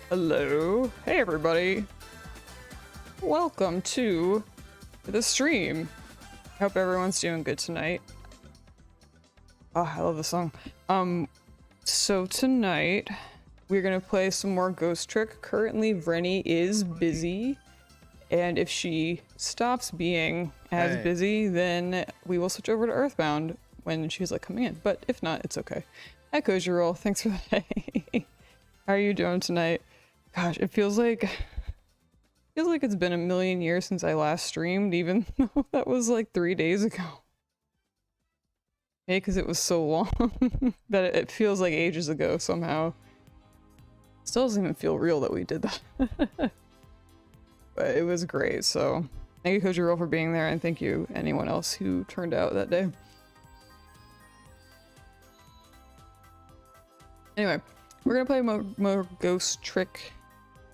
Hello. Hey everybody. Welcome to the stream. I hope everyone's doing good tonight. Oh, I love the song. So tonight we're gonna play some more Ghost Trick. Currently Vrenny is busy, and if she stops being as busy, then we will switch over to Earthbound when she's like coming in. But if not, it's okay. Hi Kojiro, thanks for that. How are you doing tonight? Gosh, it feels like it's been a million years since I last streamed, even though that was like 3 days ago. Maybe because it was so long that it feels like ages ago somehow. Still doesn't even feel real that we did that. But it was great, so thank you Kojiro for being there, and thank you anyone else who turned out that day. Anyway, we're gonna play more Ghost Trick.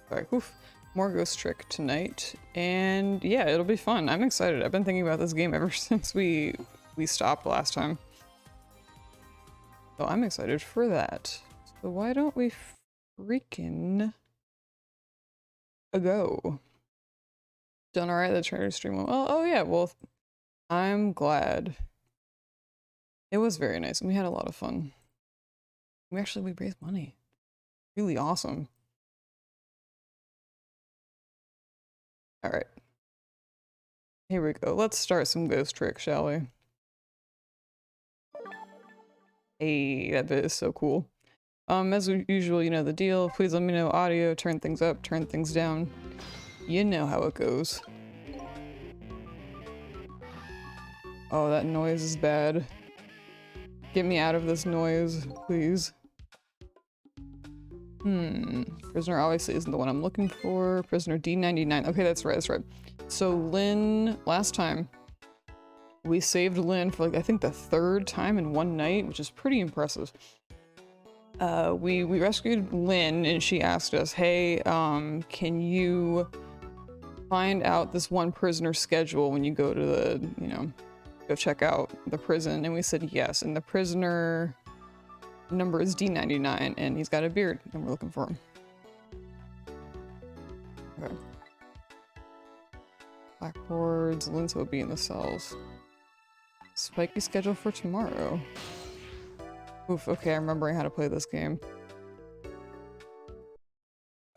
Sorry, oof. More Ghost Trick tonight, and yeah, it'll be fun. I'm excited. I've been thinking about this game ever since we stopped last time. So I'm excited for that. So why don't we freaking go? Done alright, the trailer stream. Well, oh yeah, well, I'm glad. It was very nice, and we had a lot of fun. We raised money. Really awesome. Alright. Here we go. Let's start some Ghost Trick, shall we? Hey, that bit is so cool. As usual, you know the deal. Please let me know audio, turn things up, turn things down. You know how it goes. Oh, that noise is bad. Get me out of this noise, please. Prisoner obviously isn't the one I'm looking for. Prisoner D99. Okay, that's right, that's right. So Lynn, last time, we saved Lynn for like, I think the 3rd time in one night, which is pretty impressive. We rescued Lynn and she asked us, hey, can you find out this one prisoner's schedule when you go to the, you know, go check out the prison? And we said yes, and the prisoner number is D99 and he's got a beard and we're looking for him. Okay. Blackboards, Lynn's will be in the cells. Spiky schedule for tomorrow. Oof, okay, I'm remembering how to play this game.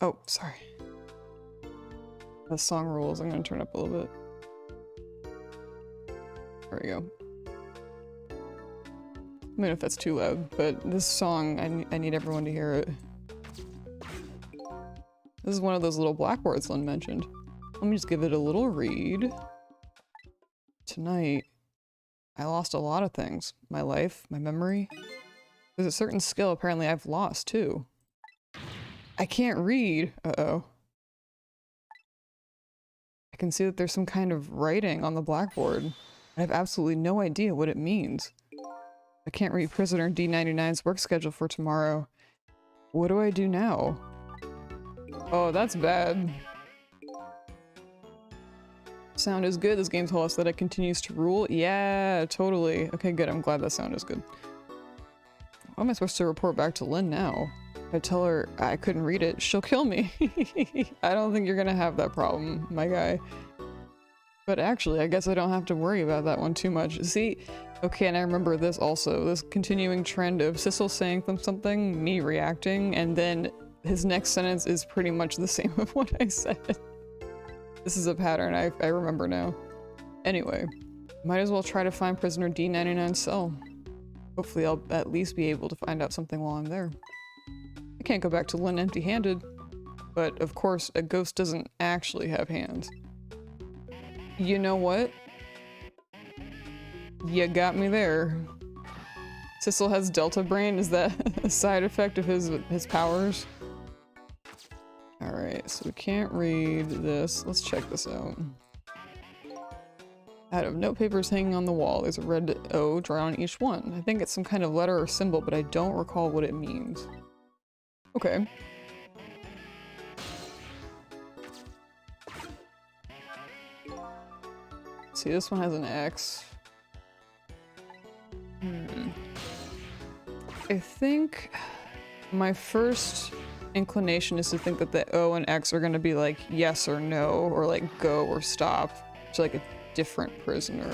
Oh, sorry. The song rules, I'm gonna turn up a little bit. There we go. I don't know if that's too loud, but this song, I need everyone to hear it. This is one of those little blackboards Lynn mentioned. Let me just give it a little read. Tonight, I lost a lot of things. My life, my memory. There's a certain skill apparently I've lost too. I can't read. Uh-oh. I can see that there's some kind of writing on the blackboard. I have absolutely no idea what it means. I can't read Prisoner D99's work schedule for tomorrow. What do I do now? Oh, that's bad. Sound is good. This game told us that it continues to rule. Yeah, totally. Okay, good. I'm glad that sound is good. How am I supposed to report back to Lynn now? If I tell her I couldn't read it, she'll kill me. I don't think you're gonna have that problem, my guy. But actually, I guess I don't have to worry about that one too much. See? Okay, and I remember this also. This continuing trend of Sissel saying something, me reacting, and then his next sentence is pretty much the same of what I said. This is a pattern I remember now. Anyway, might as well try to find Prisoner D99's cell. Hopefully I'll at least be able to find out something while I'm there. I can't go back to Lynn empty-handed. But of course, a ghost doesn't actually have hands. You know what? You got me there. Sissel has Delta Brain? Is that a side effect of his powers? Alright, so we can't read this. Let's check this out. Out of note papers hanging on the wall, there's a red O drawn on each one. I think it's some kind of letter or symbol, but I don't recall what it means. Okay. See, this one has an X. I think my first inclination is to think that the O and X are gonna be like yes or no, or like go or stop to like a different prisoner.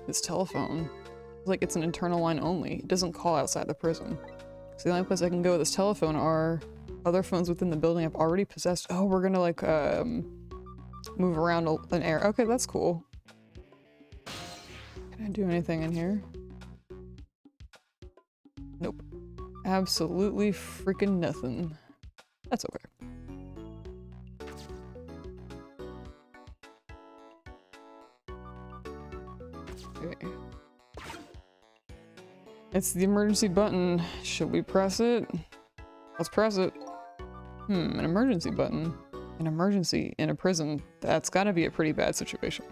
This telephone, like it's an internal line only. It doesn't call outside the prison. So the only place I can go with this telephone are other phones within the building I've already possessed. Oh, we're gonna like move around an area. Okay, that's cool. Can I do anything in here? Nope. Absolutely freaking nothing. That's okay. Okay. It's the emergency button. Should we press it? Let's press it. An emergency button. An emergency in a prison. That's gotta be a pretty bad situation.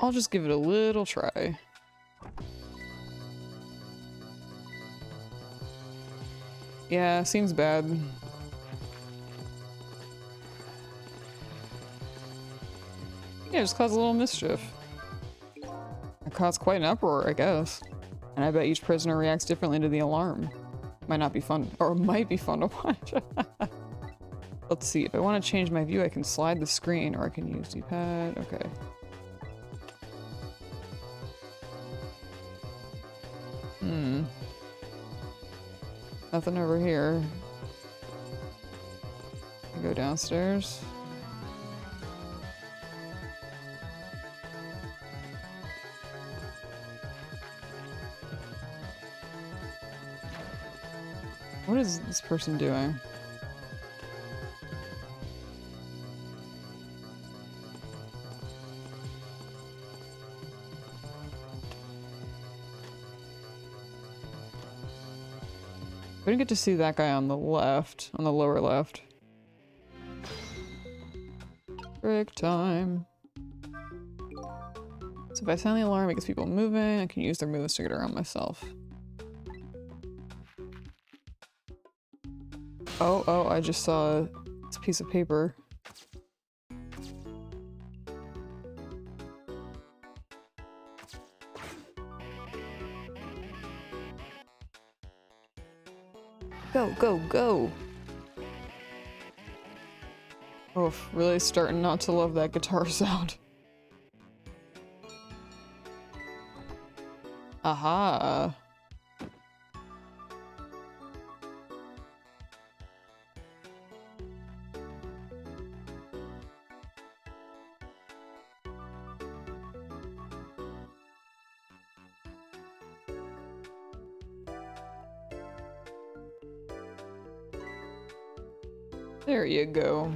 I'll just give it a little try. Yeah, seems bad. Yeah, just cause a little mischief. It caused quite an uproar, I guess. And I bet each prisoner reacts differently to the alarm. Might not be fun, or might be fun to watch. Let's see, if I want to change my view, I can slide the screen, or I can use D-pad. Okay. Nothing over here. I go downstairs. What is this person doing? We didn't get to see that guy on the left, on the lower left. Break time. So if I sound the alarm, it gets people moving. I can use their movements to get around myself. Oh, I just saw this piece of paper. Go, go, go! Oof, really starting not to love that guitar sound. Aha! There you go.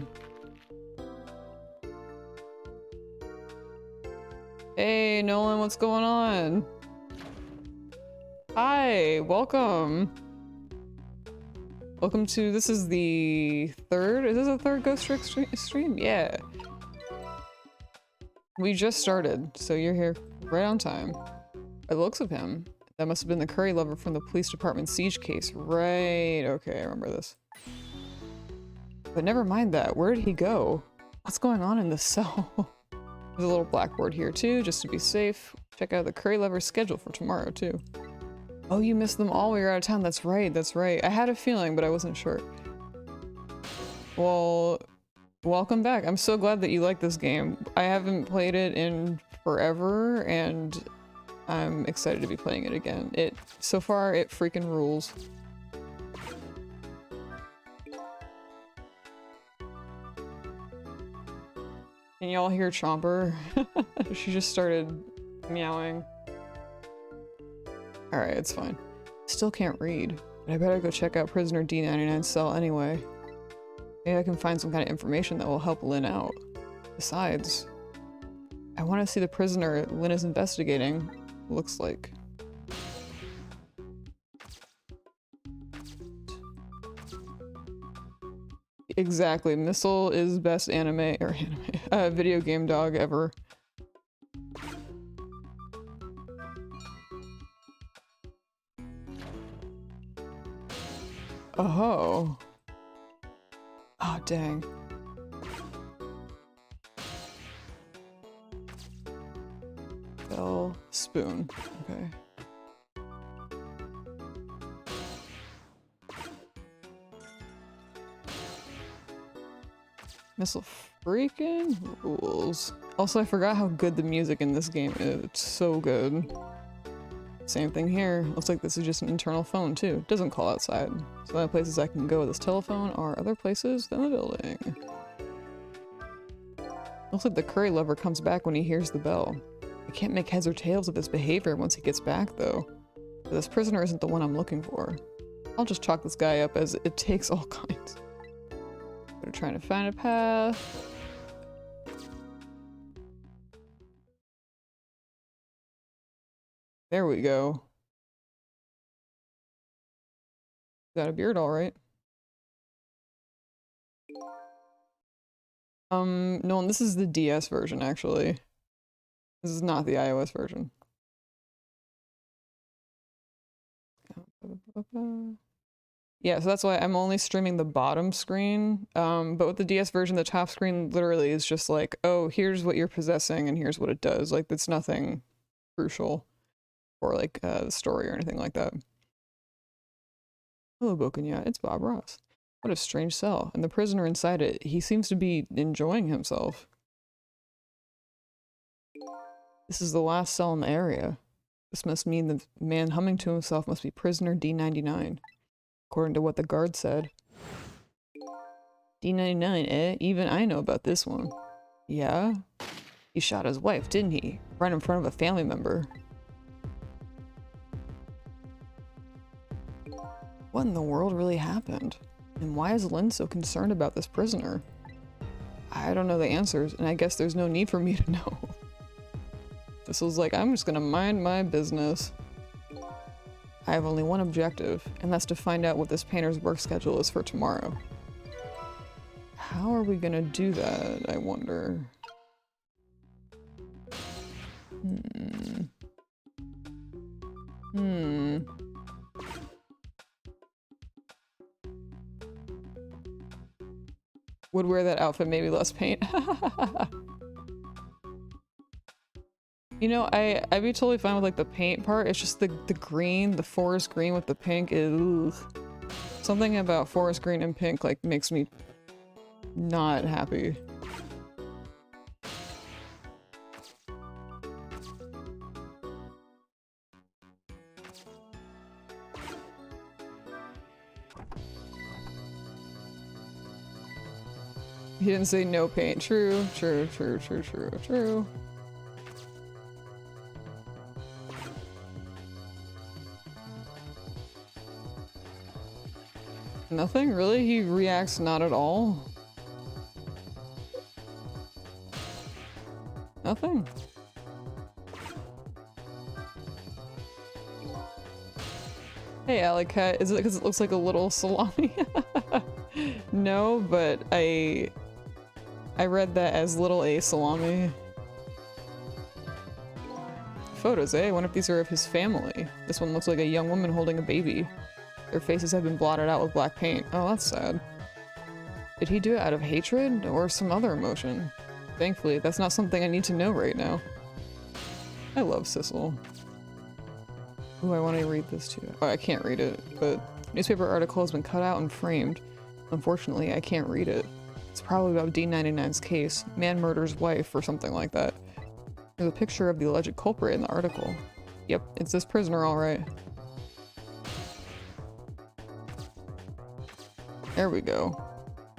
Hey, Nolan, what's going on? Hi, welcome. Welcome to, this is the third, is this a third Ghost Trick stream? Yeah. We just started, so you're here right on time. By the looks of him, that must have been the curry lover from the police department siege case. Right, okay, I remember this. But never mind that, where did he go? What's going on in this cell? There's a little blackboard here too, just to be safe. Check out the curry lover's schedule for tomorrow too. Oh, you missed them all when you're out of town. That's right, that's right. I had a feeling, but I wasn't sure. Well, welcome back. I'm so glad that you like this game. I haven't played it in forever, and I'm excited to be playing it again. So far, it freaking rules. Can y'all hear Chomper? She just started meowing. Alright, it's fine. Still can't read, but I better go check out prisoner D99's cell anyway. Maybe I can find some kind of information that will help Lynn out. Besides, I want to see the prisoner Lynn is investigating. Looks like. Exactly. Missile is best video game dog ever. Oh. Oh, dang. Bell, spoon. Okay. Missile freaking rules. Also, I forgot how good the music in this game is. It's so good. Same thing here. Looks like this is just an internal phone too. It doesn't call outside. So the only places I can go with this telephone are other places than the building. Looks like the curry lover comes back when he hears the bell. I can't make heads or tails of his behavior once he gets back though. But this prisoner isn't the one I'm looking for. I'll just chalk this guy up as it takes all kinds. We're trying to find a path. There we go. Got a beard, all right. No, this is the DS version, actually. This is not the iOS version. Yeah, so that's why I'm only streaming the bottom screen. But with the DS version, the top screen literally is just like, oh, here's what you're possessing and here's what it does. Like, it's nothing crucial for like the story or anything like that. Hello, Bokunya. It's Bob Ross. What a strange cell. And the prisoner inside it, he seems to be enjoying himself. This is the last cell in the area. This must mean the man humming to himself must be prisoner D99. According to what the guard said. D99, eh? Even I know about this one. Yeah? He shot his wife, didn't he? Right in front of a family member. What in the world really happened? And why is Lynn so concerned about this prisoner? I don't know the answers, and I guess there's no need for me to know. This was like, I'm just gonna mind my business. I have only one objective, and that's to find out what this painter's work schedule is for tomorrow. How are we gonna do that, I wonder? Would wear that outfit, maybe less paint. You know, I'd be totally fine with like the paint part. It's just the green, the forest green with the pink is something about forest green and pink like makes me not happy. He didn't say no paint. True, true, true, true, true, true. Nothing? Really? He reacts not at all? Nothing? Hey, Alley-Cat, is it because it looks like a little salami? No, but I read that as little a salami. Photos, eh? I wonder if these are of his family. This one looks like a young woman holding a baby. Their faces have been blotted out with black paint. Oh, that's sad. Did he do it out of hatred or some other emotion? Thankfully, that's not something I need to know right now. I love Sissel. Ooh, I want to read this too. Oh, I can't read it, but newspaper article has been cut out and framed. Unfortunately, I can't read it. It's probably about D99's case. Man murders wife or something like that. There's a picture of the alleged culprit in the article. Yep, it's this prisoner, alright. There we go.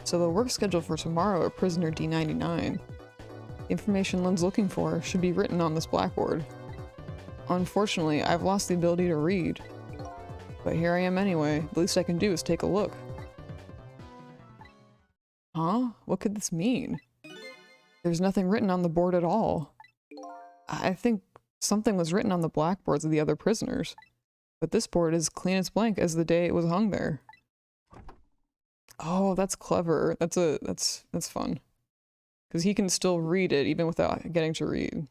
So the work schedule for tomorrow at prisoner D99. The information Lynn's looking for should be written on this blackboard. Unfortunately, I've lost the ability to read. But here I am anyway. The least I can do is take a look. Huh? What could this mean? There's nothing written on the board at all. I think something was written on the blackboards of the other prisoners. But this board is clean as blank as the day it was hung there. Oh, that's clever. That's fun. Because he can still read it even without getting to read.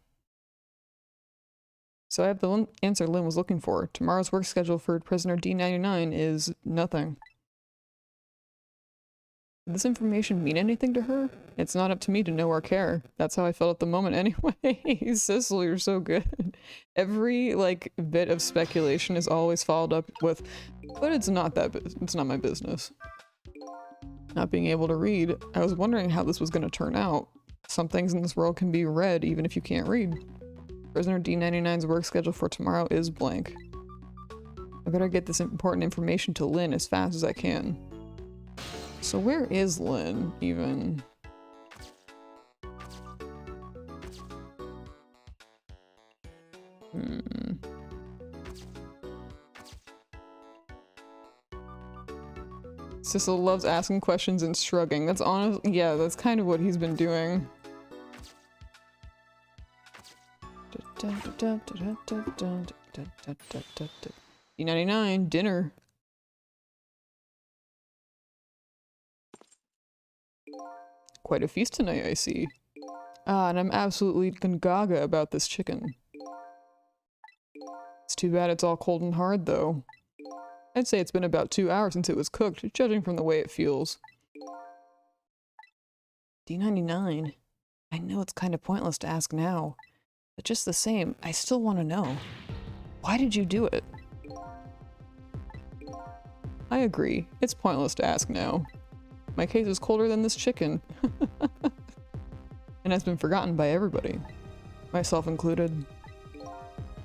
So I have the answer Lynn was looking for. Tomorrow's work schedule for prisoner D99 is nothing. Did this information mean anything to her? It's not up to me to know or care. That's how I felt at the moment anyway. Sissel, you're so good. Every, like, bit of speculation is always followed up with, but it's not it's not my business. Not being able to read, I was wondering how this was going to turn out. Some things in this world can be read even if you can't read. Prisoner D99's work schedule for tomorrow is blank. I better get this important information to Lynn as fast as I can. So where is Lynn, even? Sissel loves asking questions and shrugging. That's honest. Yeah, that's kind of what he's been doing. D99, dinner. Quite a feast tonight, I see. Ah, and I'm absolutely gaga about this chicken. It's too bad it's all cold and hard, though. I'd say it's been about 2 hours since it was cooked, judging from the way it feels. D99. I know it's kind of pointless to ask now, but just the same, I still want to know. Why did you do it? I agree. It's pointless to ask now. My case is colder than this chicken. And has been forgotten by everybody. Myself included.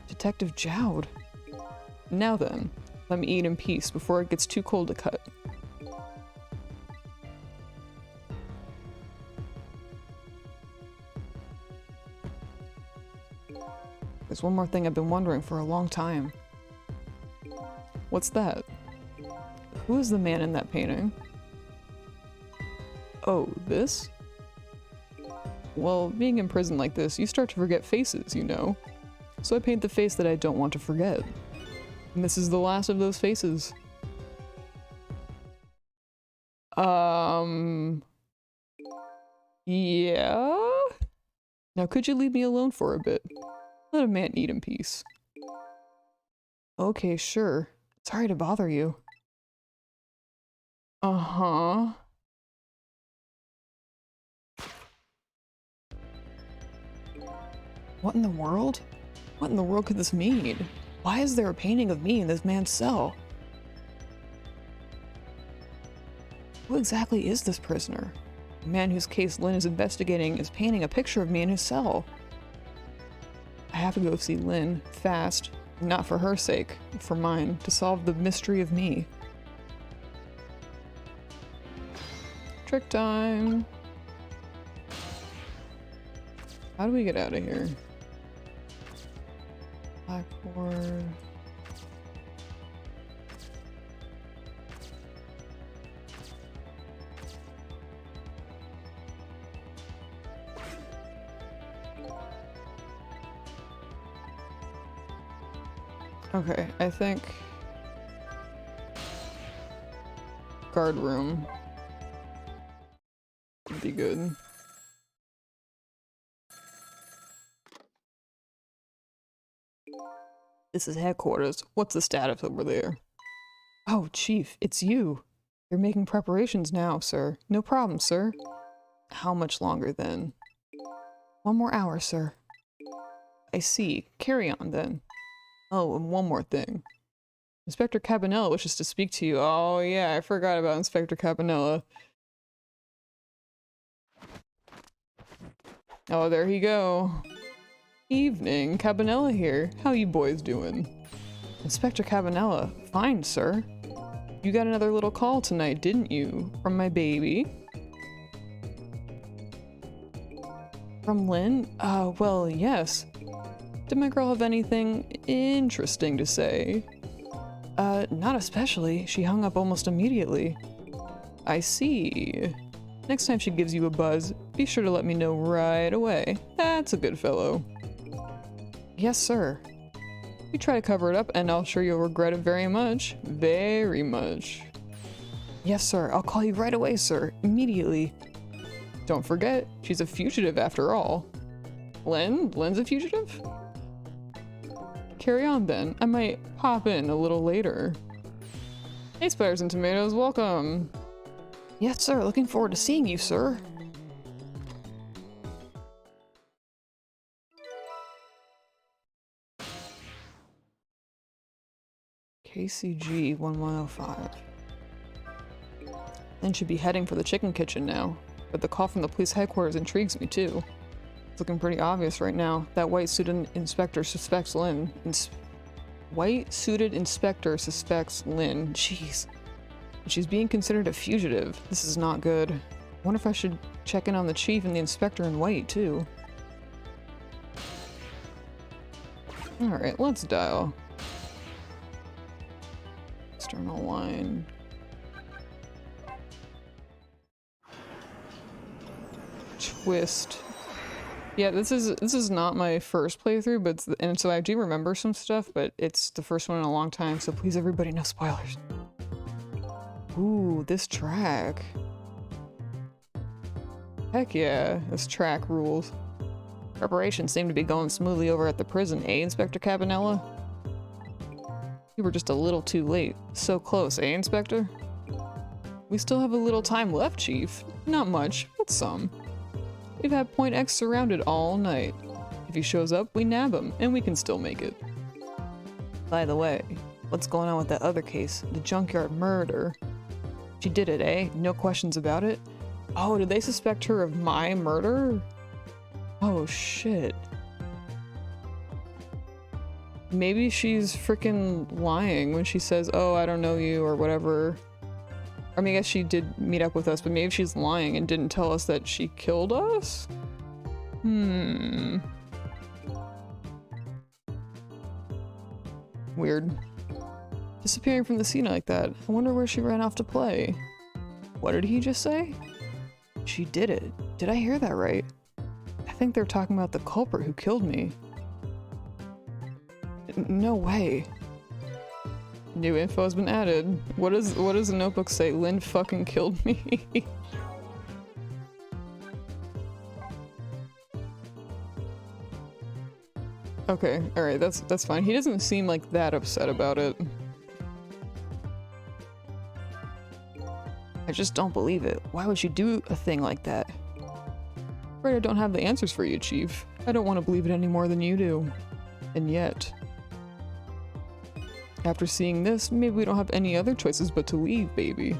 Detective Jowd. Now then, let me eat in peace before it gets too cold to cut. There's one more thing I've been wondering for a long time. What's that? Who is the man in that painting? Oh, this? Well, being in prison like this, you start to forget faces, you know. So I paint the face that I don't want to forget. And this is the last of those faces. Yeah? Now could you leave me alone for a bit? Let a man eat in peace. Okay, sure. Sorry to bother you. Uh-huh. What in the world? What in the world could this mean? Why is there a painting of me in this man's cell? Who exactly is this prisoner? The man whose case Lynn is investigating is painting a picture of me in his cell. I have to go see Lynn, fast, not for her sake, for mine, to solve the mystery of me. Trick time! How do we get out of here? Blackboard... Okay, I think... guard room would be good. This is headquarters. What's the status over there? Oh, Chief, it's you. You're making preparations now, sir. No problem, sir. How much longer, then? 1 more hour, sir. I see. Carry on, then. Oh, and one more thing. Inspector Cabanella wishes to speak to you. Oh, yeah, I forgot about Inspector Cabanella. Oh, there he go. Evening, Cabanella here. How you boys doing? Inspector Cabanella. Fine, sir. You got another little call tonight, didn't you? From my baby? From Lynn? Well, yes. Did my girl have anything interesting to say? Not especially. She hung up almost immediately. I see. Next time she gives you a buzz, be sure to let me know right away. That's a good fellow. Yes, sir. You try to cover it up and I'll sure you'll regret it very much. Very much. Yes, sir. I'll call you right away, sir. Immediately. Don't forget, she's a fugitive after all. Lynn? Lynn's a fugitive? Carry on then. I might pop in a little later. Hey, Spiders and Tomatoes, welcome. Yes, sir. Looking forward to seeing you, sir. KCG 1105. Lynn should be heading for the chicken kitchen now, but the call from the police headquarters intrigues me too. It's looking pretty obvious right now. That white-suited inspector suspects Lynn. White-suited inspector suspects Lynn. Jeez. She's being considered a fugitive. This is not good. I wonder if I should check in on the chief and the inspector in white, too. Alright, let's dial. External line. Twist. Yeah, this is not my first playthrough, but and so I do remember some stuff, but it's the first one in a long time, so please everybody, no spoilers. Ooh, this track. Heck yeah, this track rules. Preparations seem to be going smoothly over at the prison, eh, Inspector Cabanella? You were just a little too late. So close, eh, Inspector? We still have a little time left, Chief. Not much, but some. We've had Point X surrounded all night. If he shows up, we nab him, and we can still make it. By the way, what's going on with that other case? The junkyard murder. She did it, eh? No questions about it? Oh, did they suspect her of my murder? Oh, shit. Maybe she's freaking lying when she says, oh, I don't know you, or whatever. I mean, I guess she did meet up with us, but maybe she's lying and didn't tell us that she killed us? Weird. Disappearing from the scene like that. I wonder where she ran off to play. What did he just say? She did it. Did I hear that right? I think they're talking about the culprit who killed me. No way. New info has been added. What does the notebook say? Lynn fucking killed me. Okay, alright, that's fine. He doesn't seem like that upset about it. I just don't believe it. Why would she do a thing like that? Right, I don't have the answers for you, Chief. I don't want to believe it any more than you do. And yet... After seeing this, maybe we don't have any other choices but to leave, baby.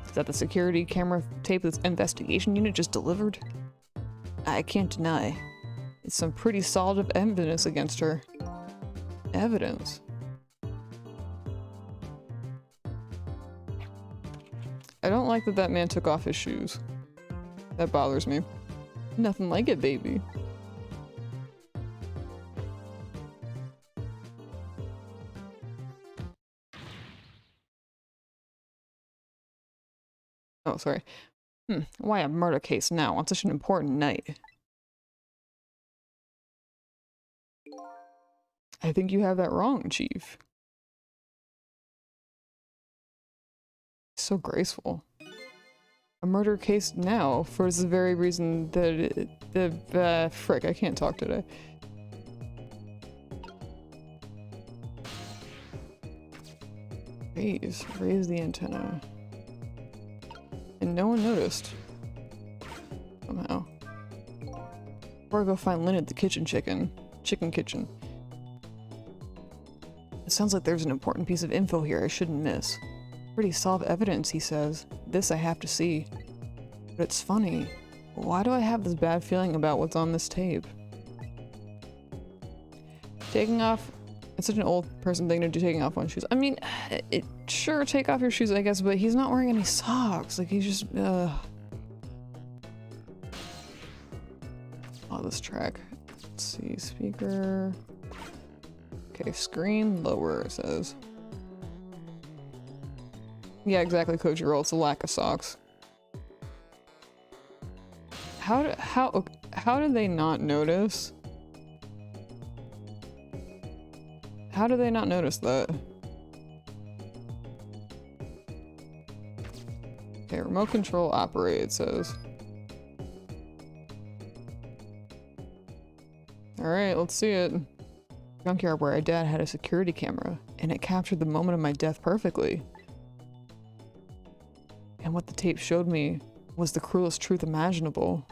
Is that the security camera tape this investigation unit just delivered? I can't deny. It's some pretty solid evidence against her. Evidence? I don't like that man took off his shoes. That bothers me. Nothing like it, baby. Oh, sorry. Why a murder case now on such an important night? I think you have that wrong, Chief. So graceful. A murder case now for the very reason that frick, I can't talk today. Raise the antenna. And no one noticed. Somehow. Before I go find Lynn at the chicken kitchen. It sounds like there's an important piece of info here I shouldn't miss. Pretty solid evidence, he says. This I have to see. But it's funny. Why do I have this bad feeling about what's on this tape? Taking off... It's such an old person thing to do, taking off one's shoes. I mean, sure, take off your shoes, I guess, but he's not wearing any socks. Like, he's just, Oh, this track. Let's see, speaker. Okay, screen lower, it says. Yeah, exactly, Kojiro. It's a lack of socks. How did they not notice? How did they not notice that? Okay, remote control operate, it says. Alright, let's see it. Junkyard where my dad had a security camera, and it captured the moment of my death perfectly. And what the tape showed me was the cruelest truth imaginable.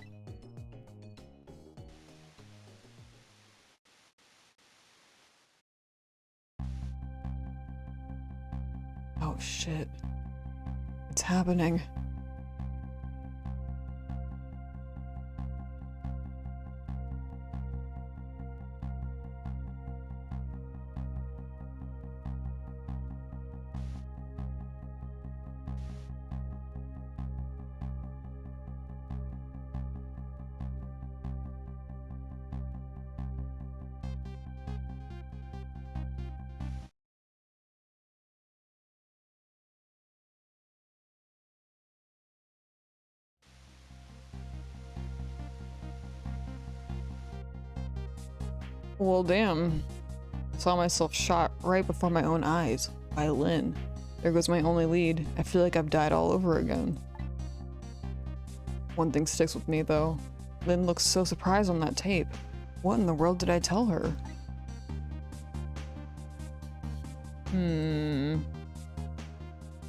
Oh shit. It's happening. Well, damn. I saw myself shot right before my own eyes by Lynn. There goes my only lead. I feel like I've died all over again. One thing sticks with me, though. Lynn looks so surprised on that tape. What in the world did I tell her?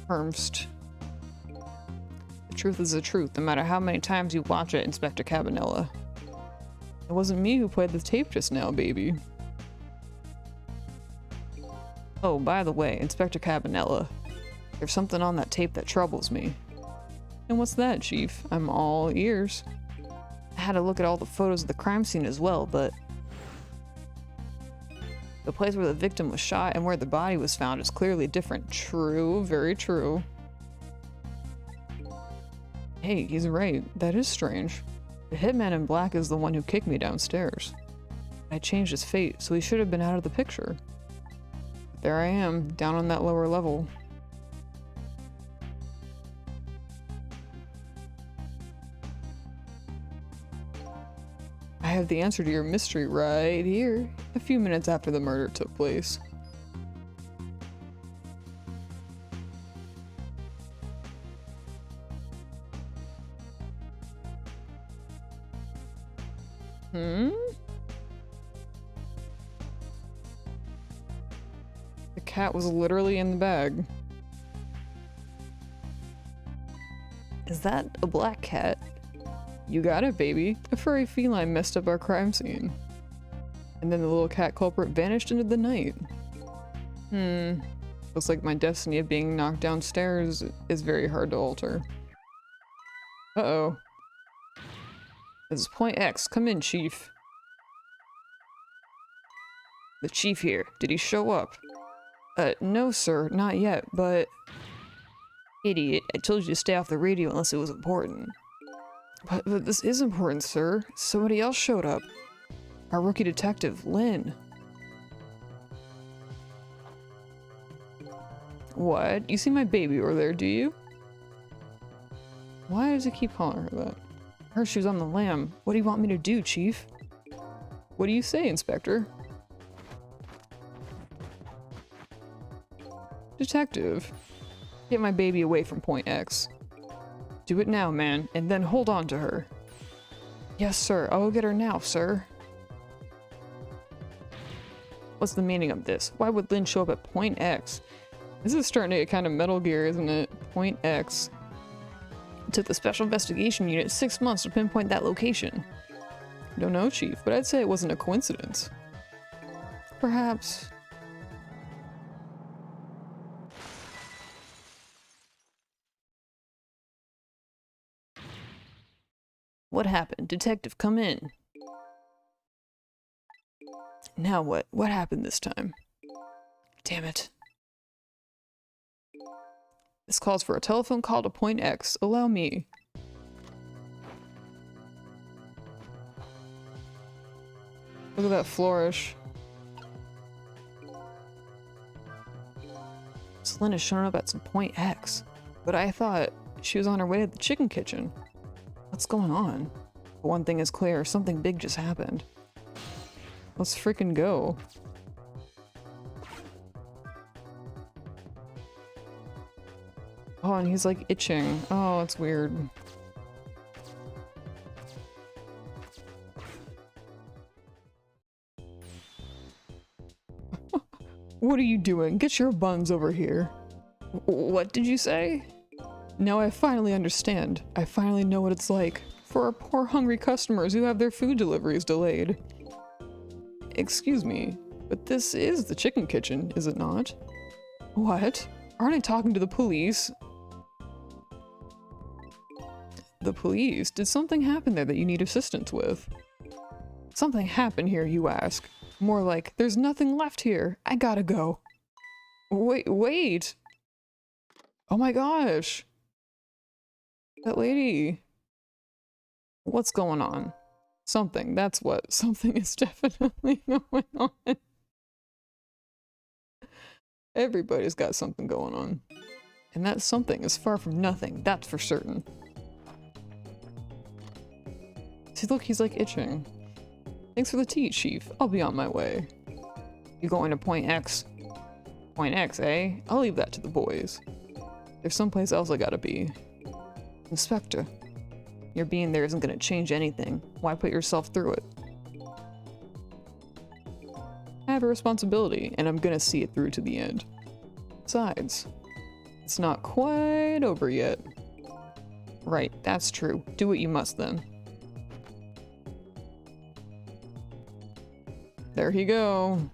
Hermst. The truth is the truth, no matter how many times you watch it, Inspector Cabanella. It wasn't me who played the tape just now, baby. Oh, by the way, Inspector Cabanella, there's something on that tape that troubles me. And what's that, Chief? I'm all ears. I had to look at all the photos of the crime scene as well, but the place where the victim was shot and where the body was found is clearly different. True, very true. Hey, he's right. That is strange. The hitman in black is the one who kicked me downstairs. I changed his fate, so he should have been out of the picture. But there I am, down on that lower level. I have the answer to your mystery right here, a few minutes after the murder took place. The cat was literally in the bag. Is that a black cat? You got it, baby. A furry feline messed up our crime scene. And then the little cat culprit vanished into the night. Looks like my destiny of being knocked downstairs is very hard to alter. Uh-oh. This is Point X. Come in, Chief. The Chief here. Did he show up? No, sir. Not yet, but... Idiot. I told you to stay off the radio unless it was important. But this is important, sir. Somebody else showed up. Our rookie detective, Lynn. What? You see my baby over there, do you? Why does he keep calling her that? I heard she was on the lam. What do you want me to do, Chief? What do you say, Inspector? Detective. Get my baby away from Point X. Do it now, man, and then hold on to her. Yes, sir. I will get her now, sir. What's the meaning of this? Why would Lynn show up at Point X? This is starting to get kind of Metal Gear, isn't it? Point X. It took the Special Investigation Unit 6 months to pinpoint that location. Don't know, Chief, but I'd say it wasn't a coincidence. Perhaps... What happened? Detective, come in. Now what? What happened this time? Damn it. This calls for a telephone call to Point X. Allow me. Look at that flourish. Selena has shown up at some Point X. But I thought she was on her way to the chicken kitchen. What's going on? But one thing is clear, something big just happened. Let's freaking go. Oh, and he's like itching. Oh, it's weird. What are you doing? Get your buns over here. What did you say? Now I finally understand. I finally know what it's like for our poor hungry customers who have their food deliveries delayed. Excuse me, but this is the chicken kitchen, is it not? What? Aren't I talking to the police? The police? Did something happen there that you need assistance with? Something happened here, you ask. More like, there's nothing left here. I gotta go. Wait. Oh my gosh. That lady. What's going on? Something. That's what. Something is definitely going on. Everybody's got something going on. And that something is far from nothing. That's for certain. See, look, he's like itching. Thanks for the tea, Chief. I'll be on my way. You going to Point X? Point X, eh? I'll leave that to the boys. There's someplace else I gotta be. Inspector. Your being there isn't gonna change anything. Why put yourself through it? I have a responsibility, and I'm gonna see it through to the end. Besides, it's not quite over yet. Right, that's true. Do what you must then. There he go.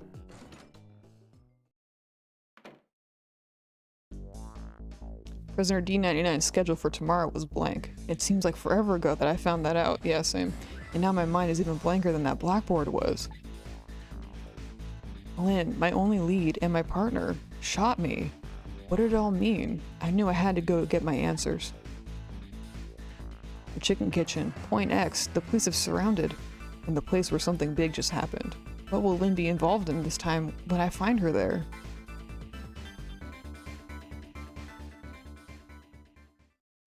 Prisoner D99's schedule for tomorrow was blank. It seems like forever ago that I found that out. Yeah, same. And now my mind is even blanker than that blackboard was. Lynn, my only lead and my partner, shot me. What did it all mean? I knew I had to go get my answers. The chicken kitchen, Point X, the police have surrounded, and the place where something big just happened. What will Lynn be involved in this time when I find her there?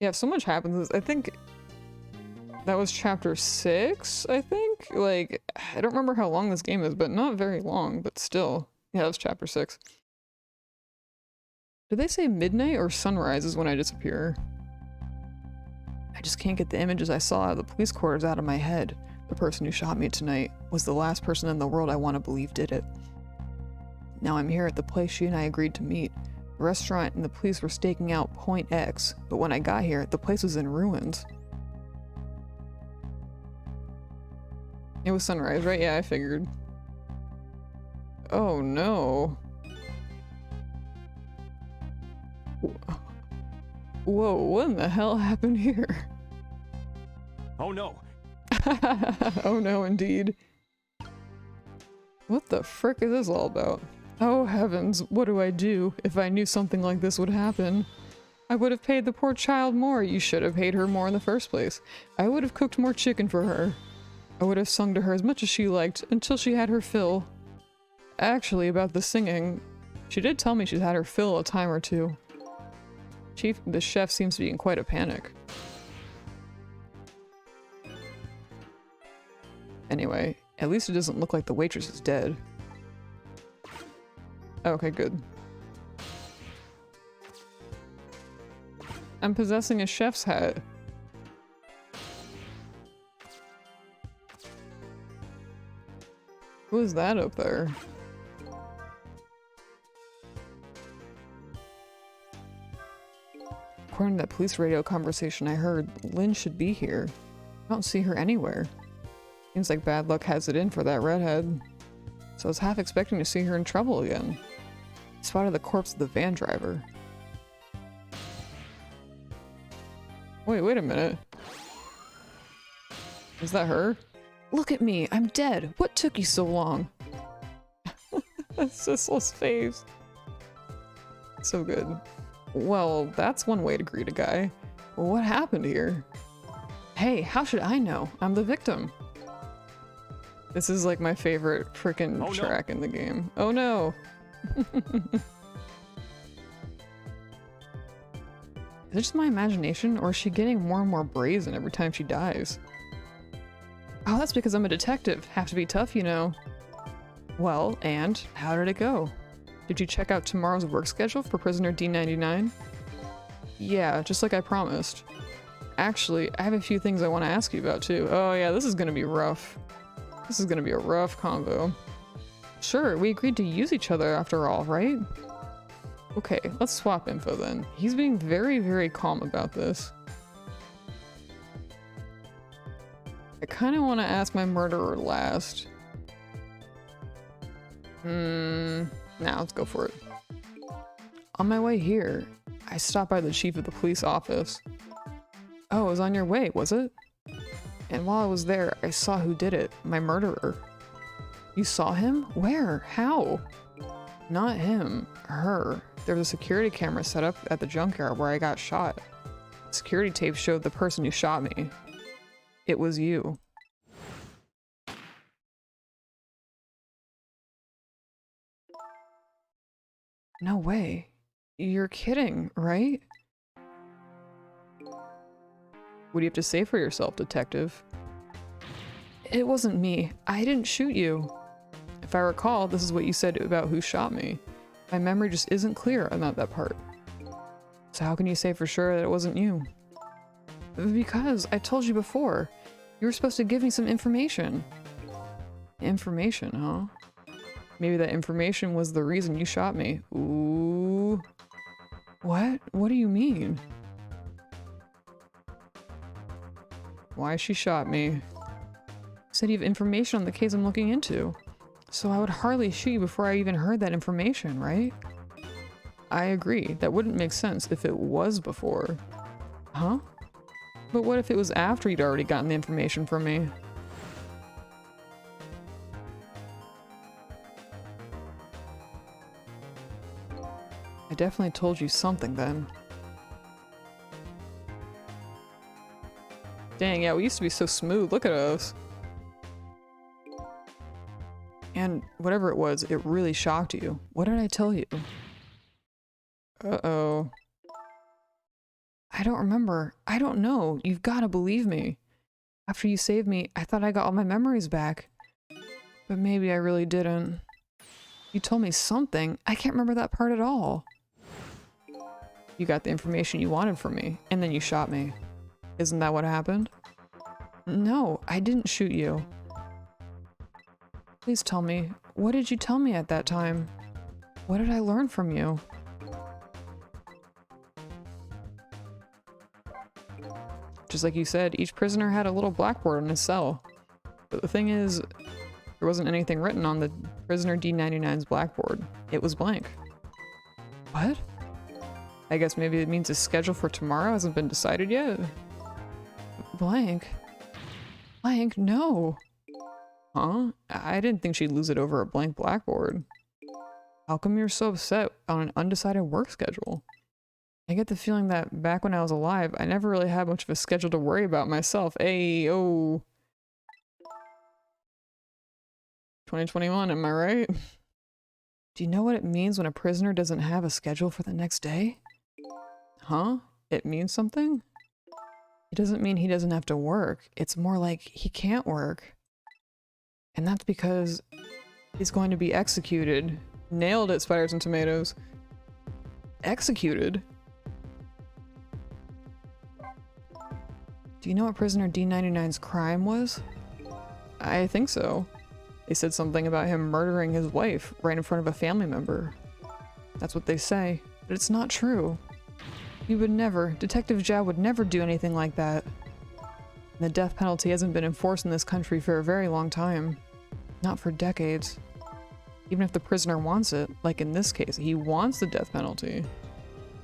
Yeah, so much happens. I think that was chapter 6, I think? Like, I don't remember how long this game is, but not very long, but still. Yeah, that was chapter 6. Did they say midnight or sunrise is when I disappear? I just can't get the images I saw of the police quarters out of my head. The person who shot me tonight was the last person in the world I want to believe did it. Now I'm here at the place she and I agreed to meet. The restaurant and the police were staking out Point X, but when I got here, the place was in ruins. It was sunrise, right? Yeah, I figured. Oh no. Whoa, what in the hell happened here? Oh no. Oh no, indeed. What the frick is this all about? Oh heavens, what do I do if I knew something like this would happen? I would have paid the poor child more. You should have paid her more in the first place. I would have cooked more chicken for her. I would have sung to her as much as she liked until she had her fill. Actually, about the singing, she did tell me she's had her fill a time or two. Chief, the chef seems to be in quite a panic. Anyway, at least it doesn't look like the waitress is dead. Okay, good. I'm possessing a chef's hat. Who is that up there? According to that police radio conversation I heard, Lynn should be here. I don't see her anywhere. Seems like bad luck has it in for that redhead. So I was half expecting to see her in trouble again. I spotted the corpse of the van driver. Wait a minute. Is that her? Look at me, I'm dead. What took you so long? That's Sissel's face. So good. Well, that's one way to greet a guy. What happened here? Hey, how should I know? I'm the victim. This is like my favorite frickin' track in the game. Oh no! Is it just my imagination, or is she getting more and more brazen every time she dies? Oh, that's because I'm a detective. Have to be tough, you know. Well, and how did it go? Did you check out tomorrow's work schedule for prisoner D99? Yeah, just like I promised. Actually, I have a few things I want to ask you about too. Oh yeah, this is gonna be rough. This is gonna be a rough convo. Sure, we agreed to use each other after all, right? Okay, let's swap info then. He's being very, very calm about this. I kind of want to ask my murderer last. Nah, let's go for it. On my way here, I stopped by the chief of the police office. Oh, it was on your way, was it? And while I was there, I saw who did it, my murderer. You saw him? Where? How? Not him, her. There was a security camera set up at the junkyard where I got shot. Security tape showed the person who shot me. It was you. No way. You're kidding, right? What do you have to say for yourself, detective? It wasn't me. I didn't shoot you. If I recall, this is what you said about who shot me. My memory just isn't clear about that part. So how can you say for sure that it wasn't you? Because I told you before. You were supposed to give me some information. Information, huh? Maybe that information was the reason you shot me. Ooh. What? What do you mean? Why she shot me? Said you have information on the case I'm looking into. So I would hardly shoot you before I even heard that information, right? I agree. That wouldn't make sense if it was before. Huh? But what if it was after you'd already gotten the information from me? I definitely told you something then. Dang, yeah, we used to be so smooth. Look at us. And whatever it was, it really shocked you. What did I tell you? Uh-oh. I don't remember. I don't know. You've got to believe me. After you saved me, I thought I got all my memories back. But maybe I really didn't. You told me something. I can't remember that part at all. You got the information you wanted from me, and then you shot me. Isn't that what happened? No, I didn't shoot you. Please tell me, what did you tell me at that time? What did I learn from you? Just like you said, each prisoner had a little blackboard in his cell. But the thing is, there wasn't anything written on the prisoner D99's blackboard. It was blank. What? I guess maybe it means his schedule for tomorrow hasn't been decided yet? Blank? Blank? No! Huh? I didn't think she'd lose it over a blank blackboard. How come you're so upset on an undecided work schedule? I get the feeling that back when I was alive, I never really had much of a schedule to worry about myself. Hey, oh. 2021, am I right? Do you know what it means when a prisoner doesn't have a schedule for the next day? Huh? It means something? It doesn't mean he doesn't have to work. It's more like he can't work. And that's because he's going to be executed. Nailed it, Spiders and Tomatoes. Executed? Do you know what prisoner D99's crime was? I think so. They said something about him murdering his wife right in front of a family member. That's what they say, but it's not true. He would never, Detective Zhao would never do anything like that. And the death penalty hasn't been enforced in this country for a very long time. Not for decades. Even if the prisoner wants it, like in this case, he wants the death penalty.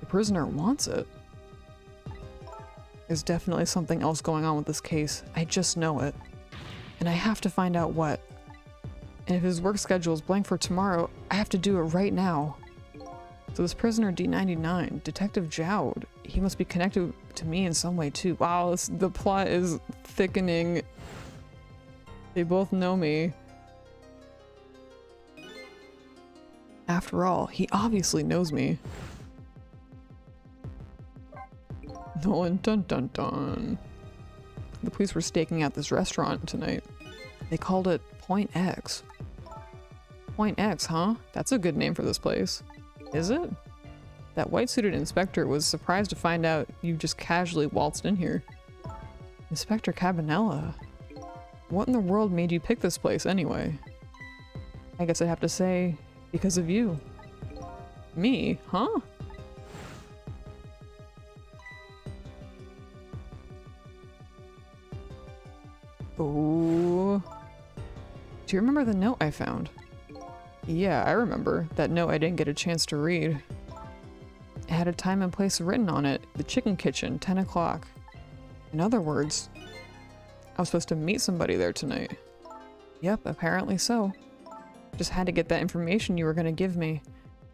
The prisoner wants it. There's definitely something else going on with this case. I just know it. And I have to find out what. And if his work schedule is blank for tomorrow, I have to do it right now. So this prisoner D99, Detective Zhao, he must be connected to me in some way too. Wow, the plot is thickening. They both know me. After all, he obviously knows me. Nolan, dun dun dun. The police were staking out this restaurant tonight. They called it Point X. Point X, huh? That's a good name for this place. Is it? That white-suited inspector was surprised to find out you just casually waltzed in here. Inspector Cabanella. What in the world made you pick this place anyway? I guess I'd have to say, because of you. Me? Huh? Oh. Do you remember the note I found? Yeah, I remember. That note I didn't get a chance to read. It had a time and place written on it. The chicken kitchen, 10 o'clock. In other words, I was supposed to meet somebody there tonight. Yep, apparently so. Just had to get that information you were gonna give me.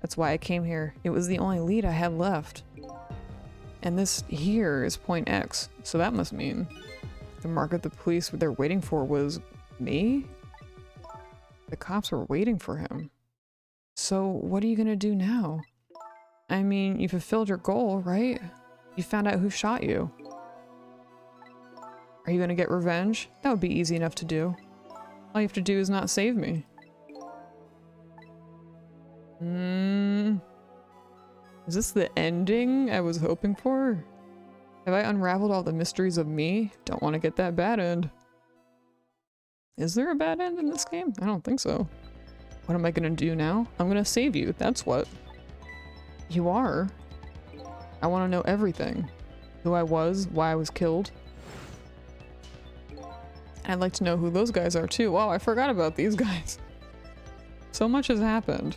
That's why I came here. It was the only lead I had left. And this here is point X, so that must mean the mark the police they're waiting for was me? The cops were waiting for him. So what are you gonna do now? I mean, you fulfilled your goal, right? You found out who shot you. Are you gonna get revenge? That would be easy enough to do. All you have to do is not save me. Is this the ending I was hoping for? Have I unraveled all the mysteries of me? Don't want to get that bad end. Is there a bad end in this game? I don't think so. What am I gonna do now? I'm gonna save you, that's what. You are? I want to know everything. Who I was, why I was killed. I'd like to know who those guys are too. Wow, I forgot about these guys. So much has happened.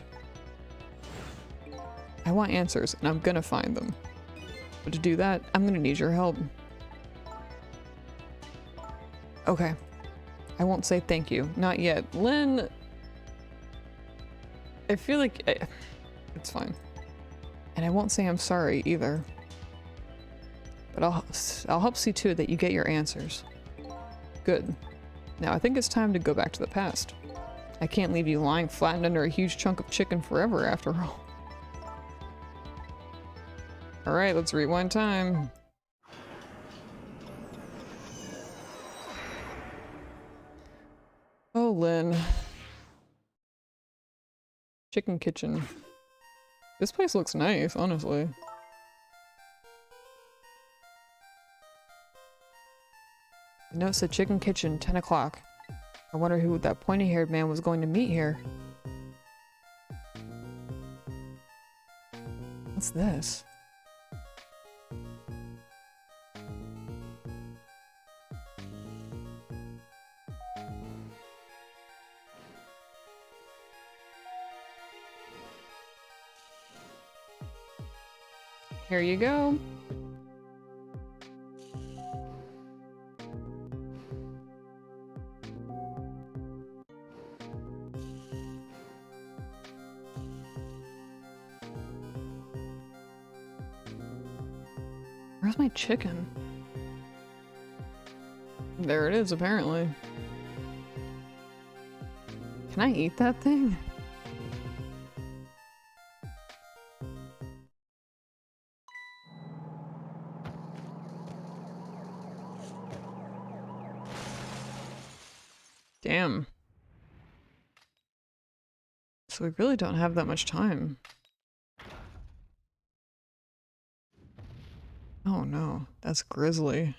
I want answers, and I'm gonna find them. But to do that, I'm gonna need your help. Okay. I won't say thank you. Not yet. Lynn... I feel like... it's fine. And I won't say I'm sorry, either. But I'll help see to it that you get your answers. Good. Now I think it's time to go back to the past. I can't leave you lying flattened under a huge chunk of chicken forever, after all. Alright, let's rewind time. Oh, Lynn. Chicken kitchen. This place looks nice, honestly. The note said chicken kitchen, 10 o'clock. I wonder who that pointy-haired man was going to meet here. What's this? Here you go. Where's my chicken? There it is, apparently. Can I eat that thing? Damn. So we really don't have that much time. Oh no, that's grisly.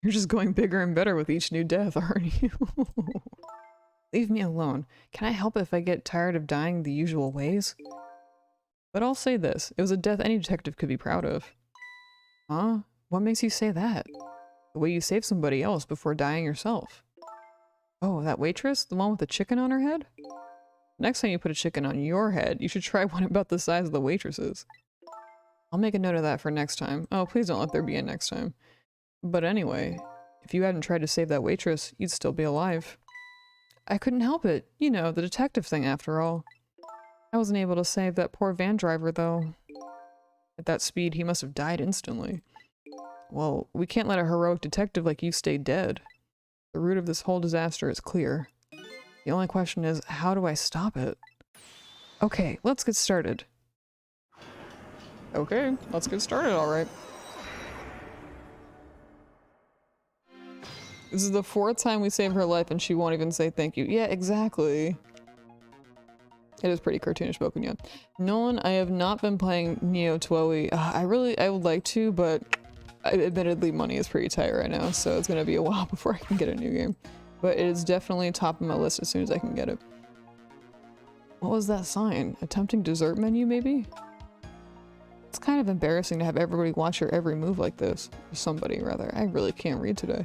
You're just going bigger and better with each new death, aren't you? Leave me alone. Can I help if I get tired of dying the usual ways? But I'll say this, it was a death any detective could be proud of. Huh? What makes you say that? The way you saved somebody else before dying yourself. Oh, that waitress? The one with the chicken on her head? Next time you put a chicken on your head, you should try one about the size of the waitress's. I'll make a note of that for next time. Oh, please don't let there be a next time. But anyway, if you hadn't tried to save that waitress, you'd still be alive. I couldn't help it. You know, the detective thing after all. I wasn't able to save that poor van driver, though. At that speed, he must have died instantly. Well, we can't let a heroic detective like you stay dead. The root of this whole disaster is clear. The only question is, how do I stop it? Okay, let's get started. Okay, let's get started, alright. This is the 4th time we save her life and she won't even say thank you. Yeah, exactly. It is pretty cartoonish spoken, yeah. Nolan, I have not been playing Neo Twoe. I would like to, but admittedly money is pretty tight right now, so it's gonna be a while before I can get a new game. But it is definitely top of my list as soon as I can get it. What was that sign? A tempting dessert menu, maybe? It's kind of embarrassing to have everybody watch your every move like this. Or somebody, rather. I really can't read today.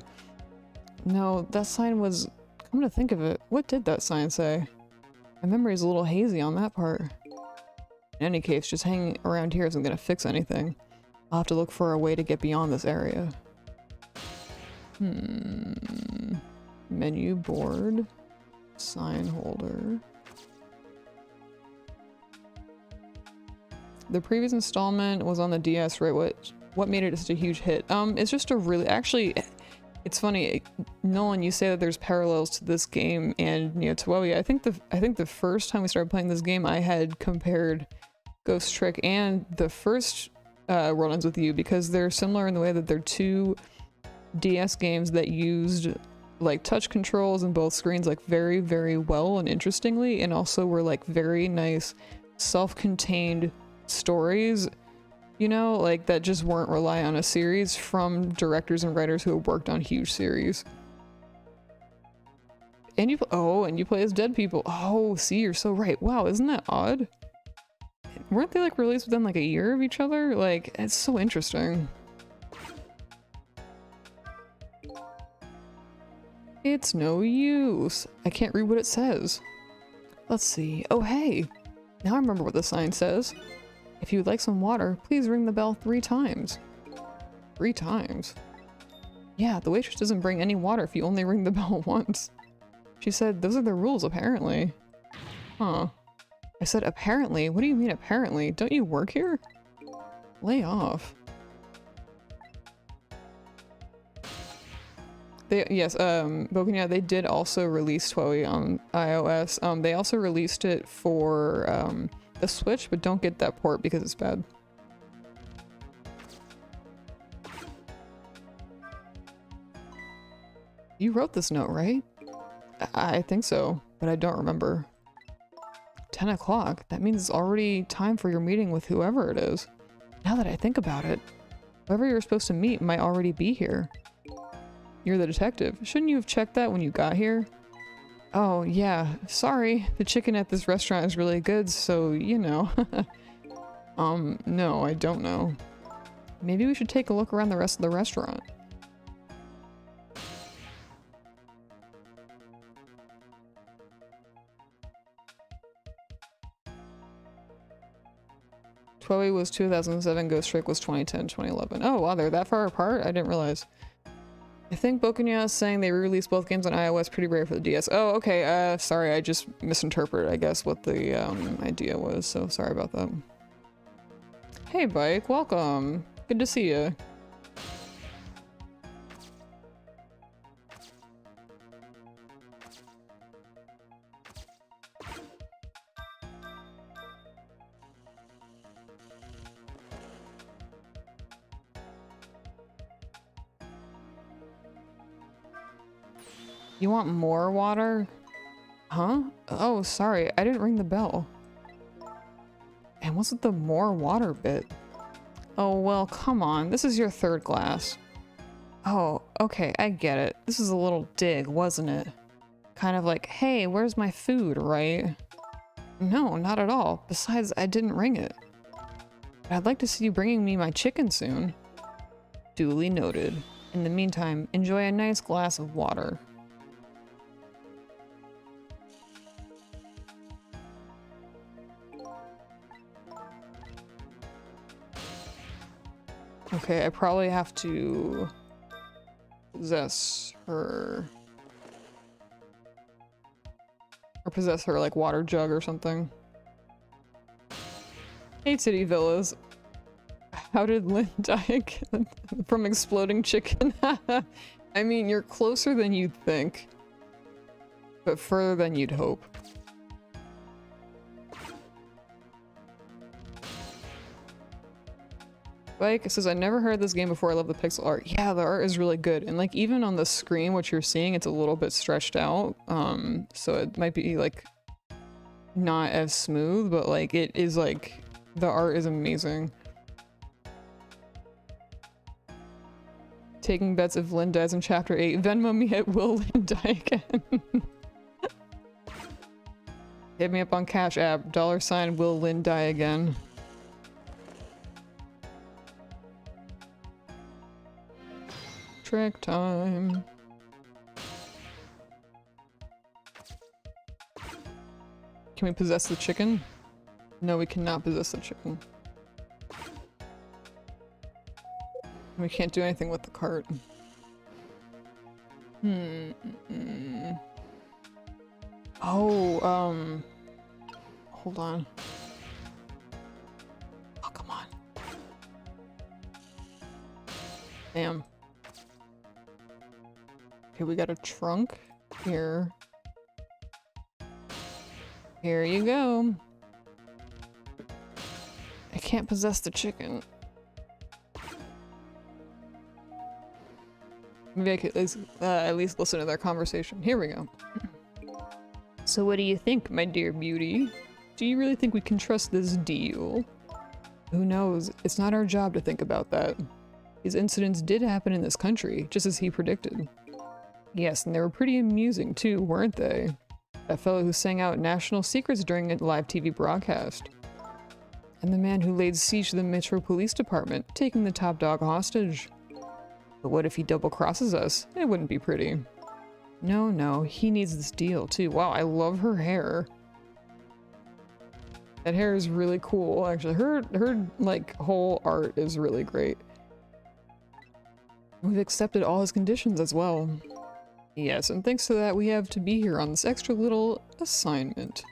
No, that sign was... Come to think of it, what did that sign say? My memory is a little hazy on that part. In any case, just hanging around here isn't gonna fix anything. I'll have to look for a way to get beyond this area. Menu board. Sign holder. The previous installment was on the DS, right? What made it such a huge hit? It's just a really, actually, it's funny, Nolan, you say that there's parallels to this game and Toei. I think the first time we started playing this game, I had compared Ghost Trick and the first run-ins with you because they're similar in the way that they're two DS games that used like touch controls in both screens like very, very well and interestingly, and also were like very nice self-contained stories, you know, like that just weren't rely on a series from directors and writers who have worked on huge series. And you play as dead people. Oh, see, you're so right. Wow, isn't that odd? Weren't they like released within like a year of each other? Like, it's so interesting. It's no use. I can't read what it says. Let's see. Oh, hey. Now I remember what the sign says. If you would like some water, please ring the bell 3 times. 3 times? Yeah, the waitress doesn't bring any water if you only ring the bell once. She said those are the rules, apparently. Huh. I said apparently? What do you mean apparently? Don't you work here? Lay off. Bokunya, they did also release Toei on iOS. They also released it for the Switch, but don't get that port because it's bad. You wrote this note, right? I think so, but I don't remember. 10 o'clock? That means it's already time for your meeting with whoever it is. Now that I think about it, whoever you're supposed to meet might already be here. You're the detective. Shouldn't you have checked that when you got here? Oh, yeah. Sorry. The chicken at this restaurant is really good, so, you know. No, I don't know. Maybe we should take a look around the rest of the restaurant. Toei was 2007, Ghost Trick was 2010, 2011. Oh, wow, they're that far apart? I didn't realize. I think Bokunya is saying they re-released both games on iOS, pretty rare for the DS. Oh, okay, sorry, I just misinterpreted, I guess, what the idea was, so sorry about that. Hey, Bike, welcome. Good to see you. You want more water? Huh? Oh, sorry, I didn't ring the bell. And what's with the more water bit? Oh, well, come on, this is your 3rd glass. Oh, okay, I get it. This is a little dig, wasn't it? Kind of like, hey, where's my food, right? No, not at all. Besides, I didn't ring it. But I'd like to see you bringing me my chicken soon. Duly noted. In the meantime, enjoy a nice glass of water. Okay, I probably have to possess her. Or possess her, like, water jug or something. Hey, Titty Villas. How did Lynn die again? From exploding chicken? I mean, you're closer than you'd think. But further than you'd hope. Bike says, I never heard this game before. I love the pixel art. Yeah, the art is really good. And like even on the screen, what you're seeing, it's a little bit stretched out. So it might be like not as smooth, but like it is like the art is amazing. Taking bets if Lynn dies in chapter 8. Venmo me at will Lynn die again. Hit me up on Cash App. $ will Lynn die again. Trick time. Can we possess the chicken? No, we cannot possess the chicken. We can't do anything with the cart. Oh, hold on. Oh, come on. Damn. Okay, we got a trunk here. Here you go. I can't possess the chicken. Maybe I could at least listen to their conversation. Here we go. So what do you think, my dear beauty? Do you really think we can trust this deal? Who knows? It's not our job to think about that. These incidents did happen in this country, just as he predicted. Yes, and they were pretty amusing too, weren't they? That fellow who sang out national secrets during a live TV broadcast. And the man who laid siege to the Metro Police Department, taking the top dog hostage. But what if he double-crosses us? It wouldn't be pretty. No, no, he needs this deal too. Wow, I love her hair. That hair is really cool, actually. Her like, whole art is really great. We've accepted all his conditions as well. Yes, and thanks to that, we have to be here on this extra little assignment.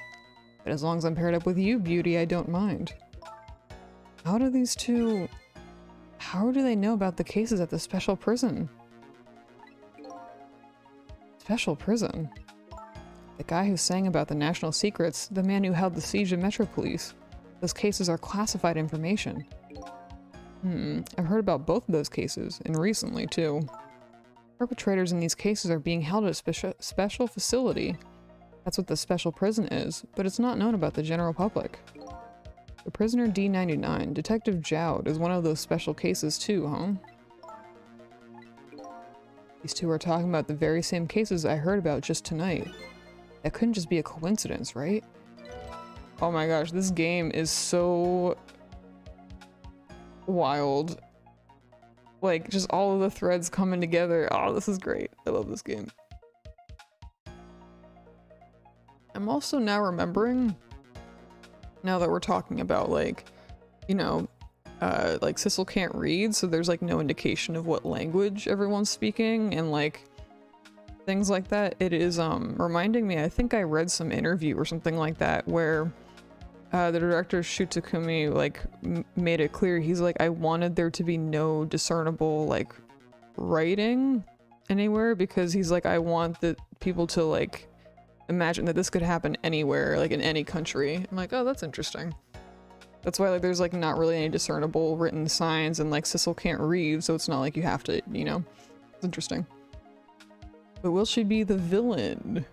But as long as I'm paired up with you, beauty, I don't mind. How do these two... How do they know about the cases at the special prison? Special prison? The guy who sang about the national secrets, the man who held the siege of Metro Police. Those cases are classified information. I've heard about both of those cases, and recently too. Perpetrators in these cases are being held at a special facility. That's what the special prison is, but it's not known about the general public. The prisoner D99, Detective Jowd, is one of those special cases too, huh? These two are talking about the very same cases I heard about just tonight. That couldn't just be a coincidence, right? Oh my gosh, this game is so wild. Like, just all of the threads coming together. Oh, this is great. I love this game. I'm also now remembering, now that we're talking about, like, you know, like Sissel can't read, so there's like no indication of what language everyone's speaking and like things like that. It is reminding me, I think I read some interview or something like that where the director Takumi like made it clear, he's like, I wanted there to be no discernible like writing anywhere, because he's like, I want the people to like imagine that this could happen anywhere, like in any country. I'm like, oh, that's interesting. That's why like there's like not really any discernible written signs, and like Sissel can't read, so it's not like you have to, you know. It's interesting. But will she be the villain?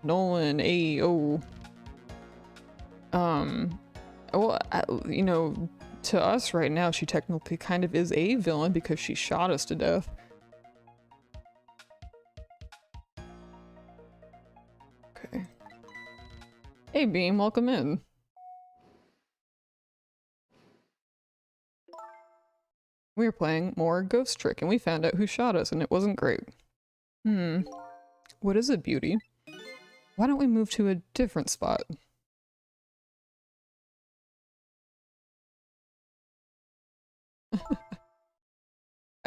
Nolan, oh. Well, you know, to us right now, she technically kind of is a villain because she shot us to death. Okay. Hey, Beam, welcome in. We were playing more Ghost Trick, and we found out who shot us, and it wasn't great. What is it, beauty? Why don't we move to a different spot?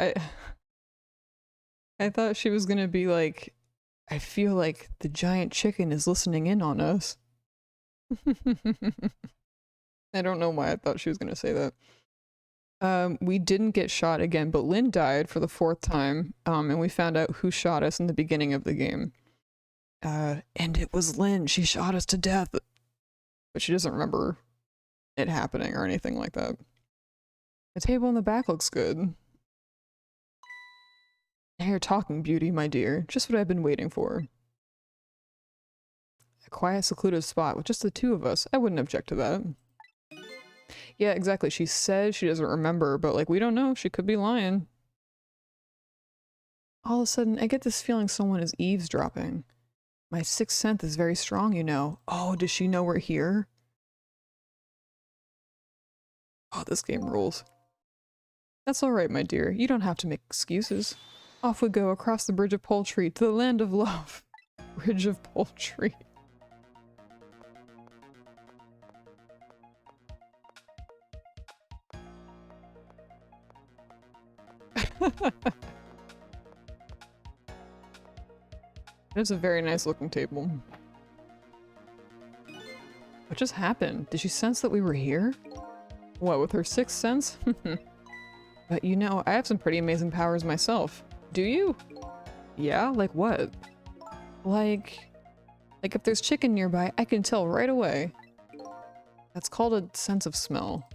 I thought she was gonna be like, I feel like the giant chicken is listening in on us. I don't know why I thought she was gonna say that. We didn't get shot again, but Lynn died for the 4th time, and we found out who shot us in the beginning of the game. And it was Lynn. She shot us to death. But she doesn't remember it happening or anything like that. The table in the back looks good. Now you're talking, beauty, my dear. Just what I've been waiting for. A quiet, secluded spot with just the two of us. I wouldn't object to that. Yeah, exactly. She says she doesn't remember, but like, we don't know. She could be lying. All of a sudden, I get this feeling someone is eavesdropping. My sixth sense is very strong, you know. Oh, does she know we're here? Oh, this game rules. That's alright, my dear. You don't have to make excuses. Off we go across the Bridge of Poultry to the land of love. Bridge of Poultry. It's a very nice looking table. What just happened? Did she sense that we were here? What, with her sixth sense? But you know, I have some pretty amazing powers myself. Do you? Yeah? Like what? Like if there's chicken nearby, I can tell right away. That's called a sense of smell.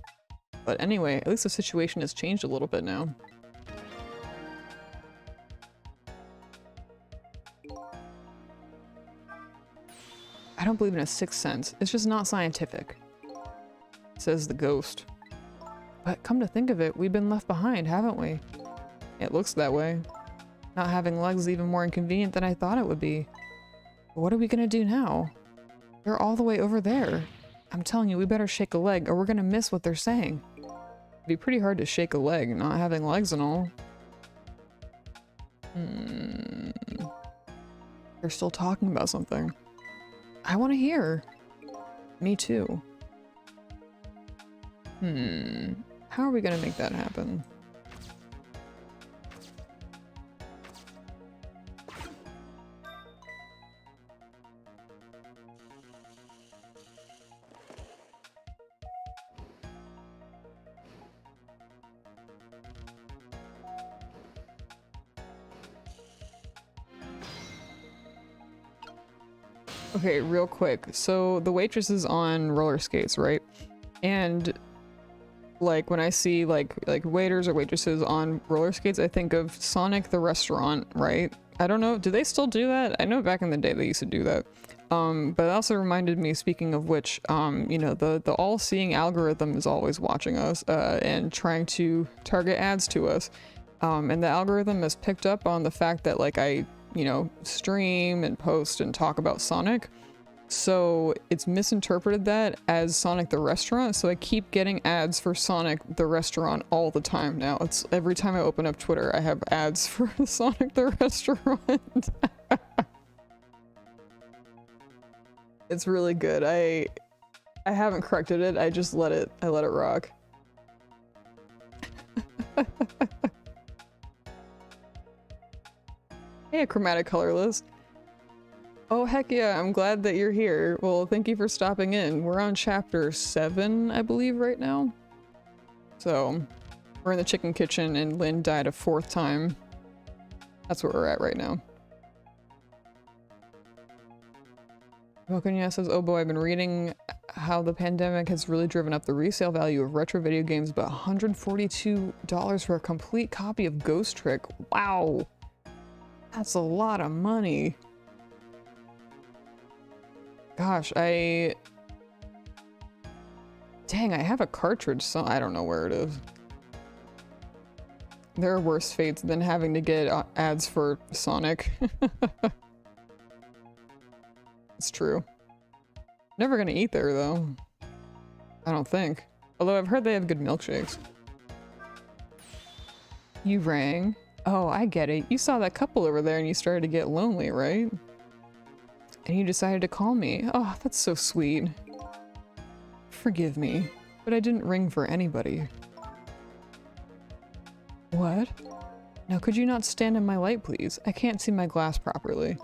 But anyway, at least the situation has changed a little bit now. I don't believe in a sixth sense. It's just not scientific, says the ghost. But come to think of it, we've been left behind, haven't we? It looks that way. Not having legs is even more inconvenient than I thought it would be. But what are we gonna do now? They're all the way over there. I'm telling you, we better shake a leg or we're gonna miss what they're saying. It'd be pretty hard to shake a leg, not having legs and all. They're still talking about something. I want to hear. Me too. How are we gonna make that happen? Okay, real quick. So the waitress is on roller skates, right? And like when I see like waiters or waitresses on roller skates, I think of Sonic the restaurant, right? I don't know, do they still do that? I know back in the day they used to do that. But it also reminded me, speaking of which, you know, the all-seeing algorithm is always watching us and trying to target ads to us. And the algorithm has picked up on the fact that like I, you know, stream and post and talk about Sonic. So it's misinterpreted that as Sonic the restaurant, so I keep getting ads for Sonic the restaurant all the time now. It's every time I open up Twitter, I have ads for Sonic the restaurant. It's really good. I haven't corrected it. I just let it rock. Hey, a chromatic color list. Oh, heck yeah, I'm glad that you're here. Well, thank you for stopping in. We're on chapter 7, I believe, right now. So, we're in the chicken kitchen and Lynn died a 4th time. That's where we're at right now. Volcania says, oh boy, I've been reading how the pandemic has really driven up the resale value of retro video games, but $142 for a complete copy of Ghost Trick. Wow. That's a lot of money. Gosh, dang, I have a cartridge, so I don't know where it is. There are worse fates than having to get ads for Sonic. It's true. Never gonna eat there, though. I don't think. Although I've heard they have good milkshakes. You rang? Oh, I get it. You saw that couple over there and you started to get lonely, right? And you decided to call me. Oh, that's so sweet. Forgive me, but I didn't ring for anybody. What? Now could you not stand in my light, please? I can't see my glass properly.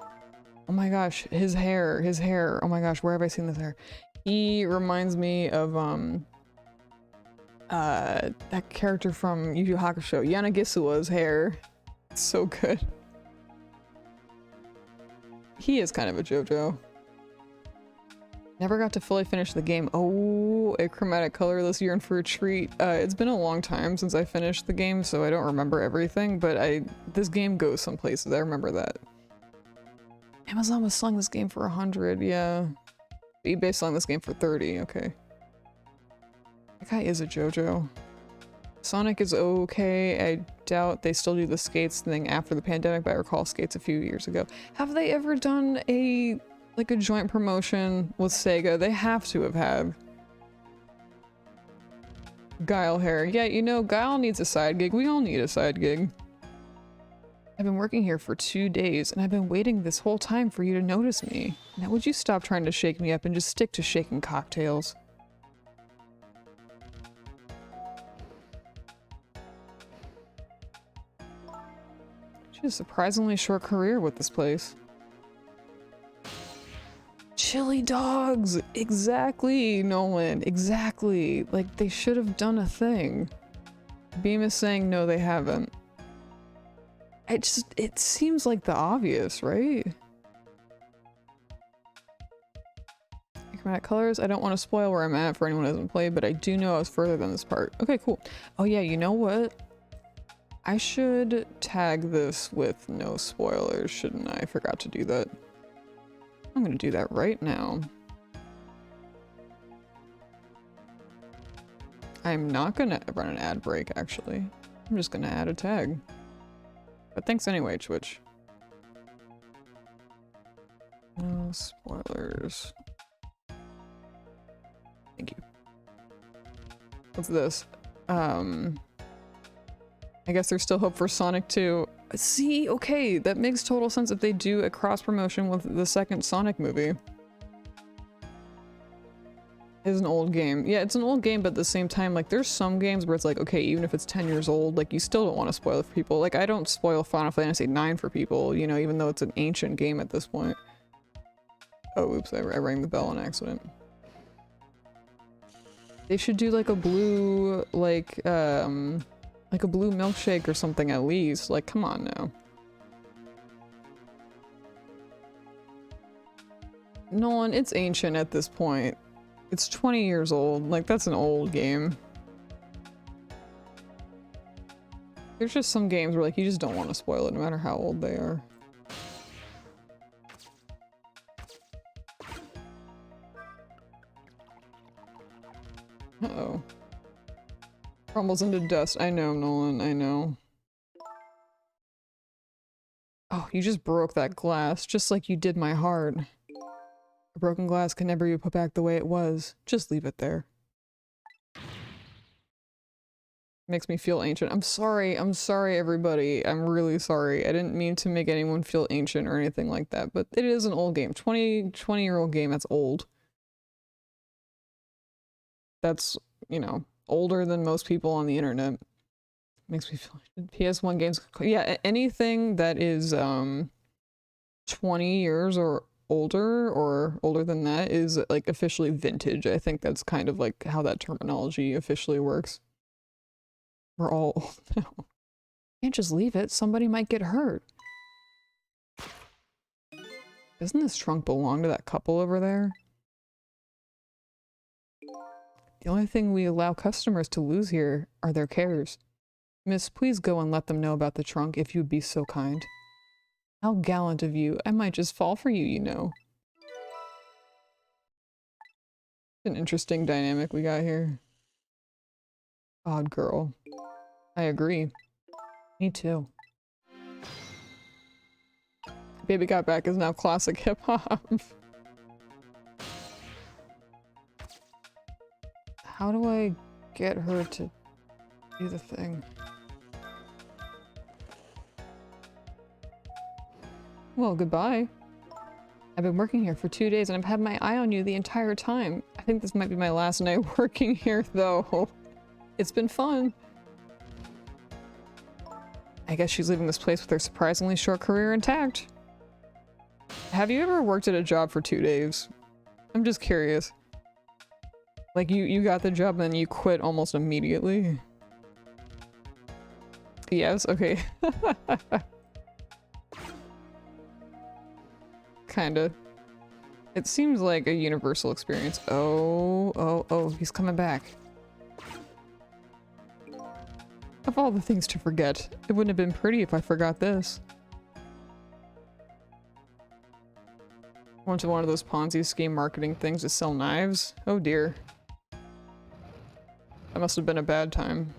Oh my gosh, his hair. Oh my gosh, where have I seen this hair? He reminds me of, that character from Yu Yu Hakusho, Yanagisuwa's hair. It's so good. He is kind of a JoJo. Never got to fully finish the game. Oh, a chromatic colorless, you're in for a treat. It's been a long time since I finished the game, so I don't remember everything, but this game goes some places, I remember that. Amazon was selling this game for 100, yeah. eBay selling this game for 30, okay. That guy is a JoJo. Sonic is okay. I doubt they still do the skates thing after the pandemic, but I recall skates a few years ago. Have they ever done a joint promotion with Sega? They have to have had. Guile hair. Yeah, you know, Guile needs a side gig. We all need a side gig. I've been working here for 2 days, and I've been waiting this whole time for you to notice me. Now would you stop trying to shake me up and just stick to shaking cocktails? She has a surprisingly short career with this place. Chili dogs! Exactly, Nolan. Exactly. Like, they should have done a thing. Beam is saying no, they haven't. It seems like the obvious, right? Chromatic colors. I don't want to spoil where I'm at for anyone who hasn't played, but I do know I was further than this part. Okay, cool. Oh yeah, you know what? I should tag this with no spoilers, shouldn't I? I forgot to do that. I'm gonna do that right now. I'm not gonna run an ad break, actually. I'm just gonna add a tag. But thanks anyway, Twitch. No spoilers. Thank you. What's this? I guess there's still hope for Sonic 2. See, okay, that makes total sense if they do a cross-promotion with the second Sonic movie. It's an old game. Yeah, it's an old game, but at the same time, like, there's some games where it's like, okay, even if it's 10 years old, like, you still don't want to spoil it for people. Like, I don't spoil Final Fantasy IX for people, you know, even though it's an ancient game at this point. Oh, oops, I rang the bell on accident. They should do, like, a blue, like a blue milkshake or something at least. Like, come on now. Nolan, it's ancient at this point. It's 20 years old. Like, that's an old game. There's just some games where, like, you just don't want to spoil it no matter how old they are. Uh-oh. Crumbles into dust. I know, Nolan. I know. Oh, you just broke that glass, just like you did my heart. A broken glass can never be put back the way it was. Just leave it there. Makes me feel ancient. I'm sorry everybody. I'm really sorry. I didn't mean to make anyone feel ancient or anything like that, but it is an old game. 20-year-old game, that's old. That's, you know, older than most people on the internet. Makes me feel PS1 games. Yeah, anything that is 20 years or older than that is like officially vintage. I think that's kind of like how that terminology officially works. We're all old now. Can't just leave it. Somebody might get hurt. Doesn't this trunk belong to that couple over there? The only thing we allow customers to lose here are their cares. Miss, please go and let them know about the trunk if you'd be so kind. How gallant of you. I might just fall for you, you know. An interesting dynamic we got here. Odd girl. I agree. Me too. Baby Got Back is now classic hip-hop. How do I get her to do the thing? Well, goodbye. I've been working here for 2 days and I've had my eye on you the entire time. I think this might be my last night working here, though. It's been fun. I guess she's leaving this place with her surprisingly short career intact. Have you ever worked at a job for 2 days? I'm just curious. Like, you got the job and then you quit almost immediately? Yes? Okay. Kinda. It seems like a universal experience. Oh, he's coming back. Of all the things to forget, it wouldn't have been pretty if I forgot this. Went to one of those Ponzi scheme marketing things to sell knives? Oh dear. That must have been a bad time.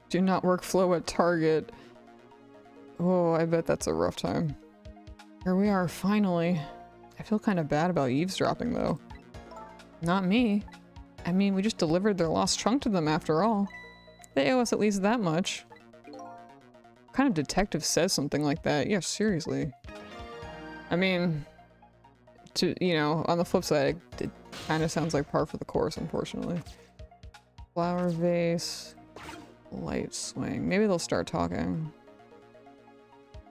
Do not workflow at Target. Oh, I bet that's a rough time. Here we are, finally. I feel kind of bad about eavesdropping, though. Not me. I mean, we just delivered their lost trunk to them after all. They owe us at least that much. What kind of detective says something like that? Yeah, seriously. I mean, you know, on the flip side, it kind of sounds like par for the course, unfortunately. Flower vase. Light swing. Maybe they'll start talking.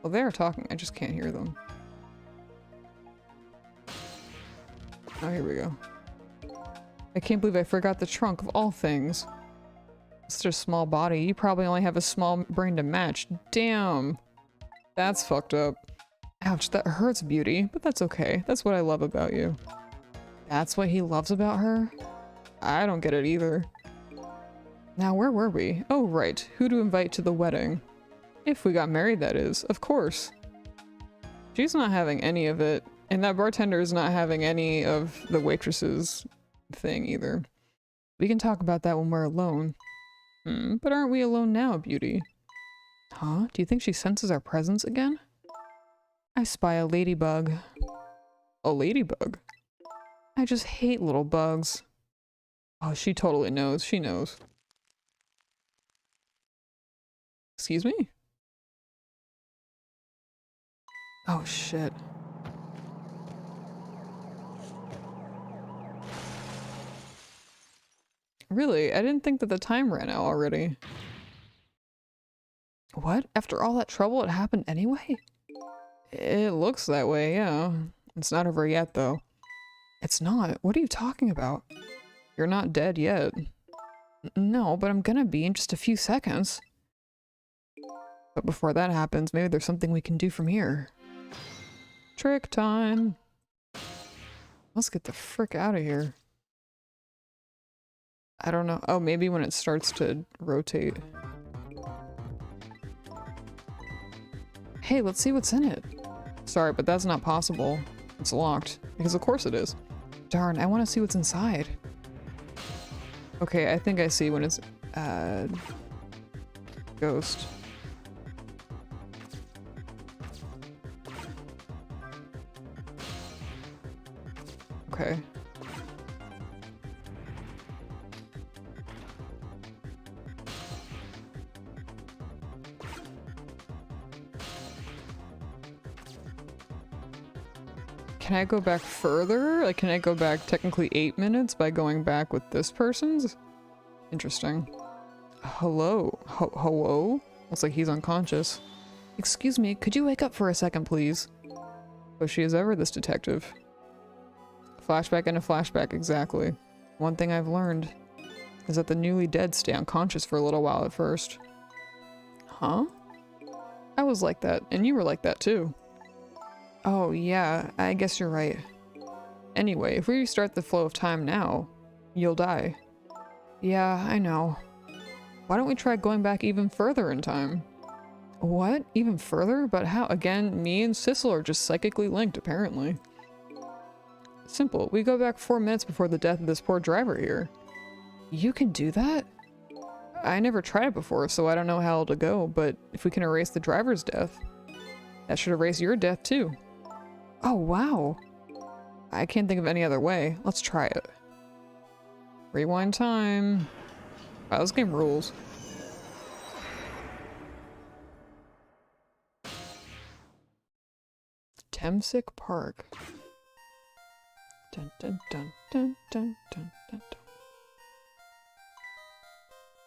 Well, they're talking. I just can't hear them. Oh, here we go. I can't believe I forgot the trunk of all things. Such a small body. You probably only have a small brain to match. Damn. That's fucked up. Ouch, that hurts, Beauty. But that's okay. That's what I love about you. That's what he loves about her? I don't get it either. Now, where were we? Oh, right. Who to invite to the wedding. If we got married, that is. Of course. She's not having any of it. And that bartender is not having any of the waitress's thing either. We can talk about that when we're alone. But aren't we alone now, Beauty? Huh? Do you think she senses our presence again? I spy a ladybug. A ladybug? I just hate little bugs. Oh, she totally knows. She knows. Excuse me? Oh, shit. Really? I didn't think that the time ran out already. What? After all that trouble, it happened anyway? It looks that way, yeah. It's not over yet, though. It's not? What are you talking about? You're not dead yet. No, but I'm gonna be in just a few seconds. But before that happens, maybe there's something we can do from here. Trick time! Let's get the frick out of here. I don't know. Oh, maybe when it starts to rotate. Hey, let's see what's in it. Sorry, but that's not possible. It's locked. Because of course it is. Darn, I want to see what's inside. Okay, I think I see when it's... ghost. Okay. Can I go back further? Like, can I go back technically 8 minutes by going back with this person's? Interesting. Hello? Hello? Looks like he's unconscious. Excuse me, could you wake up for a second, please? Was she as ever, this detective? Flashback and a flashback, exactly. One thing I've learned is that the newly dead stay unconscious for a little while at first. Huh? I was like that, and you were like that too. Oh yeah, I guess you're right. Anyway, if we restart the flow of time now, you'll die. Yeah, I know. Why don't we try going back even further in time? What? Even further? But how? Again, me and Sissel are just psychically linked, apparently. Simple. We go back 4 minutes before the death of this poor driver here. You can do that? I never tried it before, so I don't know how it'll go, but if we can erase the driver's death, that should erase your death too. Oh, wow. I can't think of any other way. Let's try it. Rewind time. Wow, this game rules. Temsick Park. Dun dun dun dun dun dun dun dun.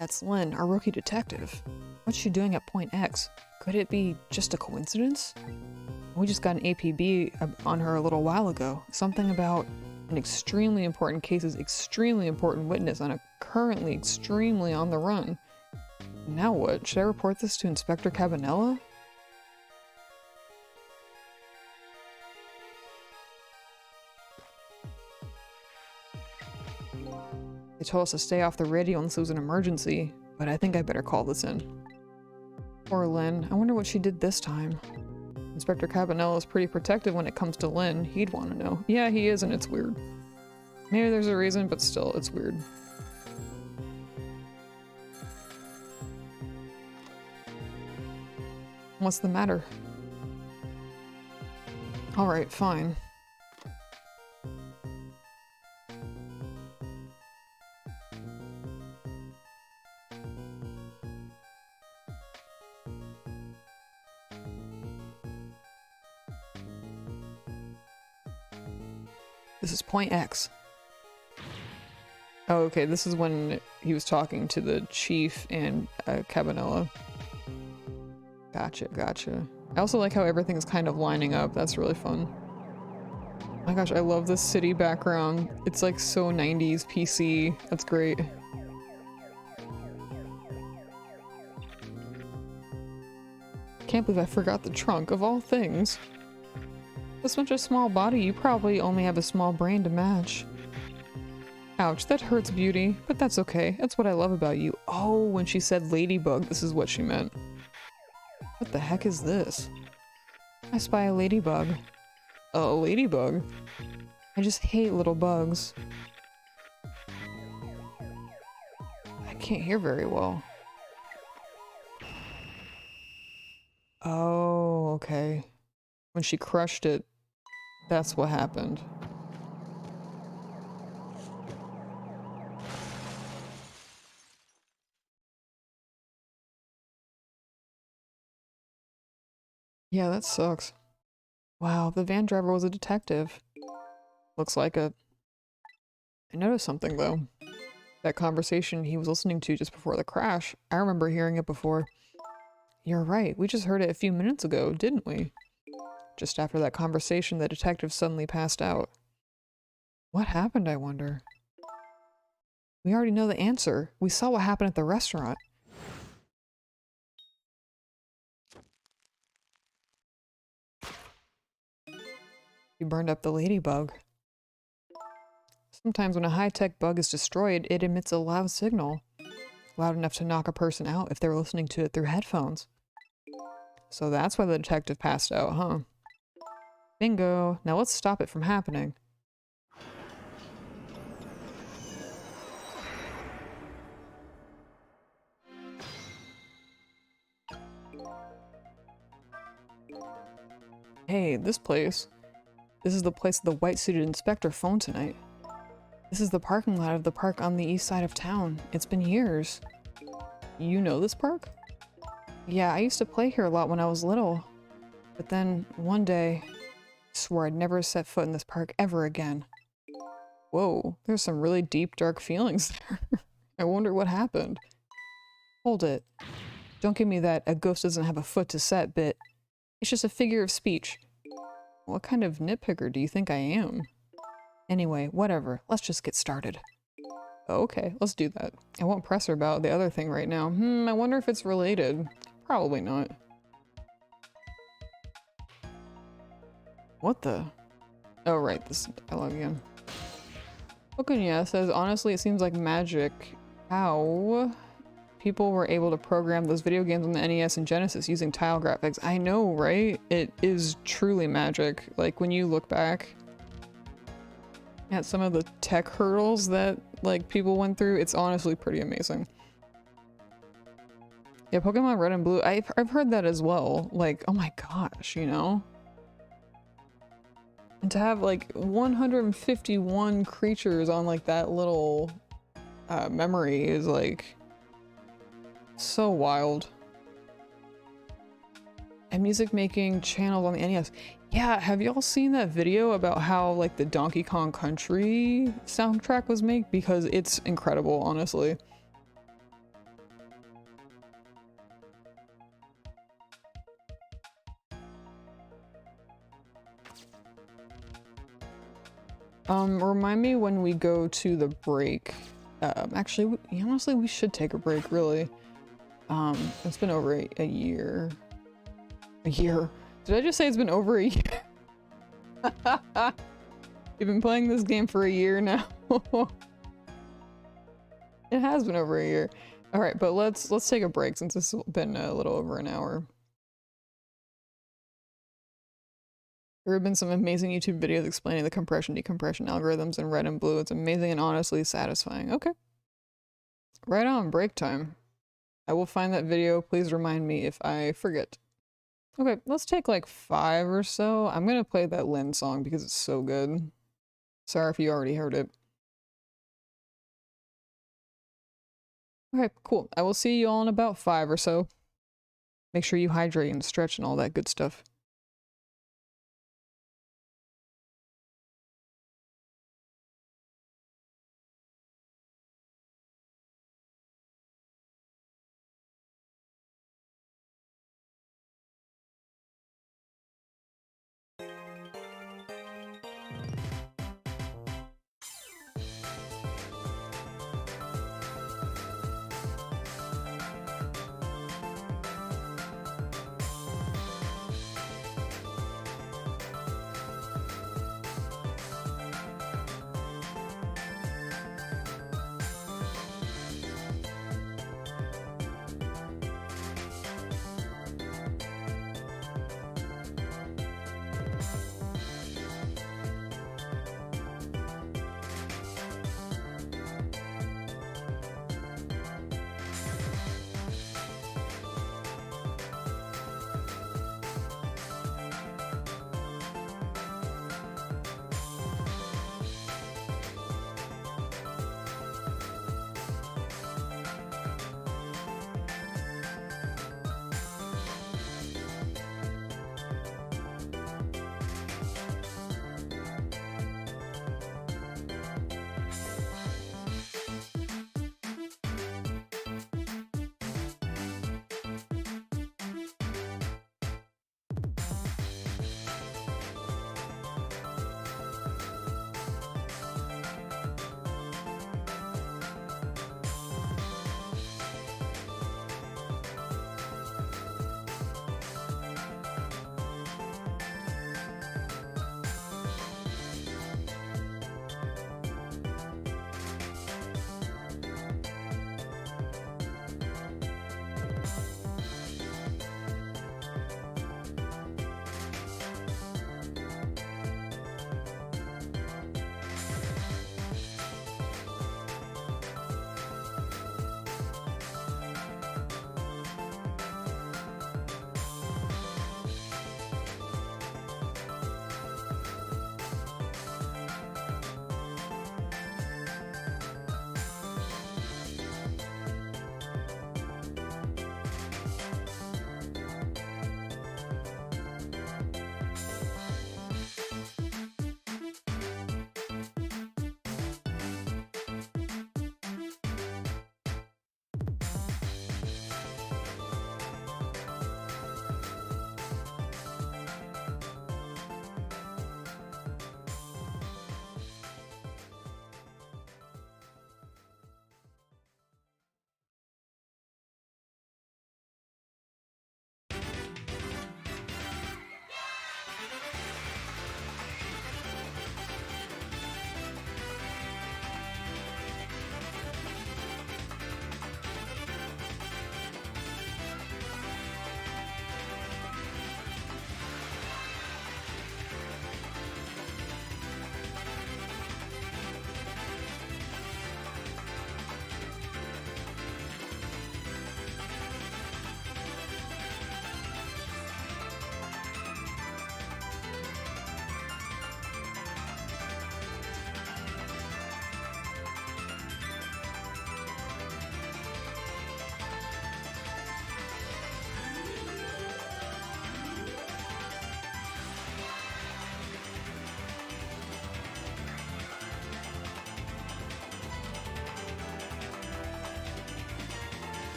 That's Lynn, our rookie detective. What's she doing at Point X? Could it be just a coincidence? We just got an APB on her a little while ago. Something about an extremely important case's extremely important witness on a currently extremely on the run. Now what? Should I report this to Inspector Cabanella? They told us to stay off the radio unless it was an emergency, but I think I better call this in. Poor Lynn. I wonder what she did this time. Inspector Cabanella is pretty protective when it comes to Lynn. He'd want to know. Yeah, he is, and it's weird. Maybe there's a reason, but still, it's weird. What's the matter? Alright, fine. This is Point X. Oh, okay, this is when he was talking to the chief and Cabanela. Gotcha, gotcha. I also like how everything's kind of lining up. That's really fun. Oh my gosh, I love this city background. It's like so 90s PC. That's great. Can't believe I forgot the trunk of all things. With such a small body, you probably only have a small brain to match. Ouch, that hurts, beauty, but that's okay. That's what I love about you. Oh, when she said ladybug, this is what she meant. What the heck is this? I spy a ladybug. A ladybug? I just hate little bugs. I can't hear very well. Oh, okay. When she crushed it, that's what happened. Yeah, that sucks. Wow, the van driver was a detective. Looks like it. I noticed something though. That conversation he was listening to just before the crash, I remember hearing it before. You're right, we just heard it a few minutes ago, didn't we? Just after that conversation, the detective suddenly passed out. What happened, I wonder? We already know the answer. We saw what happened at the restaurant. You burned up the ladybug. Sometimes when a high-tech bug is destroyed, it emits a loud signal. Loud enough to knock a person out if they're listening to it through headphones. So that's why the detective passed out, huh? Bingo. Now let's stop it from happening. Hey, this place. This is the place the white-suited inspector phoned tonight. This is the parking lot of the park on the east side of town. It's been years. You know this park? Yeah, I used to play here a lot when I was little. But then, one day, I swore I'd never set foot in this park ever again. Whoa, there's some really deep, dark feelings there. I wonder what happened. Hold it. Don't give me that a ghost doesn't have a foot to set bit. It's just a figure of speech. What kind of nitpicker do you think I am? Anyway, whatever. Let's just get started. Okay, let's do that. I won't press her about the other thing right now. I wonder if it's related. Probably not. What the? Oh, right, this dialogue again. Okunya says, honestly, it seems like magic. How people were able to program those video games on the NES and Genesis using tile graphics. I know, right? It is truly magic. Like, when you look back at some of the tech hurdles that, like, people went through, it's honestly pretty amazing. Yeah, Pokemon Red and Blue, I've heard that as well. Like, oh my gosh, you know? And to have, like, 151 creatures on, like, that little memory is, like, so wild. And music making channels on the NES. Yeah, have y'all seen that video about how, like, the Donkey Kong Country soundtrack was made? Because it's incredible, honestly. Remind me when we go to the break. Actually, honestly, we should take a break, really. It's been over a year. A year. Did I just say it's been over a year? You've been playing this game for a year now. It has been over a year. Alright, but let's take a break since it's been a little over an hour. There have been some amazing YouTube videos explaining the compression decompression algorithms in Red and Blue. It's amazing and honestly satisfying. Okay. Right on, break time. I will find that video. Please remind me if I forget. Okay, let's take like 5 or so. I'm gonna play that Lynn song because it's so good. Sorry if you already heard it. Okay, cool. I will see you all in about 5 or so. Make sure you hydrate and stretch and all that good stuff.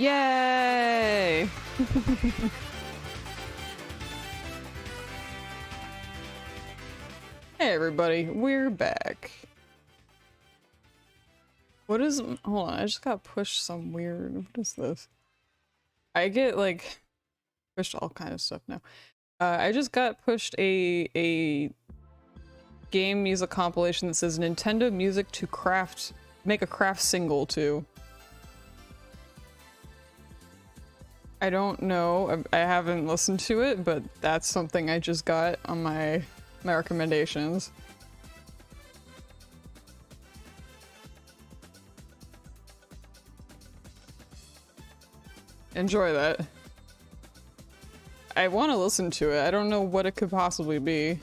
Yay! Hey everybody, we're back. What is- hold on, I just got pushed some weird- what is this? I get like pushed all kind of stuff now. I just got pushed a game music compilation that says Nintendo music to craft- make a craft single to. I don't know, I haven't listened to it, but that's something I just got on my recommendations. Enjoy that. I want to listen to it. I don't know what it could possibly be.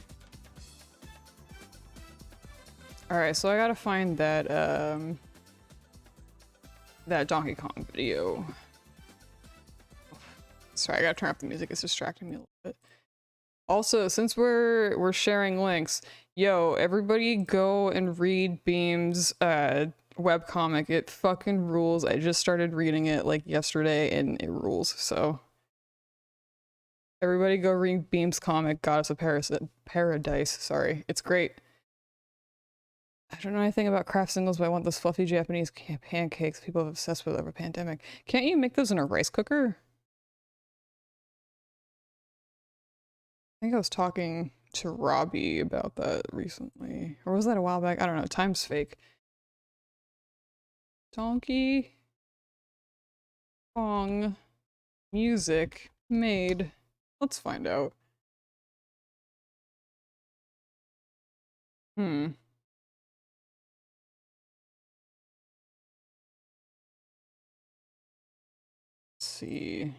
Alright, so I gotta find that, that Donkey Kong video. Sorry, I gotta turn up the music. It's distracting me a little bit. Also, since we're sharing links, yo, everybody go and read Beam's webcomic. It fucking rules. I just started reading it like yesterday and it rules, so. Everybody go read Beam's comic, Goddess of Paradise, sorry. It's great. I don't know anything about craft singles, but I want those fluffy Japanese pancakes people have obsessed with over pandemic. Can't you make those in a rice cooker? I think I was talking to Robbie about that recently. Or was that a while back? I don't know. Time's fake. Donkey Kong music made. Let's find out. Let's see.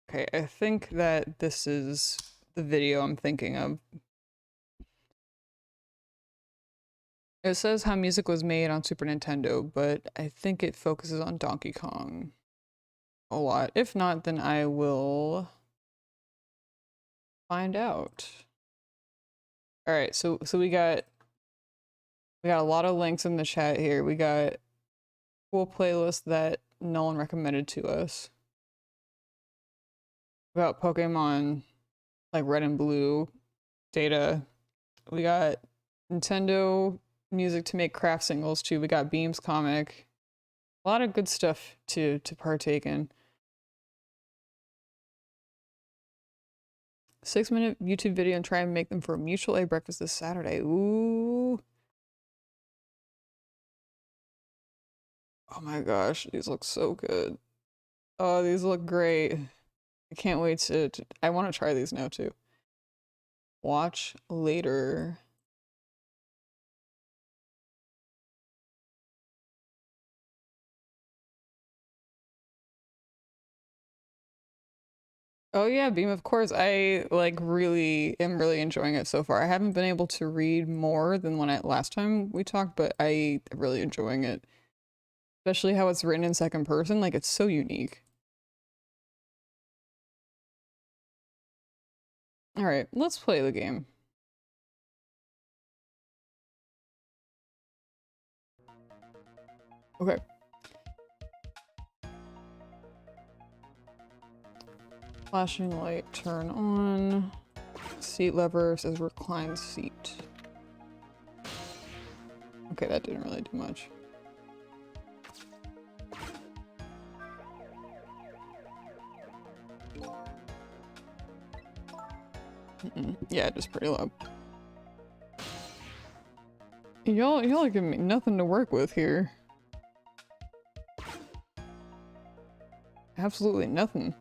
Okay, I think that this is the video I'm thinking of. It says how music was made on Super Nintendo, but I think it focuses on Donkey Kong a lot. If not, then I will find out. All right, so we got a lot of links in the chat here. We got a cool playlist that Nolan recommended to us about Pokemon, like Red and Blue data. We got Nintendo music to make craft singles too. We got Beam's comic. A lot of good stuff to partake in. 6-minute YouTube video and try and make them for a mutual aid breakfast this Saturday. Ooh. Oh my gosh, these look so good. Oh, these look great. I can't wait to I want to try these now too. Watch later. Oh yeah, Beam, of course. I like really am really enjoying it so far. I haven't been able to read more than when last time we talked, but I am really enjoying it. Especially how it's written in second person, like it's so unique. All right, let's play the game. Okay. Flashing light, turn on. Seat lever says recline seat. Okay, that didn't really do much. Yeah, just pretty low. Y'all are giving me nothing to work with here. Absolutely nothing.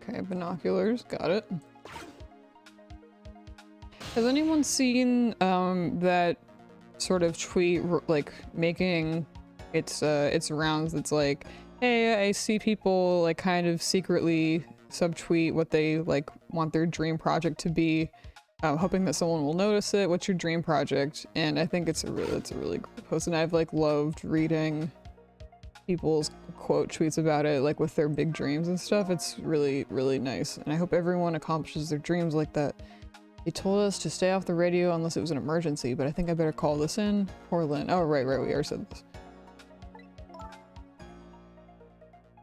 Okay, binoculars, got it. Has anyone seen that sort of tweet like making its rounds that's like, hey, I see people like kind of secretly subtweet what they like want their dream project to be, hoping that someone will notice it. What's your dream project? And I think it's a really great post, and I've like loved reading people's quote tweets about it, like with their big dreams and stuff. It's really, really nice. And I hope everyone accomplishes their dreams like that. They told us to stay off the radio unless it was an emergency, but I think I better call this in. Poor Lynn. Oh, right, we already said this.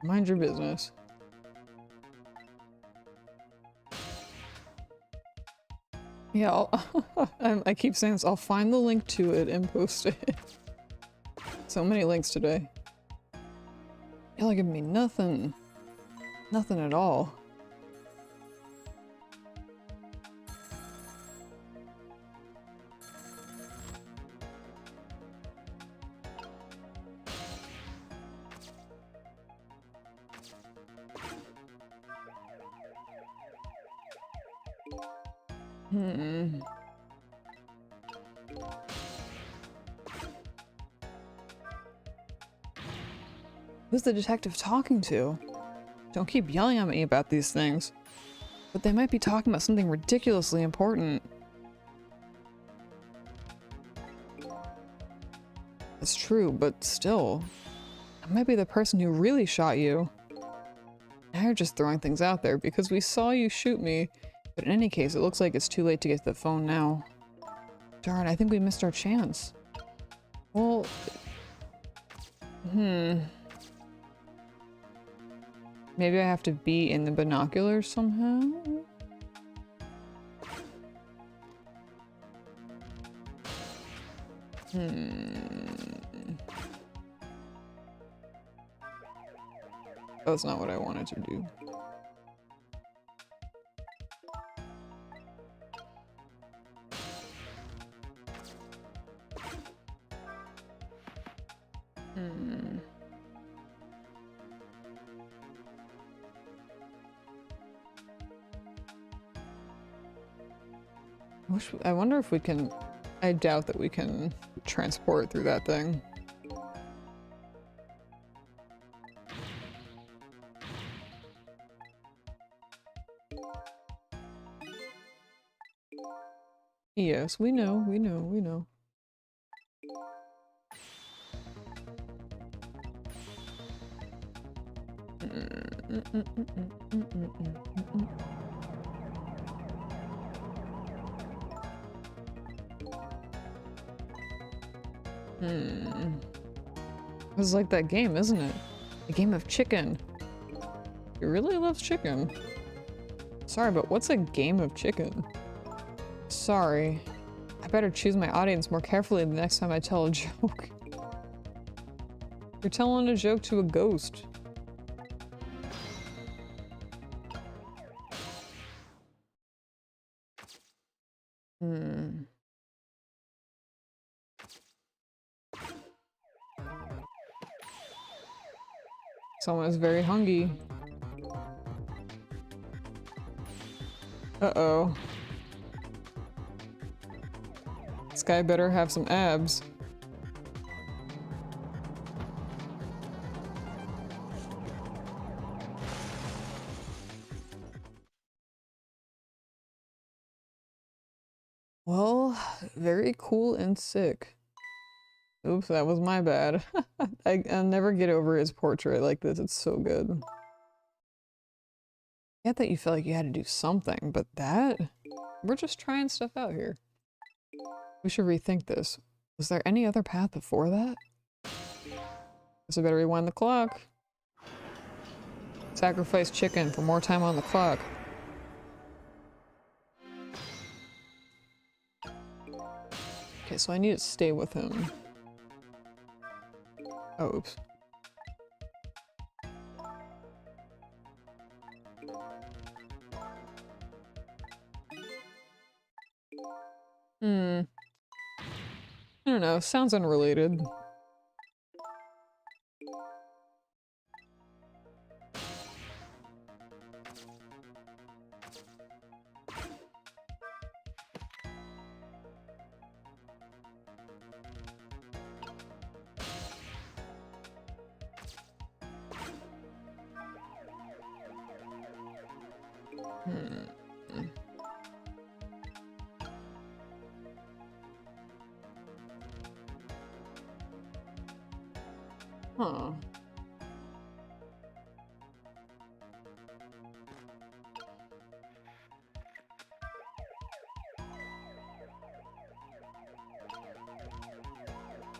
Mind your business. Yeah, I keep saying this. I'll find the link to it and post it. So many links today. Y'all are giving me nothing. Nothing at all. Who's the detective talking to? Don't keep yelling at me about these things. But they might be talking about something ridiculously important. It's true, but still. I might be the person who really shot you. Now you're just throwing things out there because we saw you shoot me. But in any case, it looks like it's too late to get to the phone now. Darn, I think we missed our chance. Well... Maybe I have to be in the binoculars somehow? That's not what I wanted to do. I wonder if we can... I doubt that we can transport through that thing. Yes, we know, we know, we know. It's like that game, isn't it? The game of chicken. He really loves chicken. Sorry, but what's a game of chicken? Sorry. I better choose my audience more carefully the next time I tell a joke. You're telling a joke to a ghost. Someone is very hungry. Uh-oh. This guy better have some abs. Well, very cool and sick. Oops, that was my bad. I'll never get over his portrait like this. It's so good. I get that you felt like you had to do something, but that? We're just trying stuff out here. We should rethink this. Was there any other path before that? Guess I better rewind the clock. Sacrifice chicken for more time on the clock. Okay, so I need to stay with him. Oh, oops. I don't know, sounds unrelated. Huh.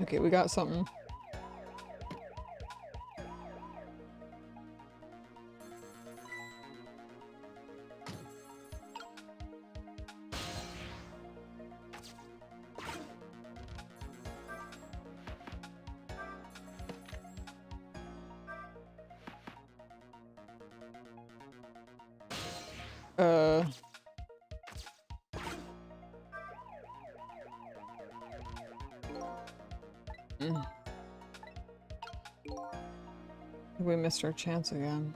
Okay, we got something. We missed our chance again.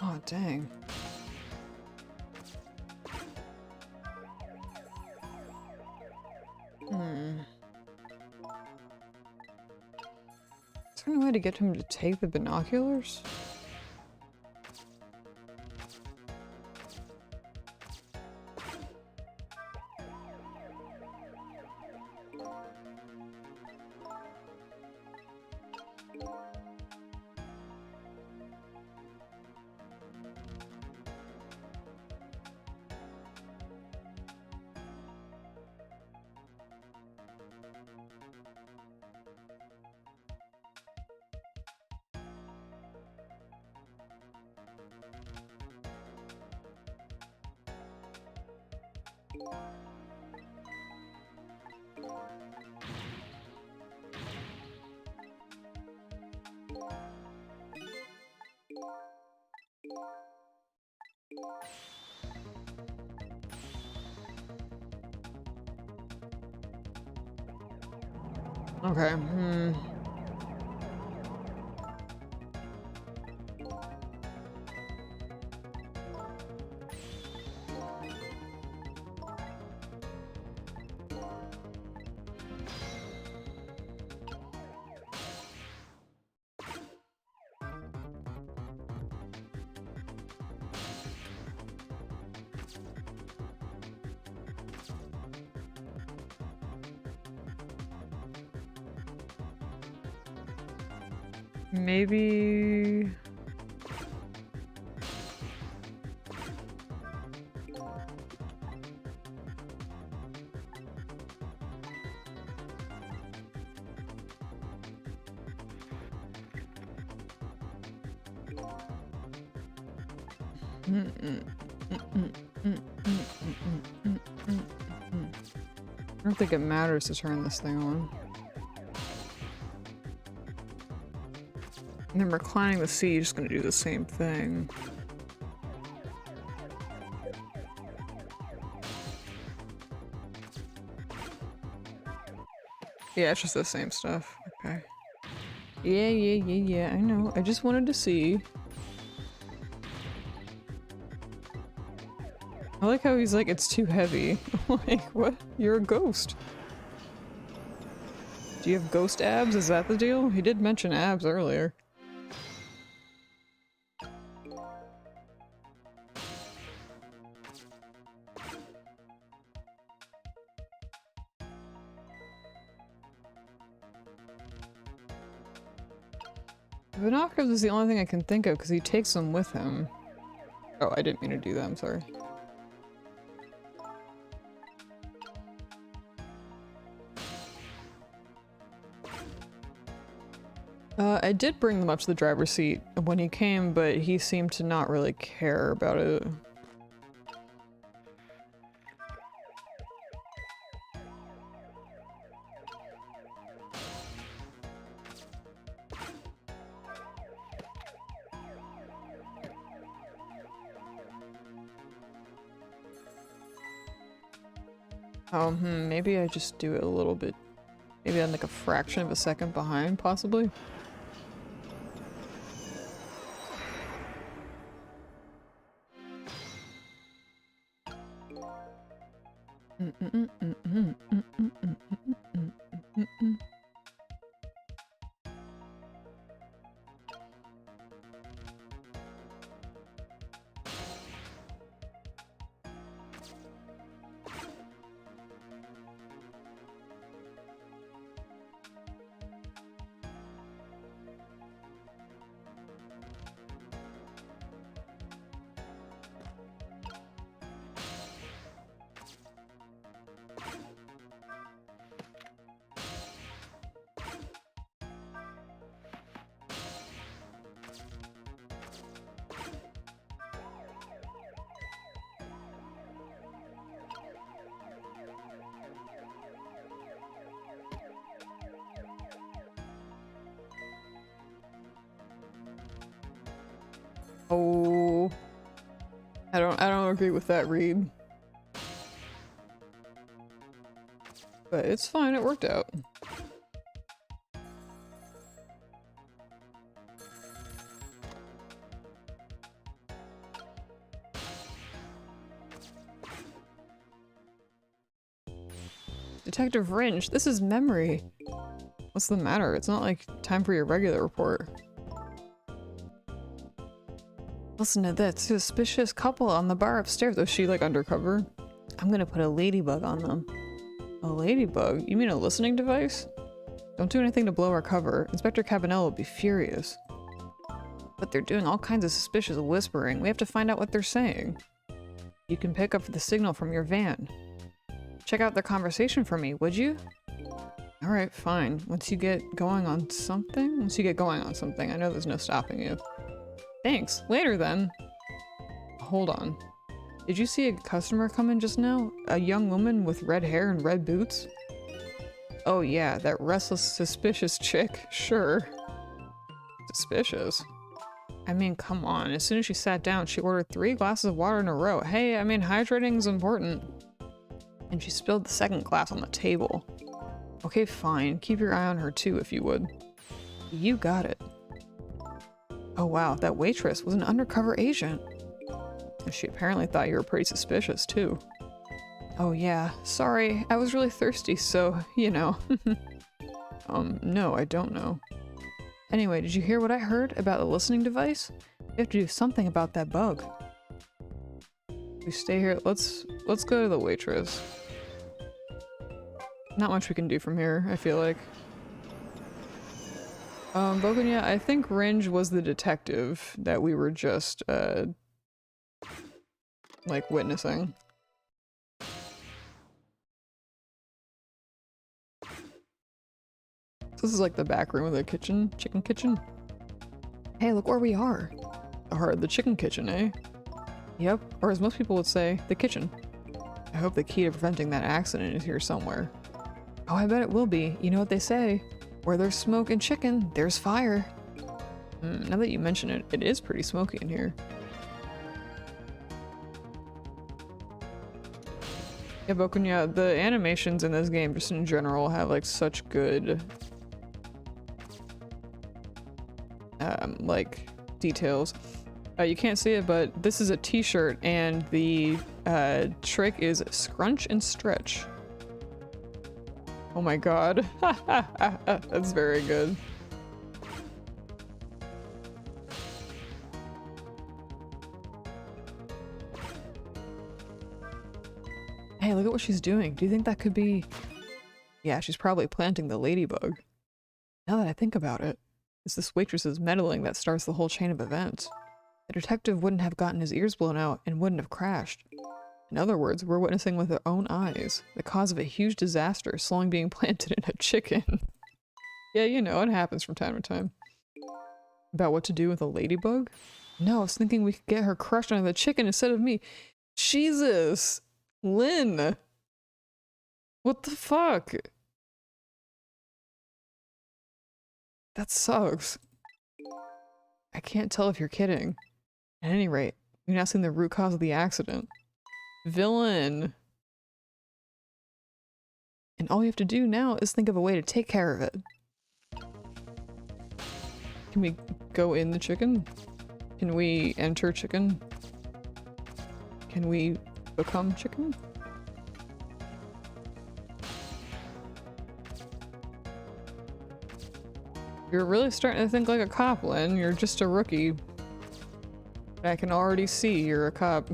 Oh, dang. Is there any way to get him to take the binoculars? Okay, maybe... I don't think it matters to turn this thing on. And then reclining the seat is gonna do the same thing. Yeah, it's just the same stuff. Okay. Yeah, I know. I just wanted to see. I like how he's like, it's too heavy. Like, what? You're a ghost. Do you have ghost abs? Is that the deal? He did mention abs earlier. The binoculars is the only thing I can think of because he takes them with him. Oh, I didn't mean to do that, I'm sorry. I did bring them up to the driver's seat when he came, but he seemed to not really care about it. Oh, maybe I just do it a little bit. Maybe I'm like a fraction of a second behind, possibly. Oh, I don't agree with that read. But it's fine, it worked out. Detective Ringe, this is memory. What's the matter? It's not like time for your regular report. Listen to this. Suspicious couple on the bar upstairs. Was she like undercover? I'm gonna put a ladybug on them. A ladybug? You mean a listening device? Don't do anything to blow our cover. Inspector Cabanel will be furious. But they're doing all kinds of suspicious whispering. We have to find out what they're saying. You can pick up the signal from your van. Check out their conversation for me, would you? Alright, fine. Once you get going on something, I know there's no stopping you. Thanks. Later then. Hold on. Did you see a customer come in just now? A young woman with red hair and red boots? Oh yeah, that restless, suspicious chick. Sure. Suspicious? I mean, come on. As soon as she sat down, she ordered 3 glasses of water in a row. Hey, I mean, hydrating's important. And she spilled the second glass on the table. Okay, fine. Keep your eye on her too, if you would. You got it. Oh wow, that waitress was an undercover agent. And she apparently thought you were pretty suspicious, too. Oh yeah, sorry, I was really thirsty, so, you know. No, I don't know. Anyway, did you hear what I heard about the listening device? We have to do something about that bug. We stay here, let's go to the waitress. Not much we can do from here, I feel like. Bokunya, I think Ringe was the detective that we were just, like, witnessing. This is like the back room of the kitchen, chicken kitchen. Hey, look where we are. The chicken kitchen, eh? Yep, or as most people would say, the kitchen. I hope the key to preventing that accident is here somewhere. Oh, I bet it will be. You know what they say. Where there's smoke and chicken, there's fire. Now that you mention it, it is pretty smoky in here. Yeah, Bokunya, the animations in this game, just in general, have like such good like details. You can't see it, but this is a t-shirt and the trick is scrunch and stretch. Oh my god. That's very good. Hey, look at what she's doing. Do you think that could be... Yeah, she's probably planting the ladybug. Now that I think about it, it's this waitress's meddling that starts the whole chain of events. The detective wouldn't have gotten his ears blown out and wouldn't have crashed. In other words, we're witnessing with our own eyes the cause of a huge disaster slowly being planted in a chicken. Yeah, you know, it happens from time to time. About what to do with a ladybug? No, I was thinking we could get her crushed on the chicken instead of me. Jesus! Lynn! What the fuck? That sucks. I can't tell if you're kidding. At any rate, you're not seeing the root cause of the accident. Villain! And all we have to do now is think of a way to take care of it. Can we go in the chicken? Can we enter chicken? Can we become chicken? You're really starting to think like a cop, Lynn. You're just a rookie. I can already see you're a cop.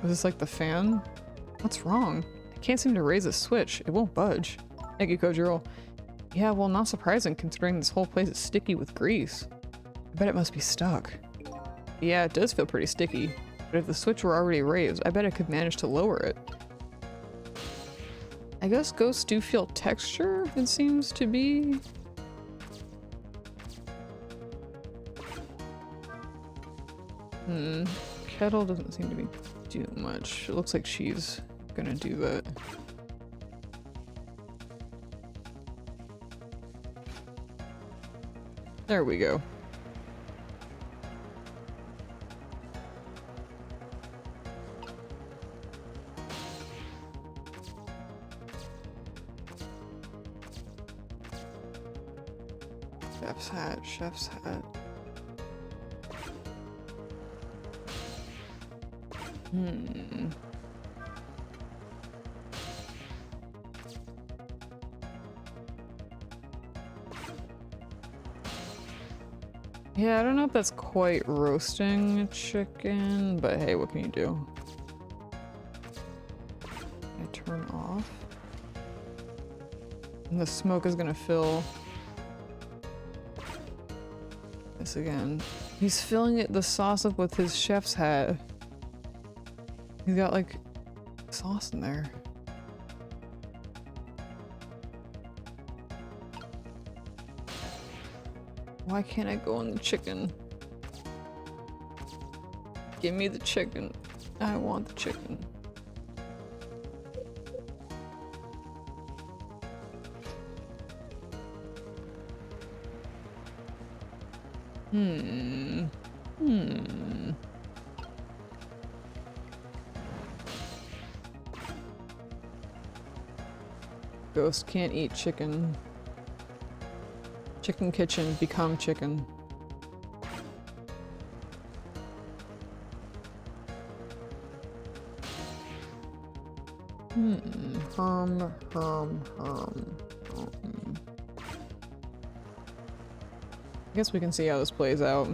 Was this like the fan? What's wrong? I can't seem to raise a switch. It won't budge. Thank you, Kojiro. Yeah, well, not surprising considering this whole place is sticky with grease. I bet it must be stuck. Yeah, it does feel pretty sticky. But if the switch were already raised, I bet I could manage to lower it. I guess ghosts do feel texture, it seems to be. Kettle doesn't seem to be doing much. It looks like she's gonna do that. There we go. Chef's hat, chef's hat. Yeah, I don't know if that's quite roasting a chicken, but hey, what can you do? I turn off. And the smoke is gonna fill this again. He's filling it, the sauce up with his chef's hat. He's got like sauce in there. Why can't I go on the chicken? Give me the chicken. I want the chicken. Ghost can't eat chicken. Chicken kitchen, become chicken. I guess we can see how this plays out.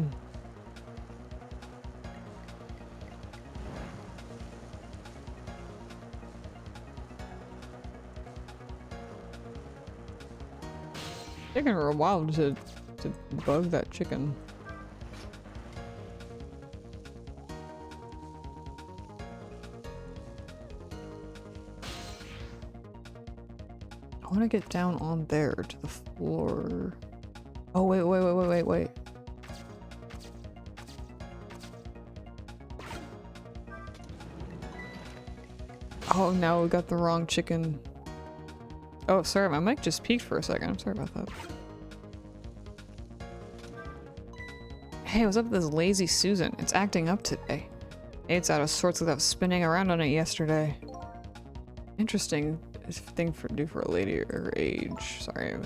Taking her a while to bug that chicken. I want to get down on there to the floor. Oh, wait. Oh, now we got the wrong chicken. Oh, sorry, my mic just peaked for a second. I'm sorry about that. Hey, what's up with this lazy Susan? It's acting up today. It's out of sorts without spinning around on it yesterday. Interesting thing to do for a lady her age. Sorry.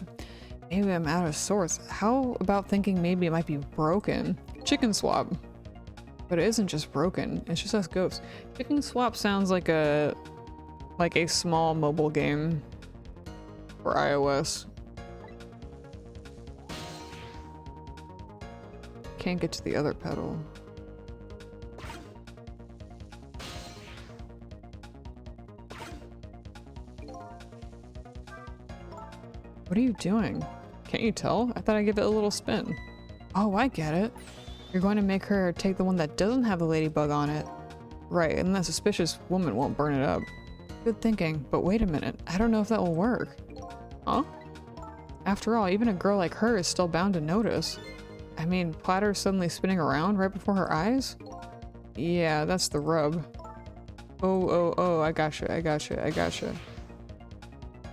Maybe I'm out of sorts. How about thinking maybe it might be broken? Chicken swap. But it isn't just broken. It's just us ghosts. Chicken swap sounds like a small mobile game for iOS. Can't get to the other pedal. What are you doing? Can't you tell? I thought I'd give it a little spin. Oh, I get it. You're going to make her take the one that doesn't have the ladybug on it. Right, and that suspicious woman won't burn it up. Good thinking, but wait a minute. I don't know if that will work. Huh? After all, even a girl like her is still bound to notice. I mean, platter suddenly spinning around right before her eyes? Yeah, that's the rub. Oh, I gotcha. I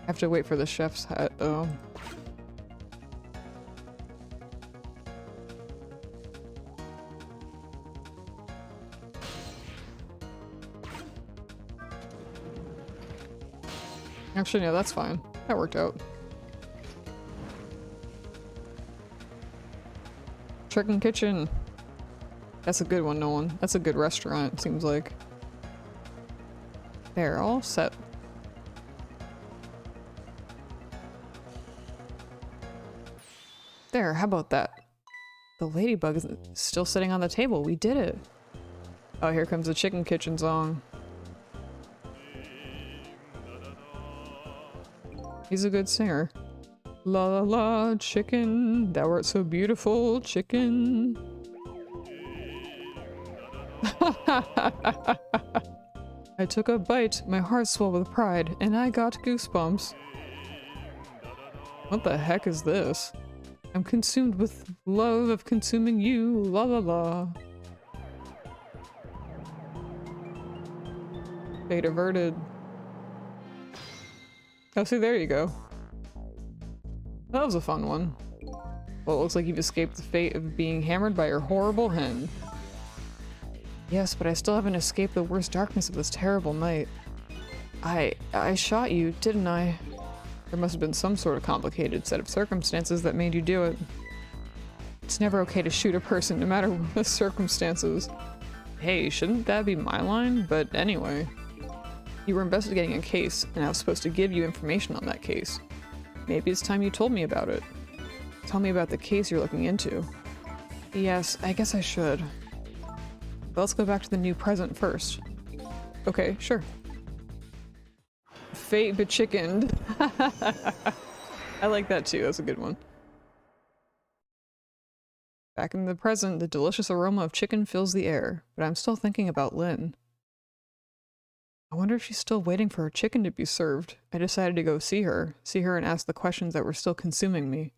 have to wait for the chef's hat, though. Actually, no, that's fine. That worked out. Chicken Kitchen. That's a good one, Nolan. That's a good restaurant, it seems like. There, all set. There, how about that? The ladybug is still sitting on the table. We did it. Oh, here comes the Chicken Kitchen song. He's a good singer. La la la, chicken, thou art so beautiful, chicken. I took a bite, my heart swelled with pride, and I got goosebumps. What the heck is this? I'm consumed with love of consuming you, la la la. Fate averted. Oh, see, there you go. That was a fun one. Well, it looks like you've escaped the fate of being hammered by your horrible hen. Yes, but I still haven't escaped the worst darkness of this terrible night. I shot you, didn't I? There must have been some sort of complicated set of circumstances that made you do it. It's never okay to shoot a person, no matter what the circumstances. Hey, shouldn't that be my line? But anyway. You were investigating a case, and I was supposed to give you information on that case. Maybe it's time you told me about it. Tell me about the case you're looking into. Yes, I guess I should. But let's go back to the new present first. Okay, sure. Fate be-chickened. I like that too, that's a good one. Back in the present, the delicious aroma of chicken fills the air, but I'm still thinking about Lynn. I wonder if she's still waiting for her chicken to be served. I decided to go see her and ask the questions that were still consuming me.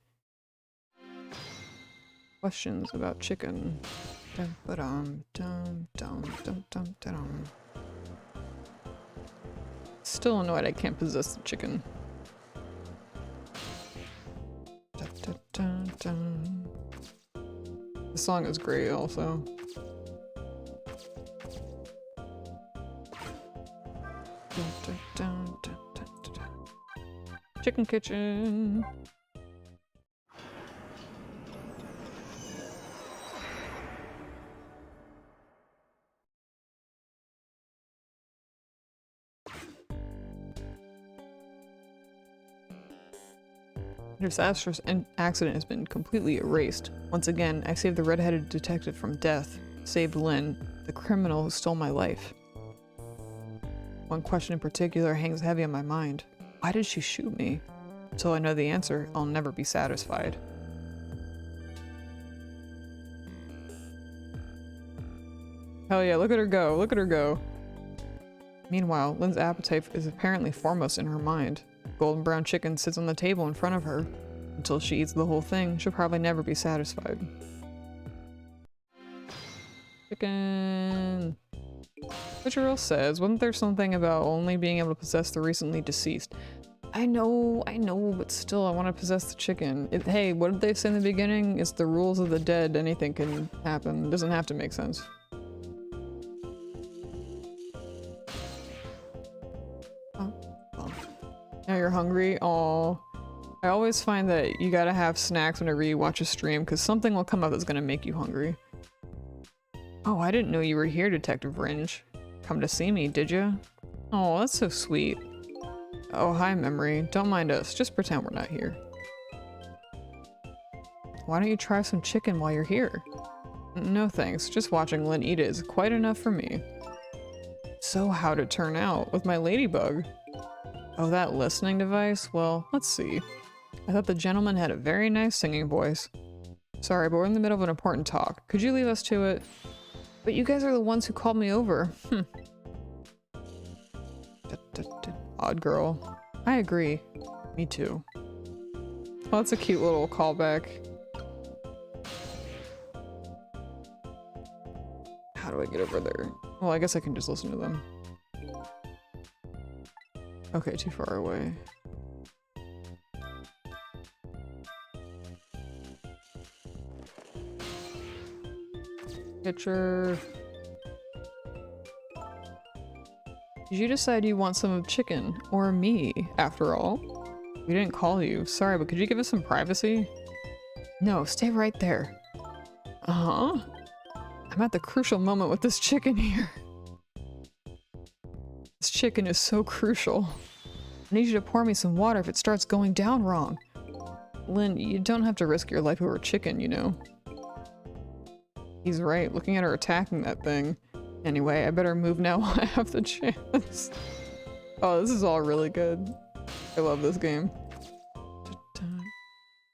Questions about chicken. Dum ba dum dum dum dum dum dum. Still annoyed I can't possess the chicken. Dun, dun, dun, dun. The song is great also. Dun, dun, dun, dun, dun, dun, dun. Chicken Kitchen. Her disastrous accident has been completely erased. Once again, I saved the red-headed detective from death, saved Lynn, the criminal who stole my life. One question in particular hangs heavy on my mind. Why did she shoot me? Until I know the answer, I'll never be satisfied. Hell yeah, look at her go, look at her go. Meanwhile, Lynn's appetite is apparently foremost in her mind. Golden brown chicken sits on the table in front of her. Until she eats the whole thing, she'll probably never be satisfied. Chicken. Literal says, wasn't there something about only being able to possess the recently deceased? I know, but still I want to possess the chicken. Hey, what did they say in the beginning? It's the rules of the dead, anything can happen. It doesn't have to make sense. Now you're hungry? Aw. I always find that you gotta have snacks whenever you watch a stream, because something will come up that's gonna make you hungry. Oh, I didn't know you were here, Detective Ringe. Come to see me, did you? Oh, that's so sweet. Oh, hi, Memory. Don't mind us. Just pretend we're not here. Why don't you try some chicken while you're here? No thanks. Just watching Lynn eat it is quite enough for me. So how'd it turn out with my ladybug? Oh, that listening device? Well, let's see. I thought the gentleman had a very nice singing voice. Sorry, but we're in the middle of an important talk. Could you leave us to it? But you guys are the ones who called me over. Odd girl. I agree. Me too. Oh, that's a cute little callback. How do I get over there? Well, I guess I can just listen to them. Okay, too far away. Picture. Did you decide you want some of chicken? Or me, after all? We didn't call you. Sorry, but could you give us some privacy? No, stay right there. Uh-huh. I'm at the crucial moment with this chicken here. This chicken is so crucial. I need you to pour me some water if it starts going down wrong. Lynn, you don't have to risk your life over chicken, you know. He's right, looking at her attacking that thing. Anyway, I better move now while I have the chance. Oh, this is all really good. I love this game.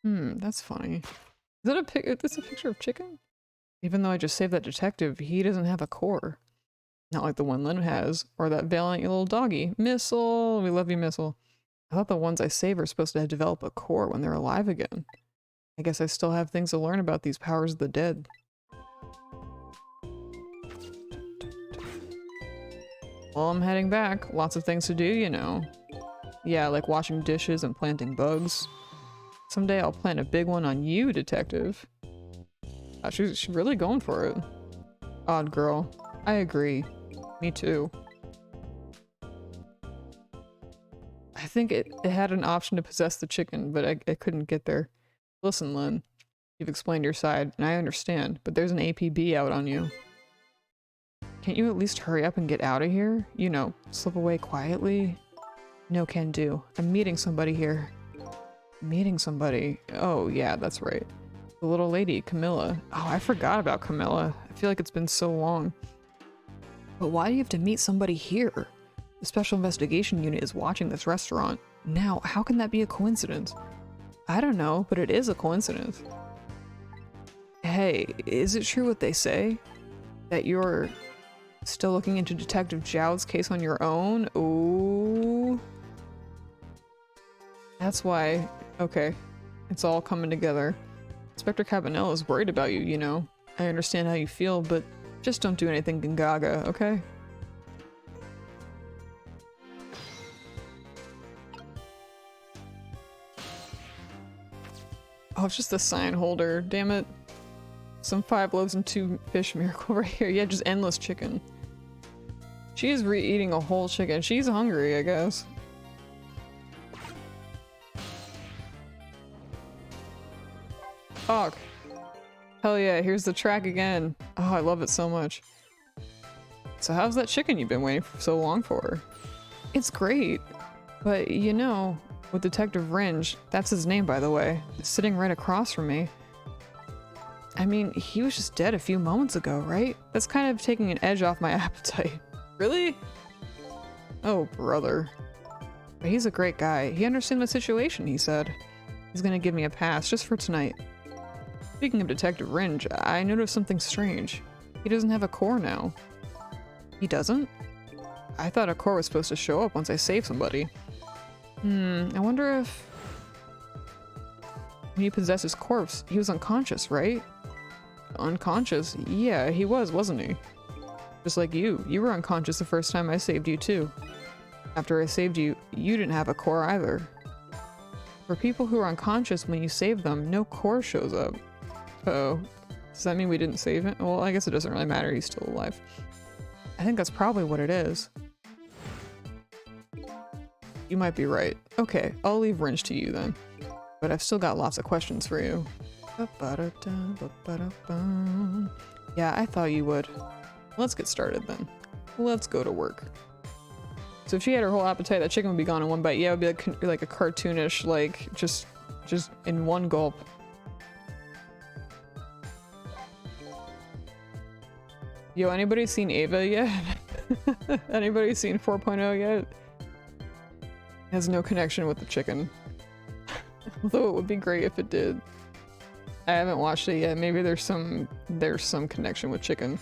That's funny. Is this a picture of chicken? Even though I just saved that detective, he doesn't have a core. Not like the one Lynn has, or that valiant little doggy. Missile! We love you, Missile. I thought the ones I save are supposed to develop a core when they're alive again. I guess I still have things to learn about these powers of the dead. Well, I'm heading back. Lots of things to do, you know. Yeah, like washing dishes and planting bugs. Someday I'll plant a big one on you, detective. She's really going for it. Odd girl. I agree. Me too. I think it had an option to possess the chicken, but I couldn't get there. Listen, Lynn. You've explained your side, and I understand, but there's an APB out on you. Can't you at least hurry up and get out of here? You know, slip away quietly? No can do. I'm meeting somebody here. Meeting somebody? Oh, yeah, that's right. The little lady, Camilla. Oh, I forgot about Camilla. I feel like it's been so long. But why do you have to meet somebody here? The Special Investigation Unit is watching this restaurant. Now, how can that be a coincidence? I don't know, but it is a coincidence. Hey, is it true what they say? That you're still looking into Detective Zhao's case on your own? Ooh. That's why. Okay. It's all coming together. Inspector Cabanel is worried about you, you know. I understand how you feel, but just don't do anything Gingaga, okay? Oh, it's just a sign holder. Damn it. Some 5 loaves and 2 fish miracle right here. Yeah, just endless chicken. She is re-eating a whole chicken. She's hungry, I guess. Fuck. Hell yeah, here's the track again. Oh, I love it so much. So how's that chicken you've been waiting for so long for? It's great. But, you know, with Detective Ringe, that's his name by the way, sitting right across from me. I mean, he was just dead a few moments ago, right? That's kind of taking an edge off my appetite. Really? Oh, brother. But he's a great guy. He understands my situation, he said. He's gonna give me a pass just for tonight. Speaking of Detective Ringe, I noticed something strange. He doesn't have a core now. He doesn't? I thought a core was supposed to show up once I saved somebody. I wonder if... When he possessed his corpse, he was unconscious, right? Unconscious? Yeah, he was, wasn't he? Just like you. You were unconscious the first time I saved you too. After I saved you, you didn't have a core either. For people who are unconscious when you save them, no core shows up. Uh-oh. Does that mean we didn't save him? Well, I guess it doesn't really matter, he's still alive. I think that's probably what it is. You might be right. Okay, I'll leave Ringe to you then. But I've still got lots of questions for you. Yeah, I thought you would. Let's get started then. Let's go to work. So if she had her whole appetite, that chicken would be gone in one bite. Yeah, it would be like a cartoonish, like, just in one gulp. Yo, anybody seen Ava yet? Anybody seen 4.0 yet? Has no connection with the chicken. Although it would be great if it did. I haven't watched it yet. Maybe there's some connection with chicken.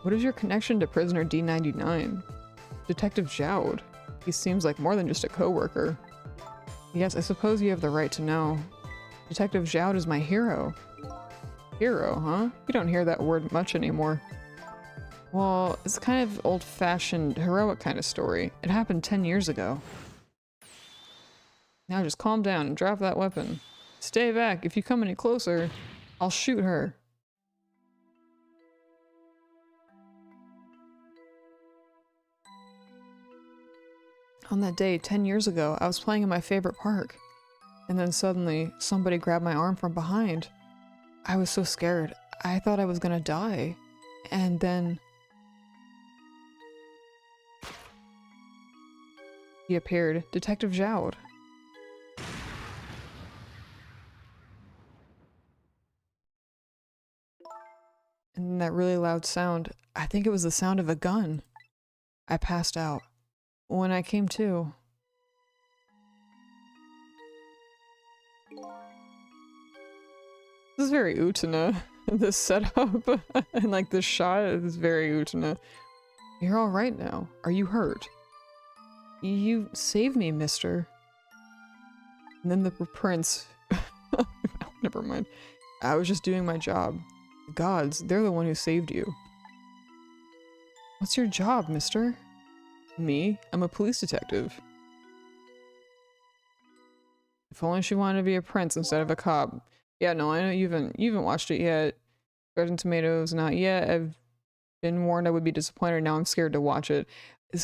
What is your connection to prisoner D99? Detective Zhao. He seems like more than just a co-worker. Yes, I suppose you have the right to know. Detective Zhao is my hero. Hero, huh? You don't hear that word much anymore. Well, it's kind of old-fashioned, heroic kind of story. It happened 10 years ago. Now just calm down and drop that weapon. Stay back. If you come any closer, I'll shoot her. On that day, 10 years ago, I was playing in my favorite park. And then suddenly, somebody grabbed my arm from behind. I was so scared. I thought I was gonna die. And then... he appeared. Detective Zhao. And that really loud sound, I think it was the sound of a gun. I passed out. When I came to... this is very Utena. This setup and like this shot is very Utena. You're alright now. Are you hurt? You saved me, mister. And then the prince... never mind. I was just doing my job. The gods, they're the one who saved you. What's your job, mister? Me? I'm a police detective. If only she wanted to be a prince instead of a cop. Yeah, no, I know you haven't watched it yet. Rotten Tomatoes, not yet. I've been warned I would be disappointed. Now I'm scared to watch it.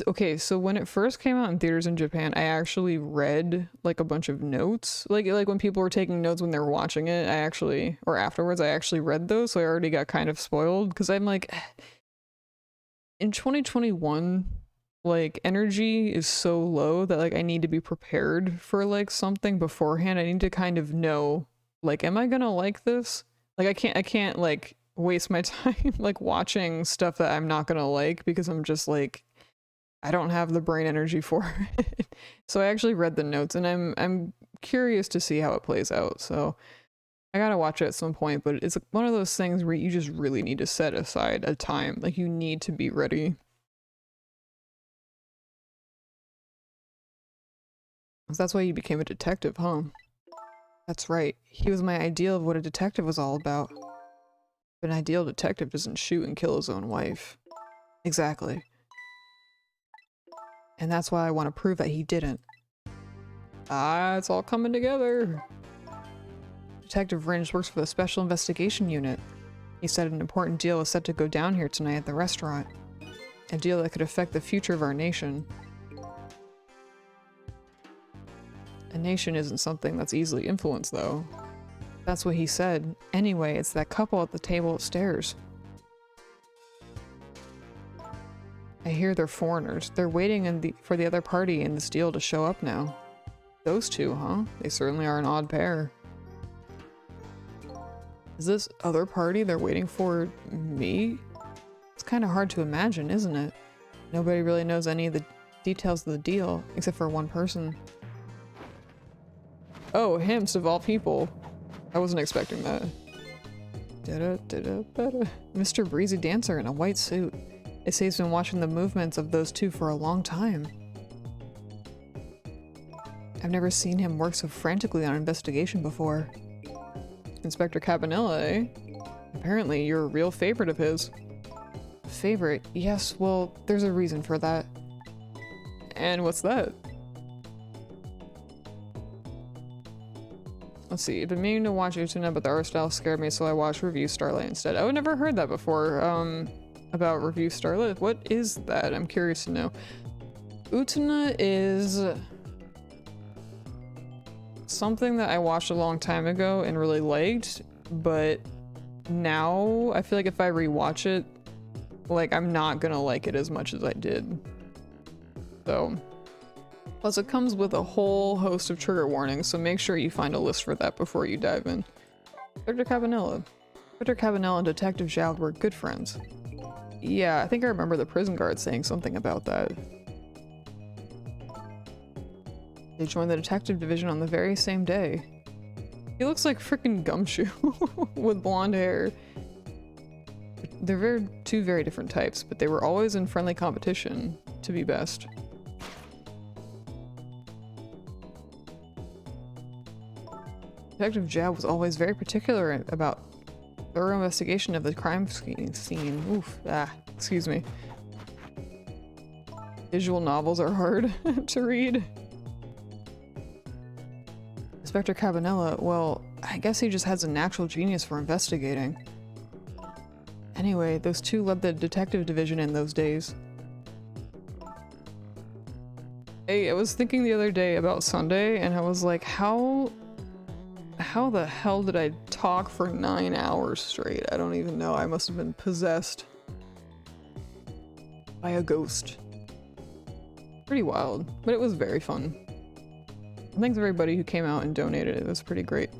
Okay, so when it first came out in theaters in Japan, I actually read like a bunch of notes. Like when people were taking notes when they were watching it, or afterwards, I actually read those, so I already got kind of spoiled. Because I'm like, in 2021, like, energy is so low that like I need to be prepared for like something beforehand. I need to kind of know, like, am I gonna like this? Like I can't like waste my time like watching stuff that I'm not gonna like because I'm just like, I don't have the brain energy for it. So I actually read the notes and I'm curious to see how it plays out. So I gotta watch it at some point, but it's one of those things where you just really need to set aside a time. Like you need to be ready. So that's why you became a detective, huh? That's right. He was my ideal of what a detective was all about. But an ideal detective doesn't shoot and kill his own wife. Exactly. And that's why I want to prove that he didn't. Ah, it's all coming together. Detective Ringe works for the Special Investigation Unit. He said an important deal was set to go down here tonight at the restaurant. A deal that could affect the future of our nation. A nation isn't something that's easily influenced, though. That's what he said. Anyway, it's that couple at the table upstairs. I hear they're foreigners. They're waiting for the other party in this deal to show up now. Those two, huh? They certainly are an odd pair. Is this other party they're waiting for me? It's kind of hard to imagine, isn't it? Nobody really knows any of the details of the deal, except for one person. Oh, him, of all people. I wasn't expecting that. Mr. Breezy Dancer in a white suit. It says he's been watching the movements of those two for a long time. I've never seen him work so frantically on an investigation before. Inspector Cabanilla, eh? Apparently you're a real favorite of his. Favorite? Yes, well, there's a reason for that. And what's that? Let's see, I've been meaning to watch Utena, but the art style scared me, so I watched Review Starlight instead. Oh, I've never heard that before, about Review Starlight. What is that? I'm curious to know. Utena is something that I watched a long time ago and really liked, but now I feel like if I rewatch it, like, I'm not gonna like it as much as I did. So... plus it comes with a whole host of trigger warnings, so make sure you find a list for that before you dive in. Dr. Cabanilla. Dr. Cabanilla and Detective Zhao were good friends. Yeah, I think I remember the prison guard saying something about that. They joined the detective division on the very same day. He looks like frickin' Gumshoe with blonde hair. They're two very different types, but they were always in friendly competition to be best. Detective Zhao was always very particular about thorough investigation of the crime scene. Oof. Ah, excuse me. Visual novels are hard to read. Inspector Cabanela, well, I guess he just has a natural genius for investigating. Anyway, those two led the detective division in those days. Hey, I was thinking the other day about Sunday, and I was like, how the hell did I talk for 9 hours straight? I don't even know. I must have been possessed by a ghost. Pretty wild, but it was very fun. Thanks everybody who came out and donated. It was pretty great.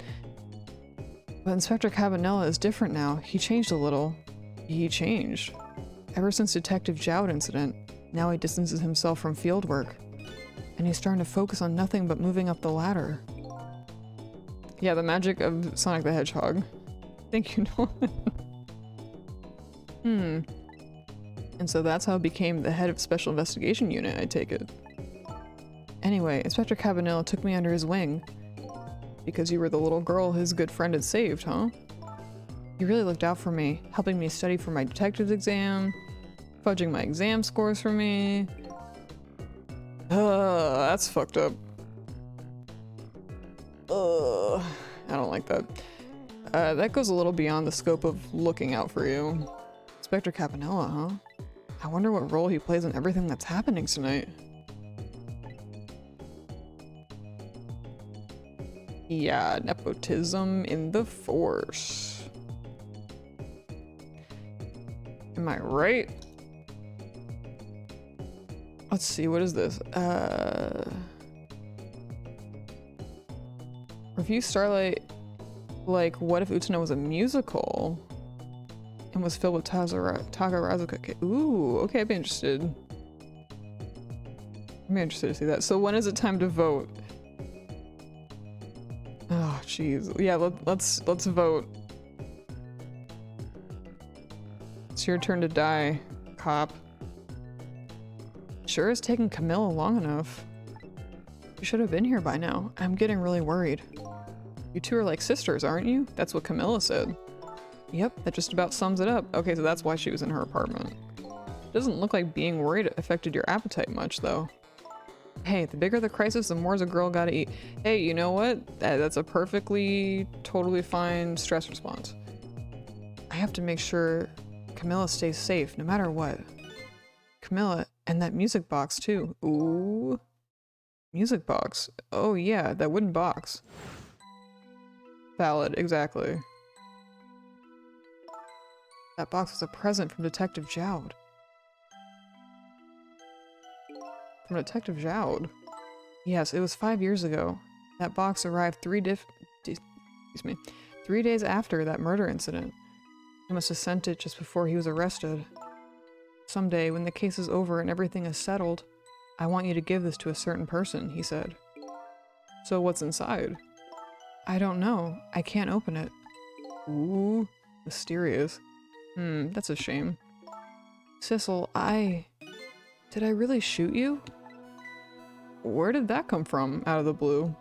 But Inspector Cabanela is different now. He changed a little. He changed. Ever since Detective Zhao incident, now he distances himself from field work. And he's starting to focus on nothing but moving up the ladder. Yeah, the magic of Sonic the Hedgehog. Thank you, Nolan. And so that's how he became the head of Special Investigation Unit, I take it. Anyway, Inspector Cabanela took me under his wing. Because you were the little girl his good friend had saved, huh? He really looked out for me, helping me study for my detective's exam, fudging my exam scores for me. That's fucked up. I don't like that. That goes a little beyond the scope of looking out for you. Inspector Cabanela, huh? I wonder what role he plays in everything that's happening tonight. Yeah, nepotism in the force. Am I right? Let's see, what is this? Review Starlight, like, what if Utano was a musical and was filled with Tagarazuka? Ooh, okay, I'd be interested. I'd be interested to see that. So when is it time to vote? Oh, jeez. Yeah, let's vote. It's your turn to die, cop. Sure is taking Camilla long enough. You should have been here by now. I'm getting really worried. You two are like sisters, aren't you? That's what Camilla said. Yep, that just about sums it up. Okay, so that's why she was in her apartment. Doesn't look like being worried affected your appetite much, though. Hey, the bigger the crisis, the more a girl gotta eat. Hey, you know what? That's a perfectly, totally fine stress response. I have to make sure Camilla stays safe, no matter what. Camilla, and that music box, too. Ooh. Music box. Oh yeah, that wooden box. Valid, exactly. That box was a present from Detective Zhao. From Detective Zhao? Yes, it was 5 years ago. That box arrived 3 days after that murder incident. He must have sent it just before he was arrested. Someday, when the case is over and everything is settled, I want you to give this to a certain person, he said. So what's inside? I don't know. I can't open it. Ooh, mysterious. That's a shame. Sissel, did I really shoot you? Where did that come from, out of the blue?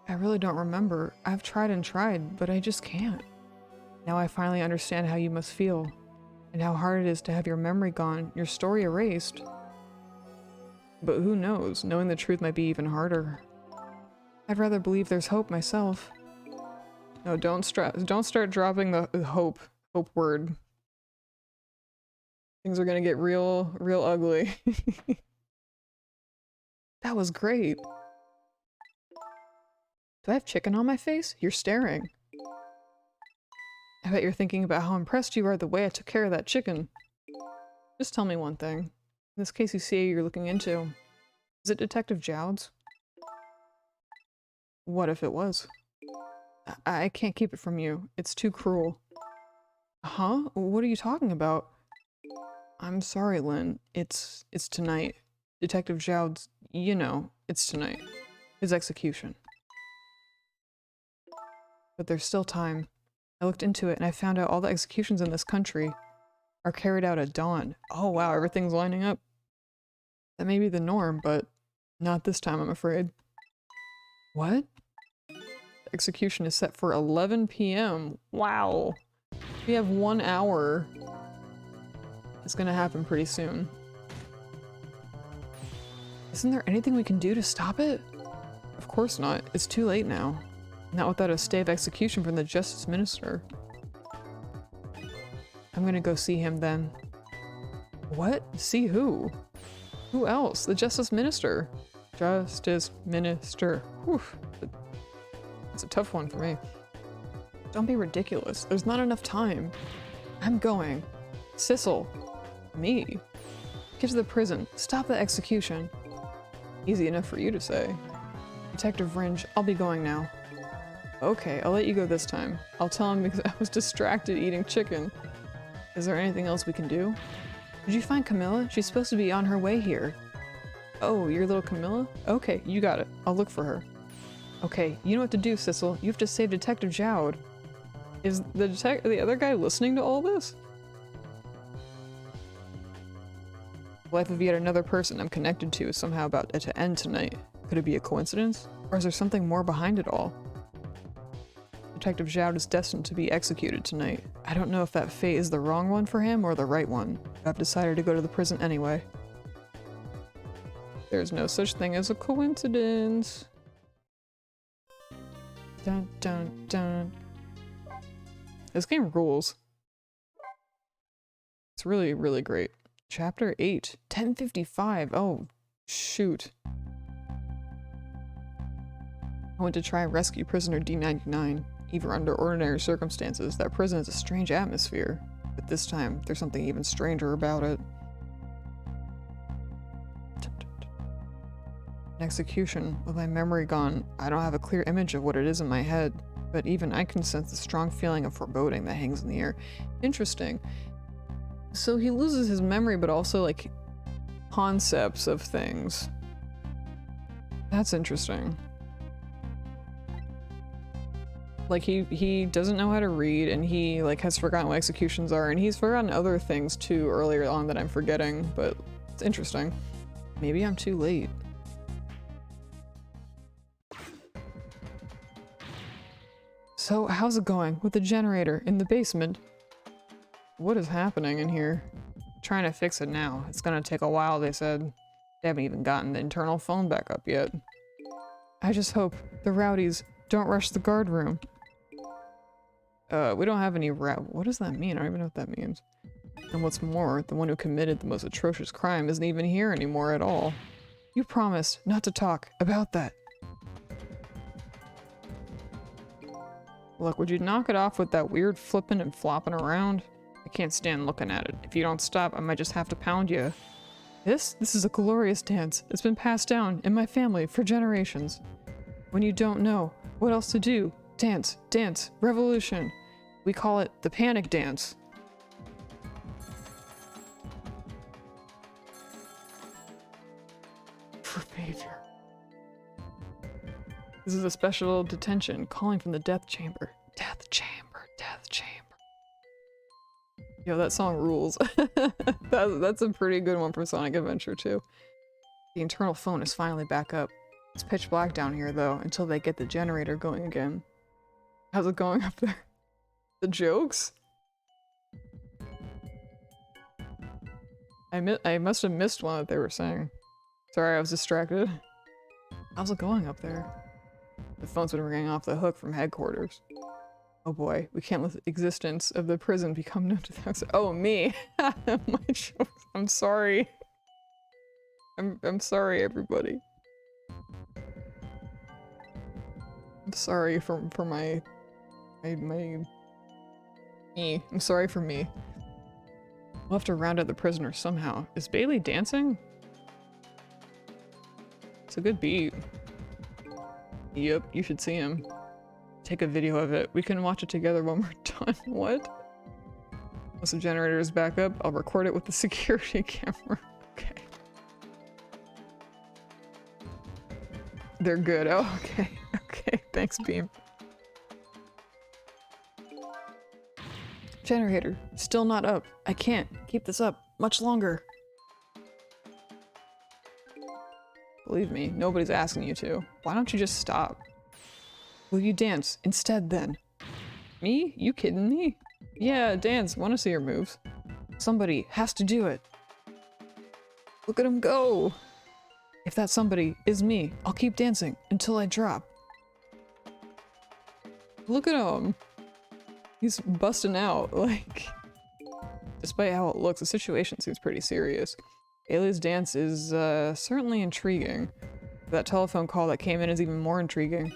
I really don't remember. I've tried and tried, but I just can't. Now I finally understand how you must feel, and how hard it is to have your memory gone, your story erased. But who knows? Knowing the truth might be even harder. I'd rather believe there's hope myself. No, don't start dropping the hope word. Things are gonna get real ugly. That was great. Do I have chicken on my face? You're staring. I bet you're thinking about how impressed you are the way I took care of that chicken. Just tell me one thing. In this case you see you're looking into, is it Detective Zhao's? What if it was? I can't keep it from you. It's too cruel. Huh? What are you talking about? I'm sorry, Lynn. It's tonight. Detective Zhao's, you know, it's tonight. His execution. But there's still time. I looked into it and I found out all the executions in this country are carried out at dawn. Oh wow, everything's lining up. That may be the norm, but not this time, I'm afraid. What? Execution is set for 11 p.m. Wow. We have 1 hour. It's gonna happen pretty soon. Isn't there anything we can do to stop it? Of course not. It's too late now. Not without a stay of execution from the Justice Minister. I'm gonna go see him then. What? See who? Who else? The Justice Minister. Justice Minister. Whew. It's a tough one for me. Don't be ridiculous. There's not enough time. I'm going. Sissel. Me. Get to the prison. Stop the execution. Easy enough for you to say. Detective Ringe, I'll be going now. Okay, I'll let you go this time. I'll tell him because I was distracted eating chicken. Is there anything else we can do? Did you find Camilla? She's supposed to be on her way here. Oh, your little Camilla? Okay, you got it. I'll look for her. Okay, you know what to do, Sissel. You have to save Detective Jowd. Is the other guy listening to all this? The life of yet another person I'm connected to is somehow about to end tonight. Could it be a coincidence? Or is there something more behind it all? Detective Jowd is destined to be executed tonight. I don't know if that fate is the wrong one for him or the right one, but I've decided to go to the prison anyway. There's no such thing as a coincidence. Dun dun dun. This game rules. It's really, really great. Chapter 8. 10:55. Oh, shoot. I went to try and rescue prisoner D99. Even under ordinary circumstances, that prison is a strange atmosphere. But this time, there's something even stranger about it. An execution. With my memory gone, I don't have a clear image of what it is in my head. But even I can sense the strong feeling of foreboding that hangs in the air. Interesting. So he loses his memory, but also, like, concepts of things. That's interesting. Like, he doesn't know how to read, and he, like, has forgotten what executions are, and he's forgotten other things, too, earlier on that I'm forgetting, but it's interesting. Maybe I'm too late. So, how's it going with the generator in the basement? What is happening in here? Trying to fix it now. It's gonna take a while, they said. They haven't even gotten the internal phone back up yet. I just hope the rowdies don't rush the guard room. We don't have any what does that mean? I don't even know what that means. And what's more, the one who committed the most atrocious crime isn't even here anymore at all. You promised not to talk about that. Look, would you knock it off with that weird flipping and flopping around? I can't stand looking at it. If you don't stop, I might just have to pound you. This is a glorious dance. It's been passed down in my family for generations. When you don't know what else to do, dance, dance, revolution. We call it the panic dance. For behavior. This is a special detention calling from the death chamber. Death chamber, death chamber. Yo, that song rules. That's a pretty good one for Sonic Adventure too. The internal phone is finally back up. It's pitch black down here though, until they get the generator going again. How's it going up there? The jokes? I must have missed one that they were saying. Sorry, I was distracted. How's it going up there? The phone's been ringing off the hook from headquarters. Oh boy, we can't let the existence of the prison become known to the outside. Oh, me! My jokes. I'm sorry. I'm sorry, everybody. I'm sorry for my me. I'm sorry for me. We'll have to round out the prisoners somehow. Is Bailey dancing? It's a good beat. Yep, you should see him. Take a video of it. We can watch it together when we're done. What? Once the generator is back up, I'll record it with the security camera. Okay. They're good. Oh, okay. Okay, thanks, Beam. Generator, still not up. I can't keep this up much longer. Believe me, nobody's asking you to. Why don't you just stop? Will you dance instead then? Me? You kidding me? Yeah, dance. Want to see your moves. Somebody has to do it. Look at him go. If that somebody is me, I'll keep dancing until I drop. Look at him. He's busting out, like... Despite how it looks, the situation seems pretty serious. Ayleigh's dance is, certainly intriguing. That telephone call that came in is even more intriguing.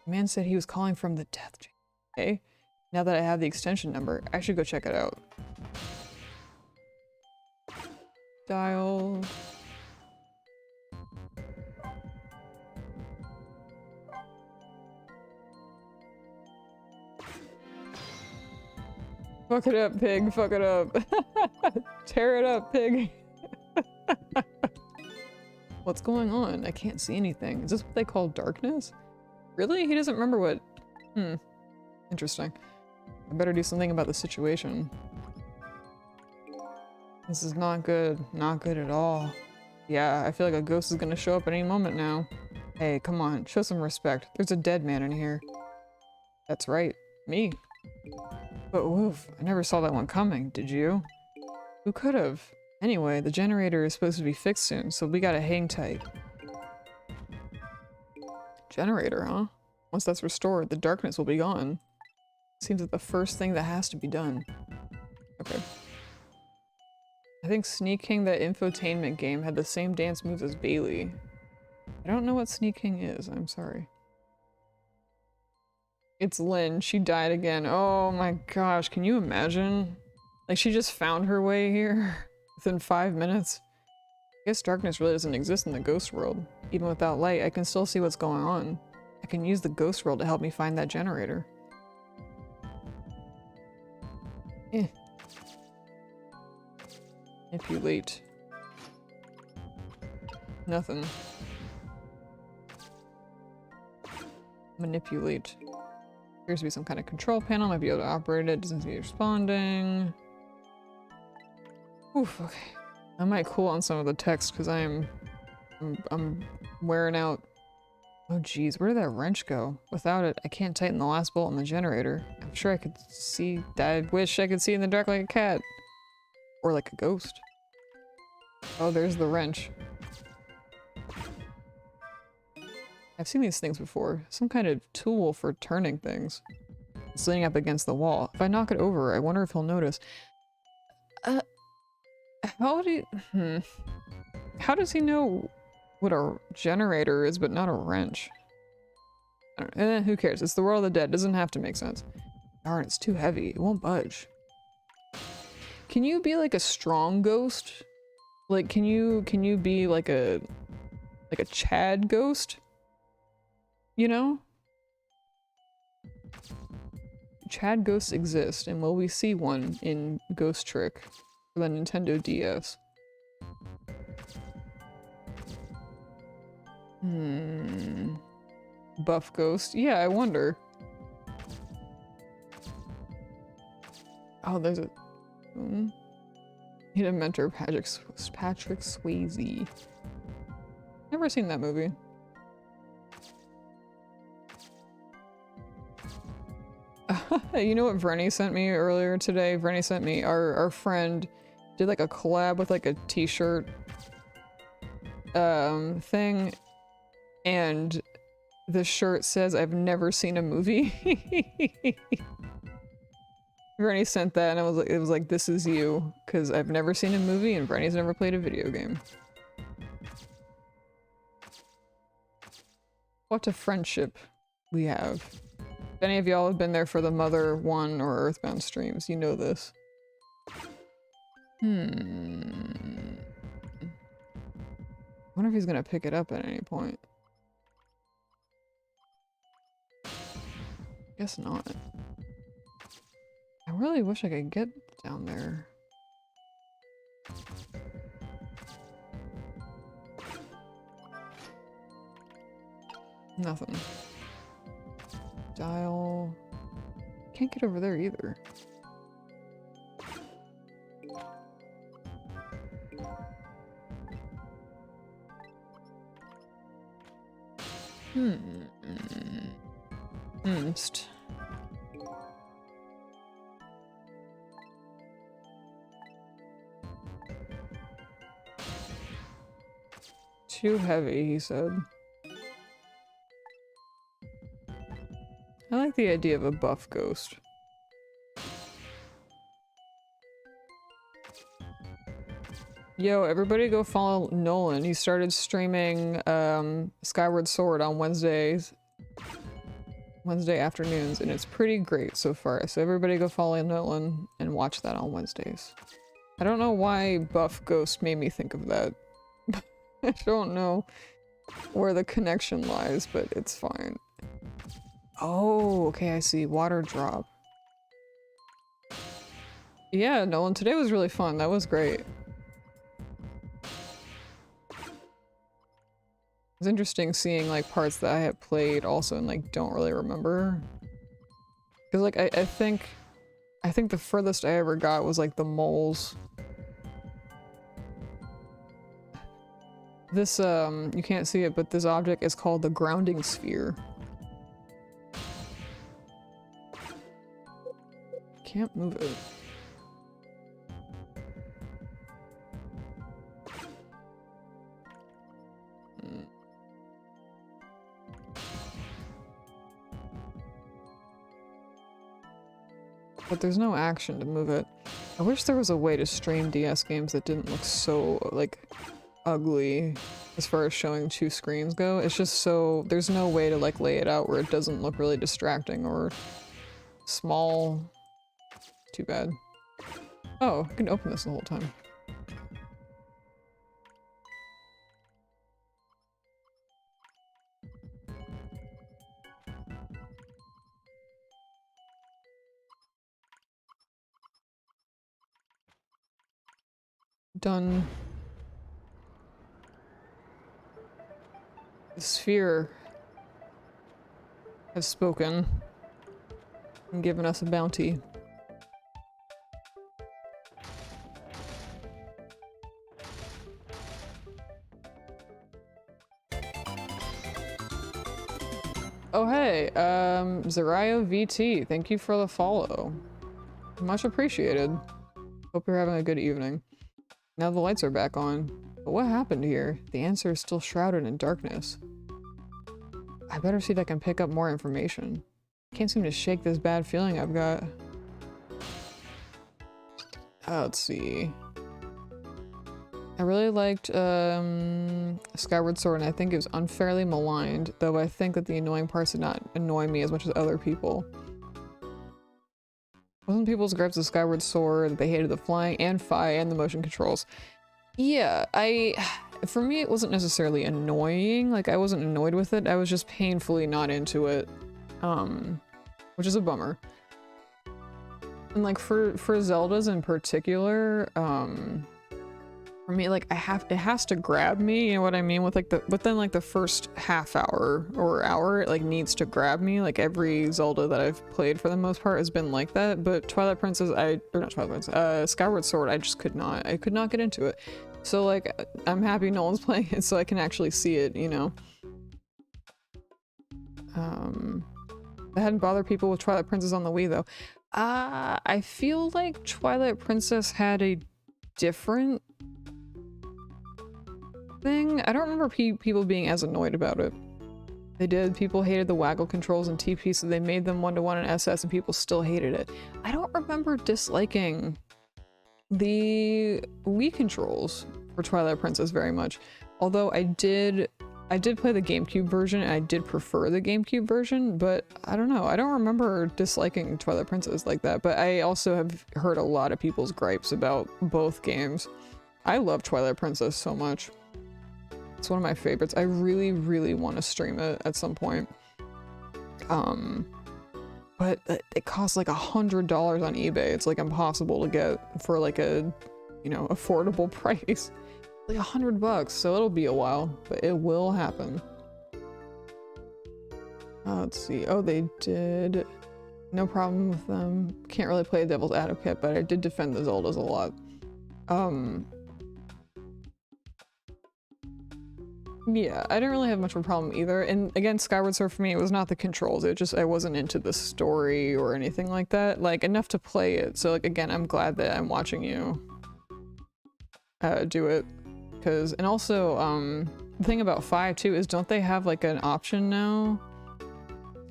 The man said he was calling from the death chamber. Okay, now that I have the extension number, I should go check it out. Dial... Fuck it up, pig. Fuck it up. Tear it up, pig. What's going on? I can't see anything. Is this what they call darkness? Really? He doesn't remember what... Interesting. I better do something about the situation. This is not good. Not good at all. Yeah, I feel like a ghost is gonna show up at any moment now. Hey, come on. Show some respect. There's a dead man in here. That's right. Me. But woof, I never saw that one coming, did you? Who could have? Anyway, the generator is supposed to be fixed soon, so we gotta hang tight. Generator, huh? Once that's restored, the darkness will be gone. Seems like the first thing that has to be done. Okay. I think Sneak King, that infotainment game, had the same dance moves as Bailey. I don't know what Sneak King is, I'm sorry. It's Lynn. She died again. Oh my gosh, can you imagine? Like, she just found her way here within 5 minutes. I guess darkness really doesn't exist in the ghost world. Even without light, I can still see what's going on. I can use the ghost world to help me find that generator. Manipulate. Nothing. Manipulate. Appears to be some kind of control panel. Might be able to operate it. Doesn't seem to be responding. Oof, okay. I might cool on some of the text because I'm wearing out. Oh geez, where did that wrench go? Without it, I can't tighten the last bolt on the generator. I'm sure I could see. I wish I could see in the dark like a cat. Or like a ghost. Oh, there's the wrench. I've seen these things before. Some kind of tool for turning things. It's leaning up against the wall. If I knock it over, I wonder if he'll notice. How do you... How does he know what a generator is, but not a wrench? I don't know. Who cares? It's the world of the dead. Doesn't have to make sense. Darn, it's too heavy. It won't budge. Can you be like a strong ghost? Like, can you be like a Chad ghost? You know? Chad ghosts exist, and will we see one in Ghost Trick for the Nintendo DS? Buff ghost? Yeah, I wonder. Oh, there's a... Need a mentor, Patrick Swayze. Never seen that movie. You know what Vrenny sent me earlier today? Vrenny sent me, our friend did like a collab with like a t-shirt thing, and the shirt says, "I've never seen a movie." Vrenny sent that and it was like, this is you, because I've never seen a movie and Vrenny's never played a video game. What a friendship we have. If any of y'all have been there for the Mother 1 or Earthbound streams, you know this. I wonder if he's gonna pick it up at any point. Guess not. I really wish I could get down there. Nothing. Dial. Can't get over there either. Too heavy, he said. I like the idea of a buff ghost. Yo, everybody go follow Nolan. He started streaming Skyward Sword on Wednesday afternoons, and it's pretty great so far. So everybody go follow Nolan and watch that on Wednesdays. I don't know why Buff Ghost made me think of that. I don't know where the connection lies, but it's fine. Oh, okay, I see. Water drop. Yeah, Nolan, today was really fun. That was great. It's interesting seeing like parts that I have played also and like don't really remember. Cause like I think the furthest I ever got was like the moles. This you can't see it, but this object is called the grounding sphere. Can't move it. But there's no action to move it. I wish there was a way to stream DS games that didn't look so, like, ugly as far as showing two screens go. It's just so... there's no way to, like, lay it out where it doesn't look really distracting or small. Too bad. Oh, I can open this the whole time. Done. The sphere has spoken and given us a bounty. Oh hey, Zarayo VT, thank you for the follow. Much appreciated. Hope you're having a good evening. Now the lights are back on. But what happened here? The answer is still shrouded in darkness. I better see if I can pick up more information. Can't seem to shake this bad feeling I've got. Let's see. I really liked Skyward Sword, and I think it was unfairly maligned, though I think that the annoying parts did not annoy me as much as other people. Wasn't people's gripes of Skyward Sword that they hated the flying and fi and the motion controls? Yeah, for me it wasn't necessarily annoying, like I wasn't annoyed with it, I was just painfully not into it, which is a bummer. And like for Zeldas in particular, for me, like, it has to grab me, you know what I mean? With like within like the first half hour or hour, it like needs to grab me. Like every Zelda that I've played for the most part has been like that, but Twilight Princess, Skyward Sword, I just could not get into it. So like, I'm happy no one's playing it so I can actually see it, you know? That hadn't bothered people with Twilight Princess on the Wii though. I feel like Twilight Princess had a different thing. I don't remember people being as annoyed about it. They did. People hated the waggle controls in TP, so they made them 1-to-1 in SS and people still hated it. I don't remember disliking the Wii controls for Twilight Princess very much. Although I did play the GameCube version and I did prefer the GameCube version, but I don't know. I don't remember disliking Twilight Princess like that, but I also have heard a lot of people's gripes about both games. I love Twilight Princess so much. It's one of my favorites. I really, really want to stream it at some point. But it costs like $100 on eBay. It's like impossible to get for like a, you know, affordable price. Like $100, so it'll be a while, but it will happen. Let's see. Oh, they did. No problem with them. Can't really play Devil's Advocate, but I did defend the Zeldas a lot. Yeah, I didn't really have much of a problem either. And again, Skyward Sword for me, it was not the controls. It just, I wasn't into the story or anything like that. Like, enough to play it. So, like, again, I'm glad that I'm watching you do it. Because, and also, the thing about 5 too is don't they have like an option now?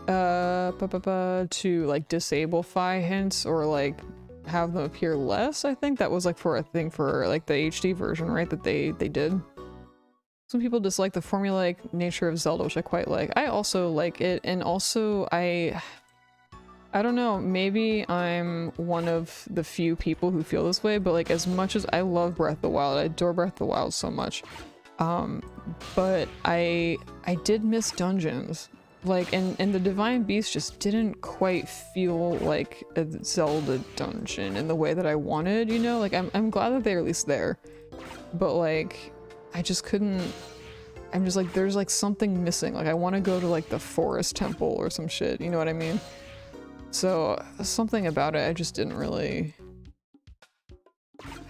To like disable Fi hints or like have them appear less, I think that was like for a thing for like the HD version, right? That they did. Some people dislike the formulaic nature of Zelda, which I quite like. I also like it, and also I don't know, maybe I'm one of the few people who feel this way, but like as much as I love Breath of the Wild, I adore Breath of the Wild so much, but I did miss dungeons. Like, and the Divine Beast just didn't quite feel like a Zelda dungeon in the way that I wanted, you know? Like, I'm glad that they're at least there, but like, I just couldn't, I'm just like, there's like something missing. Like, I want to go to like the forest temple or some shit, you know what I mean? So, something about it, I just didn't really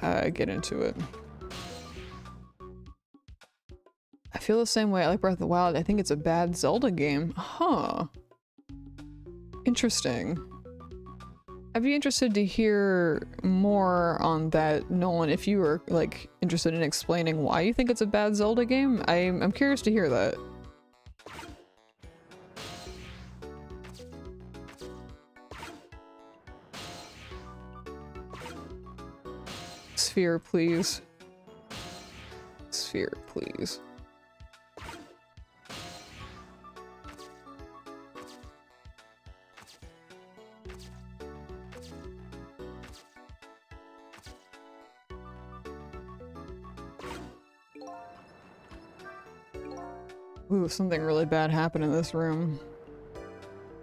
get into it. I feel the same way. I like Breath of the Wild. I think it's a bad Zelda game. Huh. Interesting. I'd be interested to hear more on that, Nolan, if you were like interested in explaining why you think it's a bad Zelda game. I'm curious to hear that. Sphere, please. Sphere, please. Ooh, something really bad happened in this room.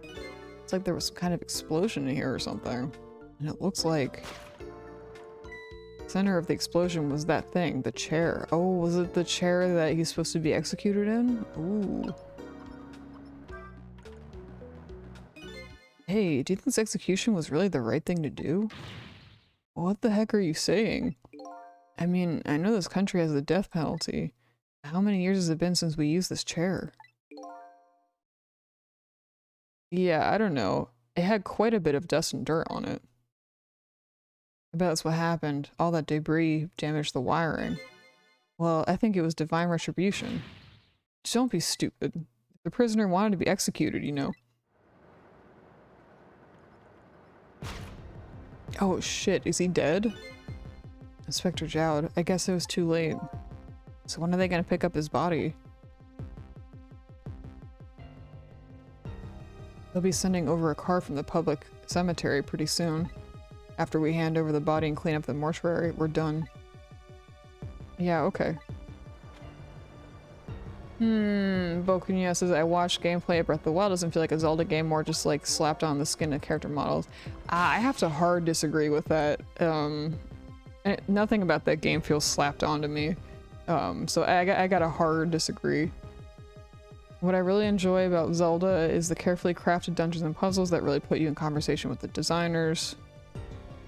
It's like there was some kind of explosion in here or something. And it looks like the center of the explosion was that thing, the chair. Oh, was it the chair that he's supposed to be executed in? Ooh. Hey, do you think this execution was really the right thing to do? What the heck are you saying? I mean, I know this country has the death penalty. How many years has it been since we used this chair? Yeah, I don't know. It had quite a bit of dust and dirt on it. I bet that's what happened. All that debris damaged the wiring. Well, I think it was divine retribution. Don't be stupid. The prisoner wanted to be executed, you know. Oh shit, is he dead? Inspector Jowd, I guess it was too late. So when are they gonna pick up his body? They'll be sending over a car from the public cemetery pretty soon. After we hand over the body and clean up the mortuary, we're done. Yeah, okay. Bokunya says, I watched gameplay of Breath of the Wild. Doesn't feel like a Zelda game, more just like slapped on the skin of character models. I have to hard disagree with that. Nothing about that game feels slapped onto me. So I gotta hard disagree. What I really enjoy about Zelda is the carefully crafted dungeons and puzzles that really put you in conversation with the designers.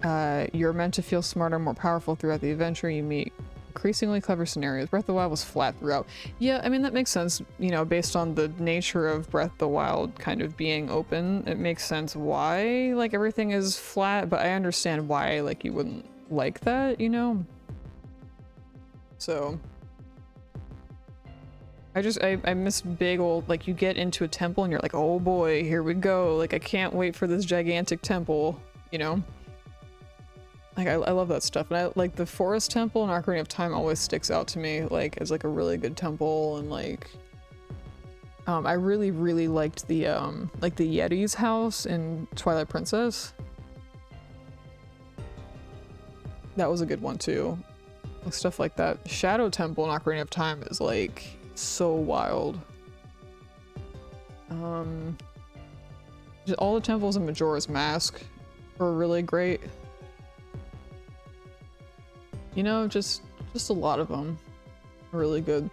You're meant to feel smarter, more powerful throughout the adventure. You meet increasingly clever scenarios. Breath of the Wild was flat throughout. Yeah, I mean, that makes sense, you know, based on the nature of Breath of the Wild kind of being open. It makes sense why, like, everything is flat, but I understand why, like, you wouldn't like that, you know? So I miss big old, like, you get into a temple and you're like, oh boy, here we go. Like, I can't wait for this gigantic temple, you know? Like, I love that stuff. And I like the forest temple in Ocarina of Time always sticks out to me, like, as like a really good temple. And like, I really, really liked the, like the Yeti's house in Twilight Princess. That was a good one too. Like, stuff like that. Shadow Temple in Ocarina of Time is like so wild. Just all the temples in Majora's Mask were really great. You know, just a lot of them are really good.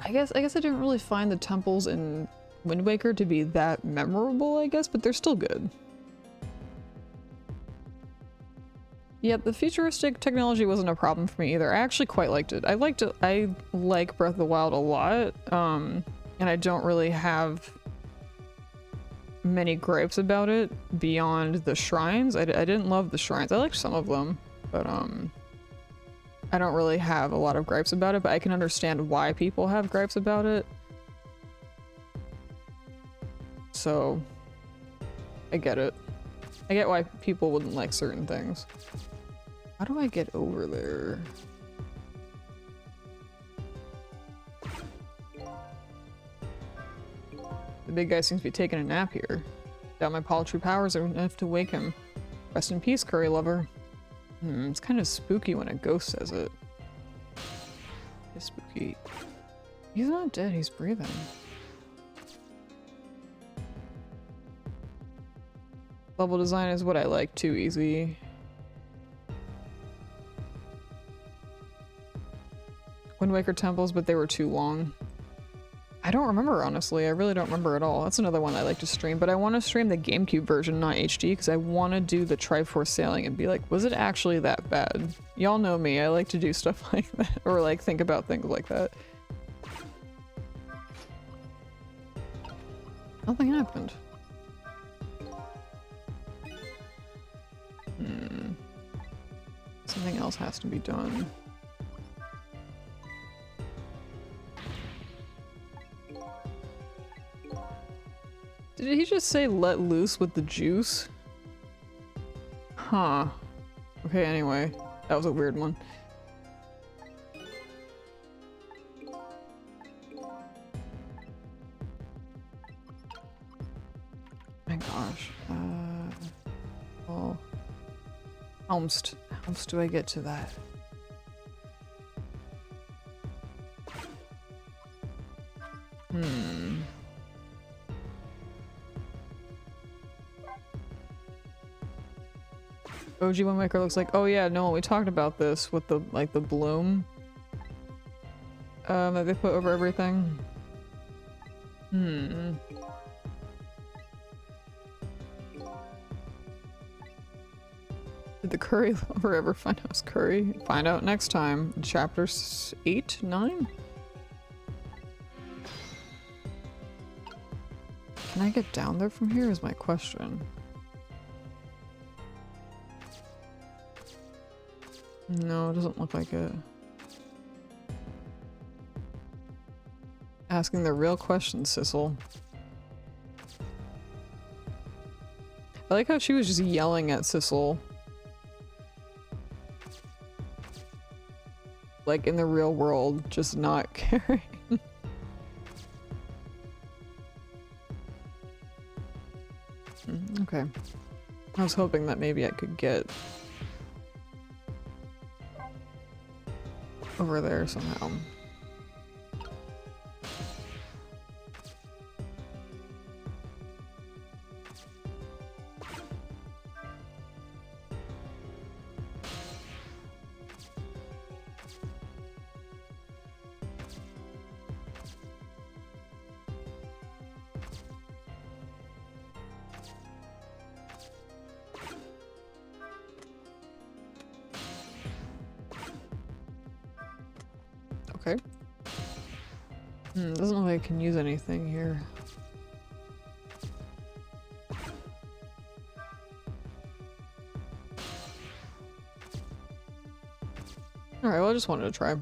I guess I didn't really find the temples in Wind Waker to be that memorable, I guess, but they're still good. Yeah, the futuristic technology wasn't a problem for me either. I actually quite liked it. I like Breath of the Wild a lot, and I don't really have many gripes about it beyond the shrines. I didn't love the shrines. I liked some of them, but I don't really have a lot of gripes about it, but I can understand why people have gripes about it. So, I get it. I get why people wouldn't like certain things. How do I get over there? The big guy seems to be taking a nap here. Doubt my paltry powers are enough to wake him. Rest in peace, curry lover. It's kind of spooky when a ghost says it. It's spooky. He's not dead, he's breathing. Level design is what I like too, easy. Wind Waker temples, but they were too long. I don't remember, honestly. I really don't remember at all. That's another one I like to stream, but I want to stream the GameCube version, not HD, because I want to do the Triforce sailing and be like, was it actually that bad? Y'all know me, I like to do stuff like that, or like think about things like that. Nothing happened. Something else has to be done. Did he just say let loose with the juice? Huh. Okay, anyway. That was a weird one. My gosh. Well, how else do I get to that? OG Wind Waker looks like, oh yeah, no, we talked about this with the, like, the bloom that they put over everything. Did the curry lover ever find out his curry? Find out next time. Chapter 8, 9? Can I get down there from here is my question. No, it doesn't look like it. Asking the real questions, Sissel. I like how she was just yelling at Sissel. Like in the real world, just not caring. Okay. I was hoping that maybe I could get over there somehow. Okay. Doesn't look like I can use anything here. Alright, well I just wanted to try.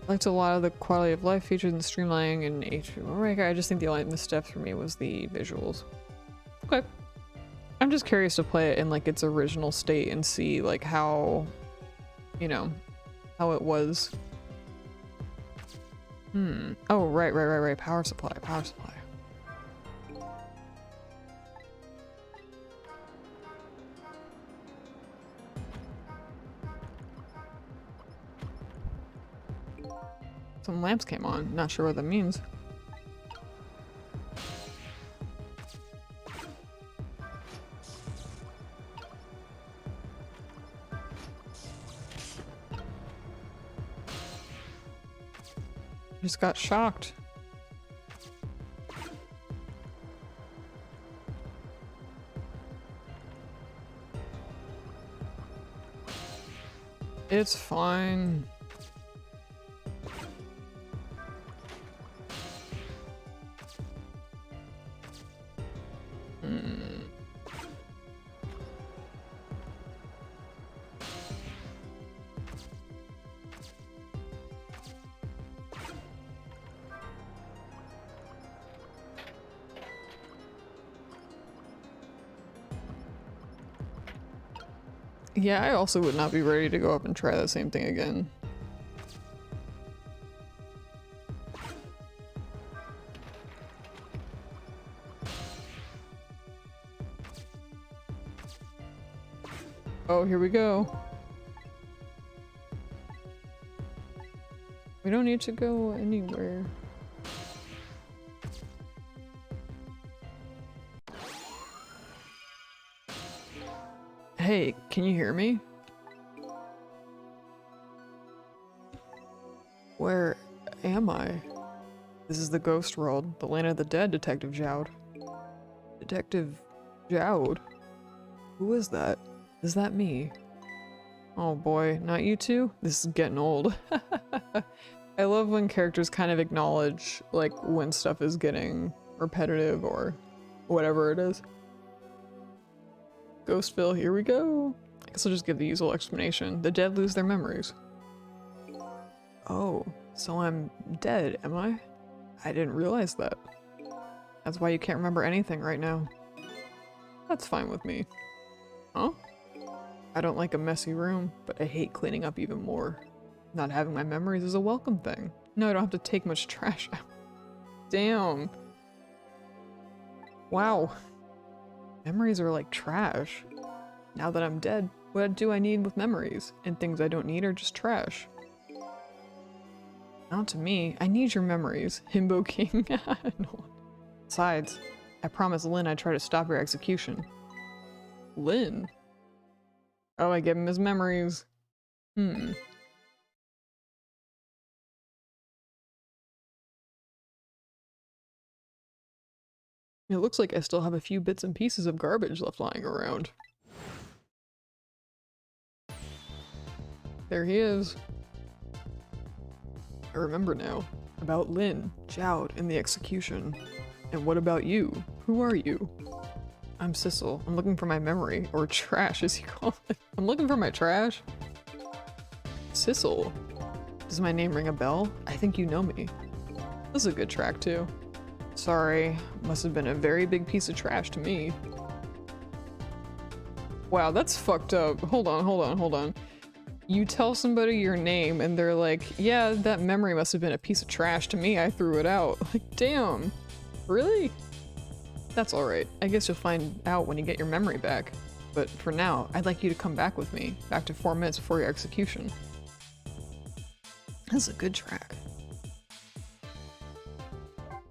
Liked a lot of the quality of life featured in streamlining and HP. I just think the only misstep for me was the visuals. Okay. I'm just curious to play it in like its original state and see like how, you know, how it was. Oh, right. Power supply. Some lamps came on. Not sure what that means. Just got shocked. It's fine. Yeah, I also would not be ready to go up and try the same thing again. Oh, here we go. We don't need to go anywhere. Hey, can you hear me? Where am I? This is the ghost world, the land of the dead, Detective Jowd. Detective Jowd? Who is that? Is that me? Oh boy, not you two? This is getting old. I love when characters kind of acknowledge, like, when stuff is getting repetitive or whatever it is. Ghostville, here we go. I guess I'll just give the usual explanation. The dead lose their memories. Oh, so I'm dead, am I? I didn't realize that. That's why you can't remember anything right now. That's fine with me. Huh? I don't like a messy room, but I hate cleaning up even more. Not having my memories is a welcome thing. No, I don't have to take much trash out. Damn. Wow. Memories are like trash. Now that I'm dead, what do I need with memories? And things I don't need are just trash. Not to me. I need your memories. Himbo King. No. Besides, I promised Lynn I'd try to stop your execution. Lynn? Oh, I gave him his memories. It looks like I still have a few bits and pieces of garbage left lying around. There he is. I remember now. About Lynn, Jowd, and the execution. And what about you? Who are you? I'm Sissel. I'm looking for my memory, or trash as you call it. I'm looking for my trash? Sissel. Does my name ring a bell? I think you know me. This is a good track too. Sorry, must have been a very big piece of trash to me. Wow, that's fucked up. Hold on. You tell somebody your name and they're like, yeah, that memory must have been a piece of trash to me, I threw it out. Like, damn. Really? That's alright. I guess you'll find out when you get your memory back. But for now, I'd like you to come back with me, back to 4 minutes before your execution. That's a good track.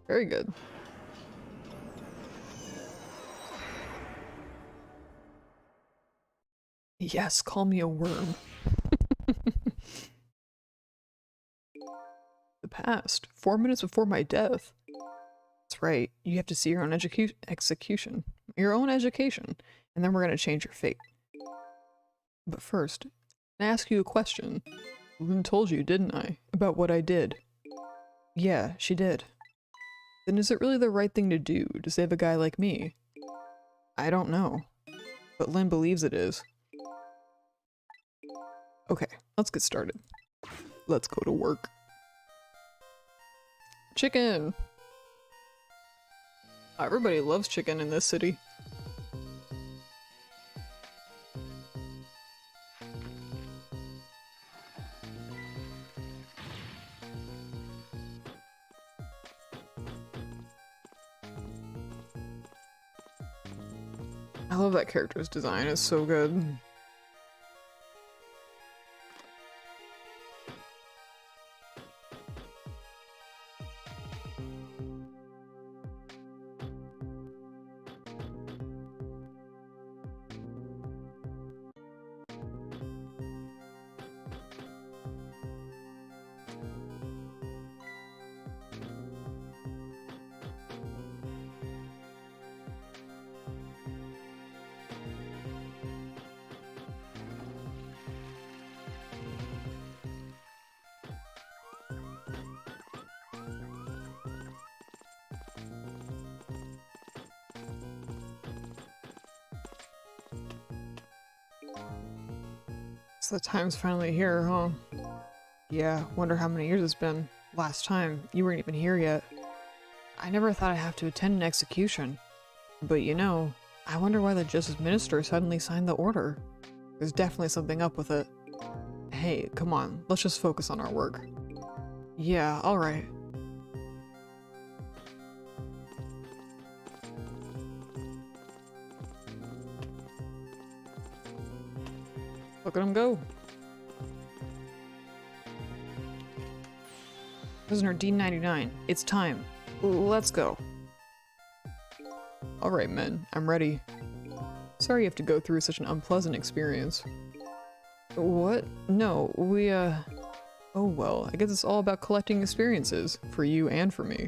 Very good. Yes, call me a worm. The past. 4 minutes before my death. That's right. You have to see your own execution. Your own education. And then we're gonna change your fate. But first, I ask you a question. Lynn told you, didn't I? About what I did. Yeah, she did. Then is it really the right thing to do to save a guy like me? I don't know. But Lynn believes it is. Okay, let's get started. Let's go to work. Chicken! Everybody loves chicken in this city. I love that character's design, it's so good. So the time's finally here, huh? Yeah, wonder how many years it's been. Last time, you weren't even here yet. I never thought I'd have to attend an execution. But you know, I wonder why the Justice Minister suddenly signed the order. There's definitely something up with it. Hey, come on, let's just focus on our work. Yeah, alright. Look at him go. Prisoner D99, it's time. Let's go. Alright, men, I'm ready. Sorry you have to go through such an unpleasant experience. What? No, oh well, I guess it's all about collecting experiences, for you and for me.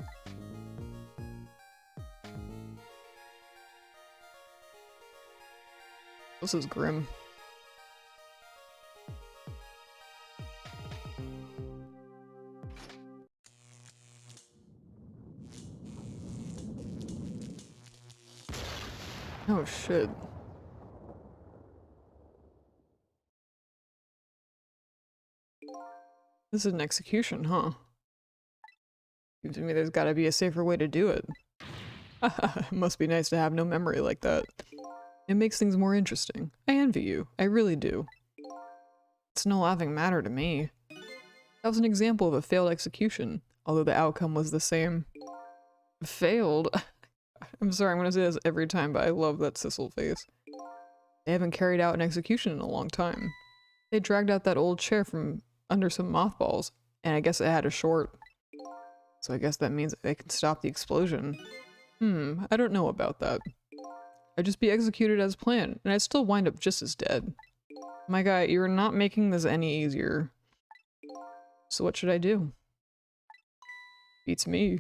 This is grim. Oh shit. This is an execution, huh? Seems to me there's gotta be a safer way to do it. It must be nice to have no memory like that. It makes things more interesting. I envy you. I really do. It's no laughing matter to me. That was an example of a failed execution, although the outcome was the same. Failed? I'm sorry, I'm gonna say this every time, but I love that Sissel face. They haven't carried out an execution in a long time. They dragged out that old chair from under some mothballs, and I guess it had a short. So I guess that means they can stop the explosion. I don't know about that. I'd just be executed as planned, and I'd still wind up just as dead. My guy, you're not making this any easier. So what should I do? Beats me.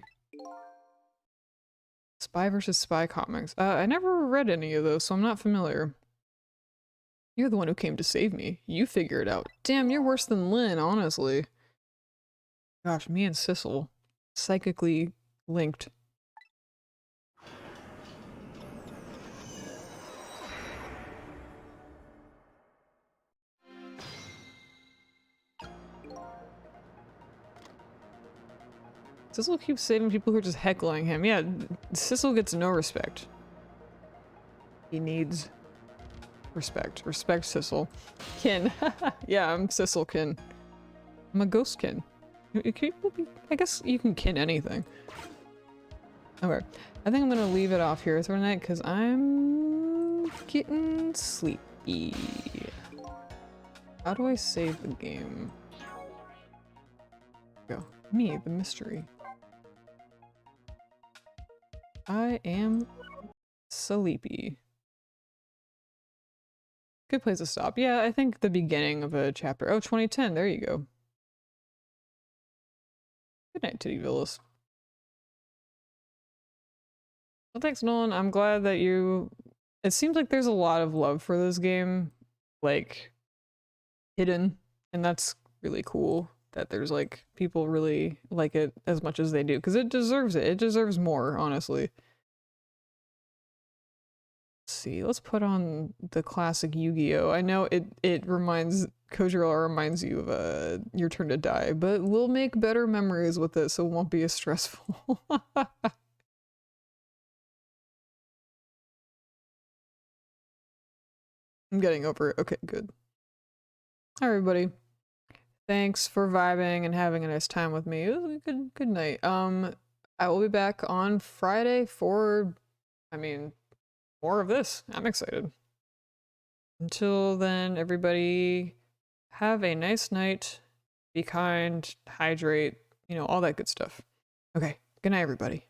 Spy vs. Spy comics. I never read any of those, so I'm not familiar. You're the one who came to save me. You figure it out. Damn, you're worse than Lynn, honestly. Gosh, me and Sissel. Psychically linked. Sissel keeps saving people who are just heckling him. Yeah, Sissel gets no respect. He needs respect. Respect Sissel. Kin. Yeah, I'm Sissel kin. I'm a ghost kin. I guess you can kin anything. Okay, I think I'm gonna leave it off here for tonight because I'm getting sleepy. How do I save the game? Go. Me, the mystery. I am sleepy. Good place to stop. Yeah, I think the beginning of a chapter. Oh, 2010. There you go. Good night, Titty Villas. Well, thanks, Nolan. I'm glad that you... It seems like there's a lot of love for this game, like, hidden, and that's really cool that there's, like, people really like it as much as they do, because it deserves it. It deserves more, honestly. Let's see, let's put on the classic Yu-Gi-Oh! I know it reminds... Kojiro reminds you of Your Turn to Die, but we'll make better memories with it so it won't be as stressful. I'm getting over it. Okay, good. Hi, everybody. Thanks for vibing and having a nice time with me. It was a good night. I will be back on Friday for, I mean, more of this. I'm excited. Until then, everybody, have a nice night. Be kind, hydrate, you know, all that good stuff. Okay, good night, everybody.